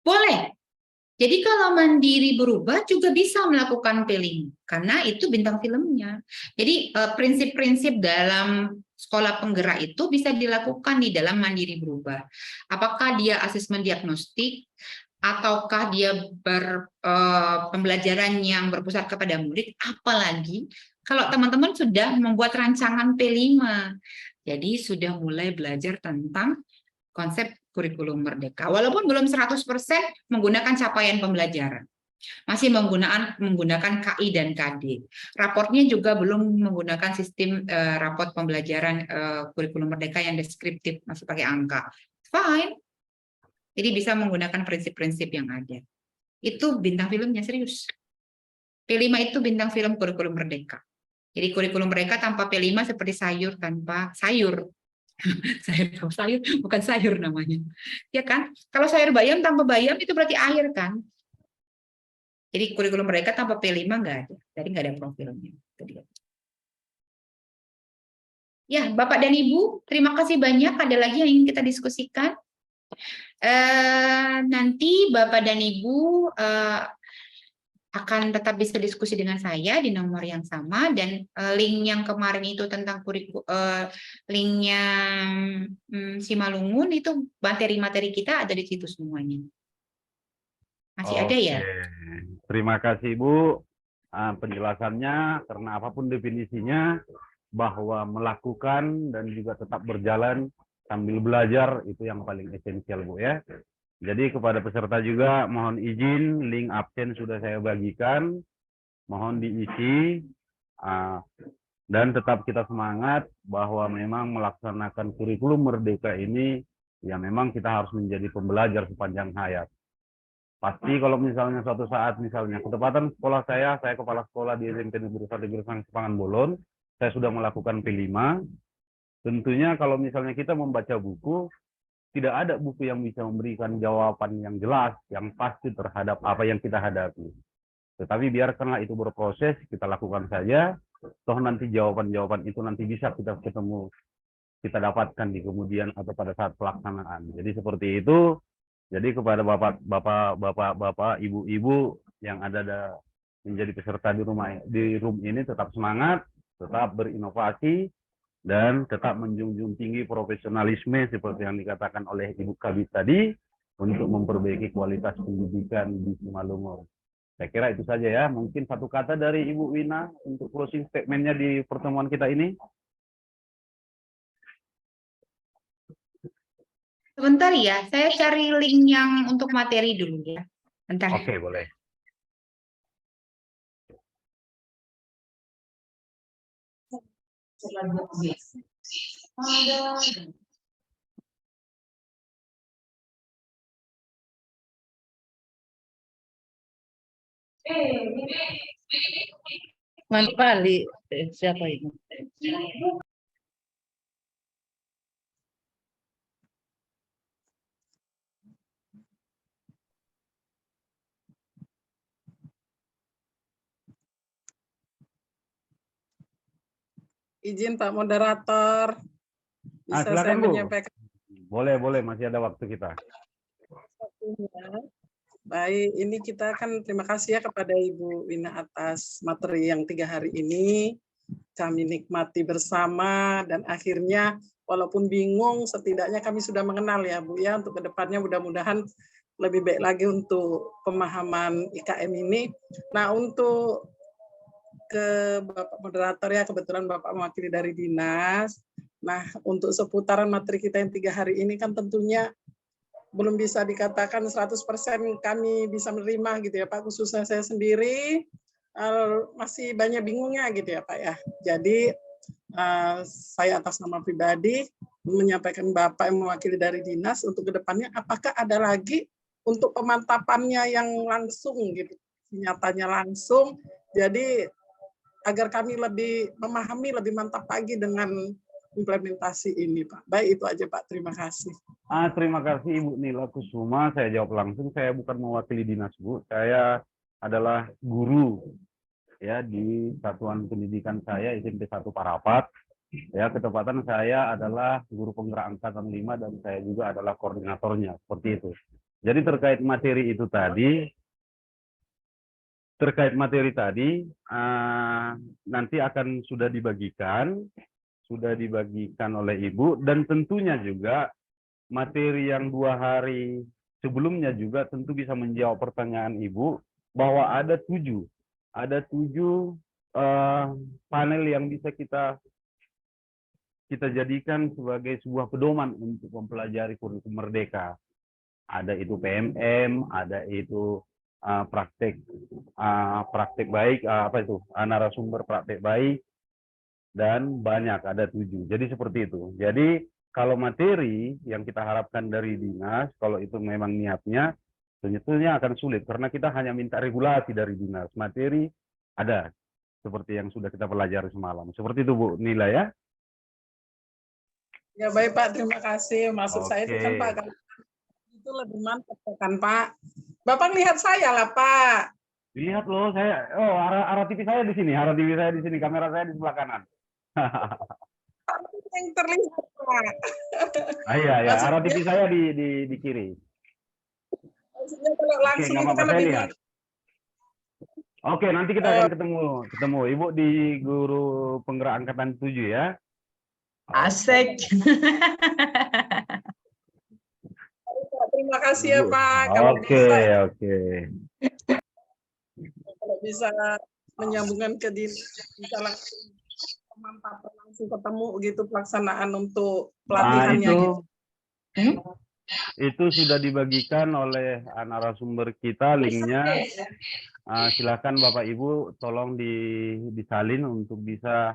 Boleh. Jadi kalau mandiri berubah juga bisa melakukan P5 karena itu bintang filmnya. Jadi prinsip-prinsip dalam sekolah penggerak itu bisa dilakukan di dalam mandiri berubah. Apakah dia asesmen diagnostik ataukah dia pembelajaran yang berpusat kepada murid, apalagi kalau teman-teman sudah membuat rancangan P5. Jadi sudah mulai belajar tentang konsep kurikulum merdeka. Walaupun belum 100% menggunakan capaian pembelajaran. Masih menggunakan KI dan KD. Raportnya juga belum menggunakan sistem raport pembelajaran kurikulum merdeka yang deskriptif, masih pakai angka. Fine. Jadi bisa menggunakan prinsip-prinsip yang ada. Itu bintang filmnya, serius. P5 itu bintang film kurikulum merdeka. Jadi kurikulum merdeka tanpa P5 seperti sayur tanpa sayur. sayur bukan sayur namanya, ya kan? Kalau sayur bayam tanpa bayam itu berarti air kan? Jadi kurikulum mereka tanpa P5 nggak ada, jadi nggak ada profilnya. Ya, Bapak dan Ibu, terima kasih banyak. Ada lagi yang ingin kita diskusikan? Nanti Bapak dan Ibu akan tetap bisa diskusi dengan saya di nomor yang sama, dan link yang kemarin itu tentang linknya Simalungun itu materi-materi kita ada di situ semuanya. Masih ada ya? Terima kasih Bu penjelasannya, karena apapun definisinya bahwa melakukan dan juga tetap berjalan sambil belajar itu yang paling esensial Bu ya. Jadi kepada peserta juga mohon izin, link absen sudah saya bagikan, mohon diisi, dan tetap kita semangat bahwa memang melaksanakan kurikulum merdeka ini, ya memang kita harus menjadi pembelajar sepanjang hayat. Pasti kalau misalnya suatu saat, misalnya ketepatan sekolah saya kepala sekolah di SMP Negeri 1 Gersang Sepangan Bolon, saya sudah melakukan P5, tentunya kalau misalnya kita membaca buku, tidak ada buku yang bisa memberikan jawaban yang jelas, yang pasti terhadap apa yang kita hadapi. Tetapi biarkanlah itu berproses, kita lakukan saja, toh nanti jawaban-jawaban itu nanti bisa kita ketemu, kita dapatkan di kemudian atau pada saat pelaksanaan. Jadi seperti itu. Jadi kepada bapak-bapak, ibu-ibu yang ada menjadi peserta di room ini, tetap semangat, tetap berinovasi, dan tetap menjunjung tinggi profesionalisme seperti yang dikatakan oleh Ibu Kabit tadi untuk memperbaiki kualitas pendidikan di Simalungun. Saya kira itu saja ya. Mungkin satu kata dari Ibu Wina untuk closing statement-nya di pertemuan kita ini. Sebentar ya, saya cari link yang untuk materi dulu ya. Bentar. Oke, boleh. Manipali, siapa ini? Izin Pak Moderator, bisa saya Silakan, Bu. menyampaikan? Boleh, masih ada waktu kita. Baik, ini kita kan terima kasih ya kepada Ibu Wina atas materi yang 3 hari ini. Kami nikmati bersama, dan akhirnya walaupun bingung, setidaknya kami sudah mengenal ya Bu ya, untuk kedepannya mudah-mudahan lebih baik lagi untuk pemahaman IKM ini. Nah, untuk ke Bapak moderator ya, kebetulan Bapak mewakili dari dinas. Nah, untuk seputaran materi kita yang 3 hari ini kan tentunya belum bisa dikatakan 100% kami bisa menerima gitu ya Pak, khususnya saya sendiri masih banyak bingungnya gitu ya Pak ya. Jadi saya atas nama pribadi menyampaikan Bapak yang mewakili dari dinas untuk kedepannya apakah ada lagi untuk pemantapannya yang langsung gitu, nyatanya langsung. Jadi agar kami lebih memahami lebih mantap lagi dengan implementasi ini Pak. Baik itu aja Pak, terima kasih. Terima kasih Ibu Nila Kusuma. Saya jawab langsung. Saya bukan mewakili dinas, Bu. Saya adalah guru ya di satuan pendidikan saya SMP 1 Parapat. Ya, ketepatan saya adalah guru penggerak angkatan 5 dan saya juga adalah koordinatornya, seperti itu. Jadi terkait materi tadi, nanti akan sudah dibagikan oleh Ibu, dan tentunya juga materi yang 2 hari sebelumnya juga tentu bisa menjawab pertanyaan Ibu, bahwa ada 7 panel yang bisa kita jadikan sebagai sebuah pedoman untuk mempelajari kurikulum merdeka. Ada itu PMM, ada itu praktek baik, narasumber praktek baik, dan banyak, ada 7. Jadi seperti itu. Jadi kalau materi yang kita harapkan dari dinas, kalau itu memang niatnya, tentunya akan sulit karena kita hanya minta regulasi dari dinas. Materi ada, seperti yang sudah kita pelajari semalam. Seperti itu Bu Nila ya. Ya baik Pak, terima kasih. Maksud saya itu kan Pak, kalau itu lebih mantap kan Pak. Bapak lihat saya lah Pak. Lihat loh saya, arah TV saya di sini, kamera saya di sebelah kanan. Yang terlihat Pak. Iya, arah TV saya di kiri. Maksudnya kalau langsung Oke, itu kan lebih lihat. Oke, nanti kita akan ketemu Ibu di guru penggerak angkatan 7 ya. Asik. Terima kasih ya Pak. Oke. Kalau bisa menyambungkan ke dinas, bisa langsung pemantapan, langsung ketemu gitu pelaksanaan untuk pelatihannya gitu. Itu sudah dibagikan oleh narasumber kita linknya. Silakan Bapak Ibu tolong disalin untuk bisa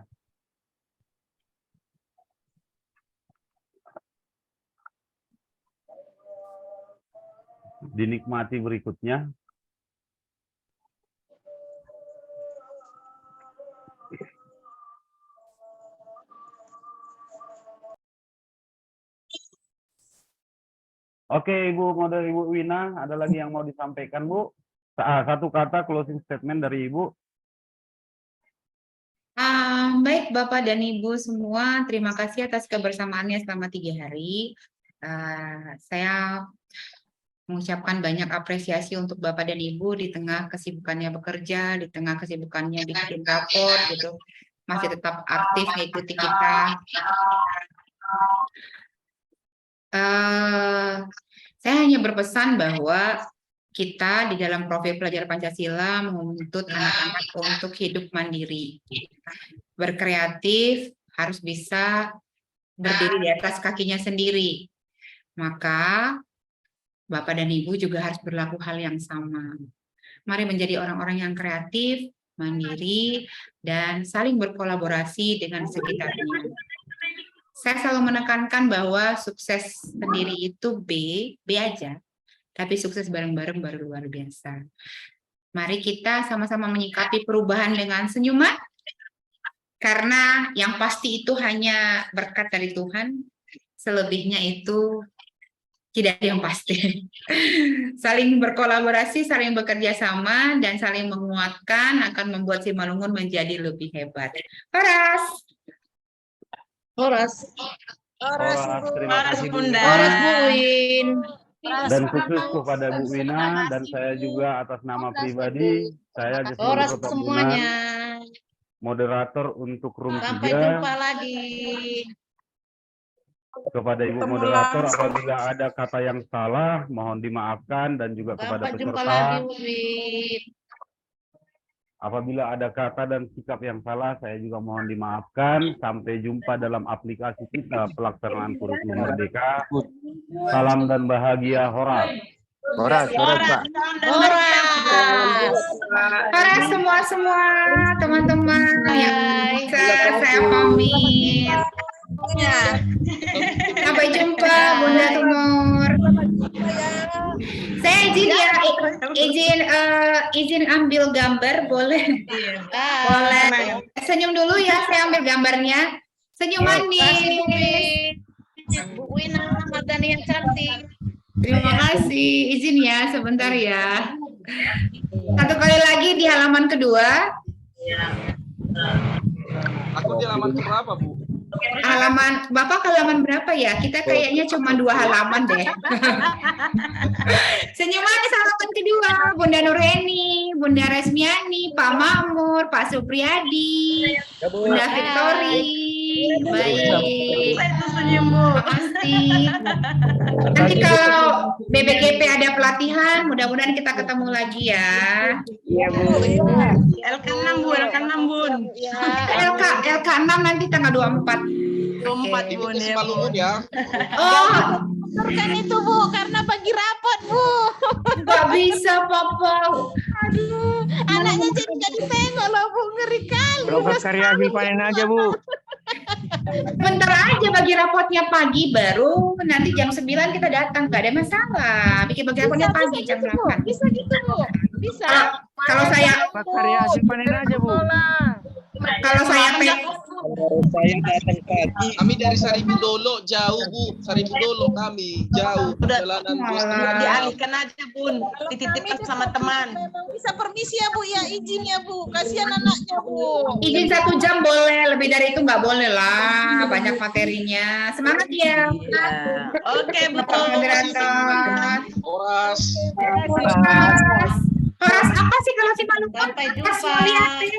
dinikmati berikutnya. Oke, Ibu Wina, ada lagi yang mau disampaikan, Bu? Satu kata closing statement dari Ibu. Baik Bapak dan Ibu semua, terima kasih atas kebersamaannya selama 3 hari. Saya mengucapkan banyak apresiasi untuk Bapak dan Ibu di tengah kesibukannya bekerja, di tengah kesibukannya bikin rapor gitu, masih tetap aktif mengikuti kita. Saya hanya berpesan bahwa kita di dalam profil pelajar Pancasila menuntut anak-anak untuk hidup mandiri, berkreatif, harus bisa berdiri di atas kakinya sendiri. Maka Bapak dan Ibu juga harus berlaku hal yang sama. Mari menjadi orang-orang yang kreatif, mandiri, dan saling berkolaborasi dengan sekitarnya. Saya selalu menekankan bahwa sukses sendiri itu B aja, tapi sukses bareng-bareng baru luar biasa. Mari kita sama-sama menyikapi perubahan dengan senyuman, karena yang pasti itu hanya berkat dari Tuhan, selebihnya itu tidak ada yang pasti. Saling berkolaborasi, saling bekerja sama, dan saling menguatkan akan membuat Simalungun menjadi lebih hebat. Horas. Terima kasih Bu Bunda. Horas Wina. Bu Win. Dan khusus kepada Bu Wina dan saya juga atas nama pribadi, saya Horas Desmond semuanya. moderator untuk room Sampai 3. jumpa lagi. Kepada Ibu Ketemu moderator, langsung. apabila ada kata yang salah, mohon dimaafkan, dan juga kepada Sampai jumpa peserta. lagi Bu Win. Apabila ada kata dan sikap yang salah, saya juga mohon dimaafkan. Sampai jumpa dalam aplikasi kita pelaksanaan kurikulum merdeka. Salam dan bahagia, Horas. Horas, Pak. Para semua teman-teman yang saya pamit. Sampai jumpa Bunda Tumor. Saya izin ambil gambar, boleh? Boleh. Senyum dulu ya, saya ambil gambarnya. Senyum manis. Bu Wina, Madani yang cantik. Terima kasih. Izin ya, sebentar ya. Satu kali lagi di halaman kedua. Aku di halaman berapa, Bu? Bapak halaman berapa ya? Kita kayaknya cuma 2 halaman deh. Senyum manis halaman kedua. Bunda Nureni, Bunda Resmiani, Pak Makmur, Pak Supriyadi, Bunda Victori. Baik. Terima kasih. Nanti kalau BBGP ada pelatihan, mudah-mudahan kita ketemu lagi ya. Iya Bu. LK6 Bu, LK6 Bun. LK6 nanti tanggal 24. 24 Bun Ini ya. Pak Lumun ya. Oh, Kan itu Bu, karena bagi rapot Bu. nggak bisa Papa. Aduh, anaknya jadi nggak ditengok loh Bu, ngeri kali. Program karya hasil panen aja Bu. Bentar aja bagi rapotnya pagi, baru nanti jam 9 kita datang, nggak ada masalah. Bikin bagi rapotnya pagi jam 8. Bisa gitu Bu, bisa. Kalau saya Karya hasil panen aja Bu. kalau saya Saya datang pagi. Kami dari Saribudolo jauh, Bu. Saribudolo kami jauh. Perjalanan 2,5 jam. Dialihkan aja Bun, dititipkan sama teman. Memang bisa permisi ya Bu, ya izin ya Bu. Kasihan anaknya Bu. izin 1 jam boleh, lebih dari itu nggak boleh lah, banyak materinya. Semangat ya. Iya. Oke Bapak betul. moderator. Horas. Horas apa sih kalau si Maluku? Sampai jumpa. Lihat deh.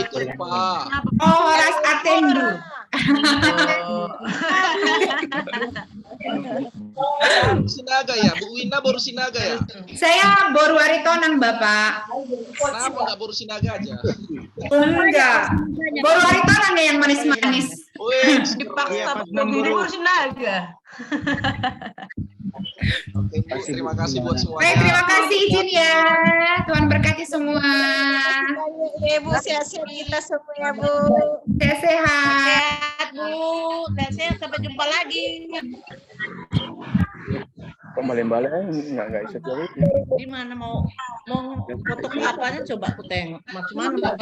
Itu Pak. Oh, Horas Atendu. Sinaga ya, Bu Wina baru Sinaga ya. Saya Boru Aritonang, Bapak. Kenapa nggak baru Sinaga aja? Enggak. Boru Aritonang ya yang manis-manis. Wih, Dipaksa ngurusin naga. oke, Bu. Terima kasih buat semuanya. Baik, terima kasih izin ya. Tuhan berkati semua. Ya Bu, sehat-sehat kita semua ya Bu. Sehat-sehat. Sehat Bu, dan sehat sampai jumpa lagi. Kok balik nggak bisa jauh. Gimana mau foto apanya coba aku tengok. Macam mana?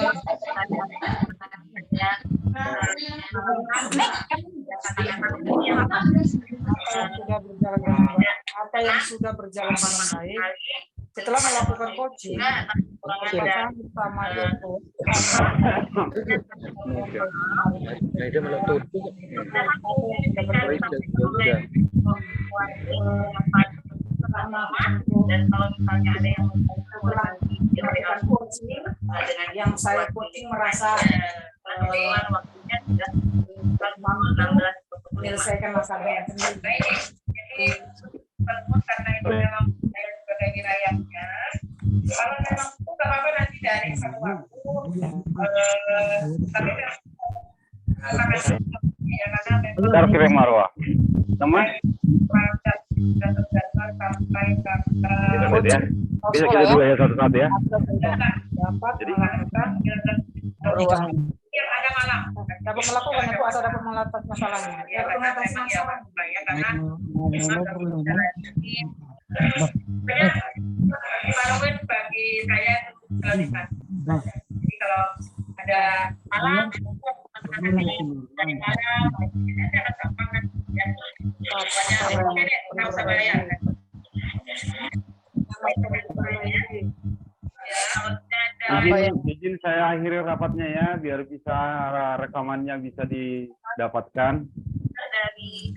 Apa yang sudah berjalan dengan baik setelah melakukan coaching sama Joko. Nah itu malah tutup. Dan kalau misalnya ada yang melakukan coaching yang saya coaching merasa waktunya sudah menyelesaikan masalahnya sendiri. Jadi karena itu memang saya sebagai wilayahnya, kalau memang itu nggak apa-apa nanti dari satu waktu, tapi Bentar kirim Marwah. Teman, ya. Bisa kita juga ya satu-satu ya. Jadi yang ada malam dapat melakukan itu atau dapat melakukan masalahnya. Ya, mengatasi masalah ya, karena Marwin bagi saya sekalian. Jadi kalau ada malam dari malam, nanti akan gampang kan ya. Pokoknya oke deh, nggak usah bayar. Izin saya akhiri rapatnya ya, biar bisa rekamannya bisa didapatkan. Dari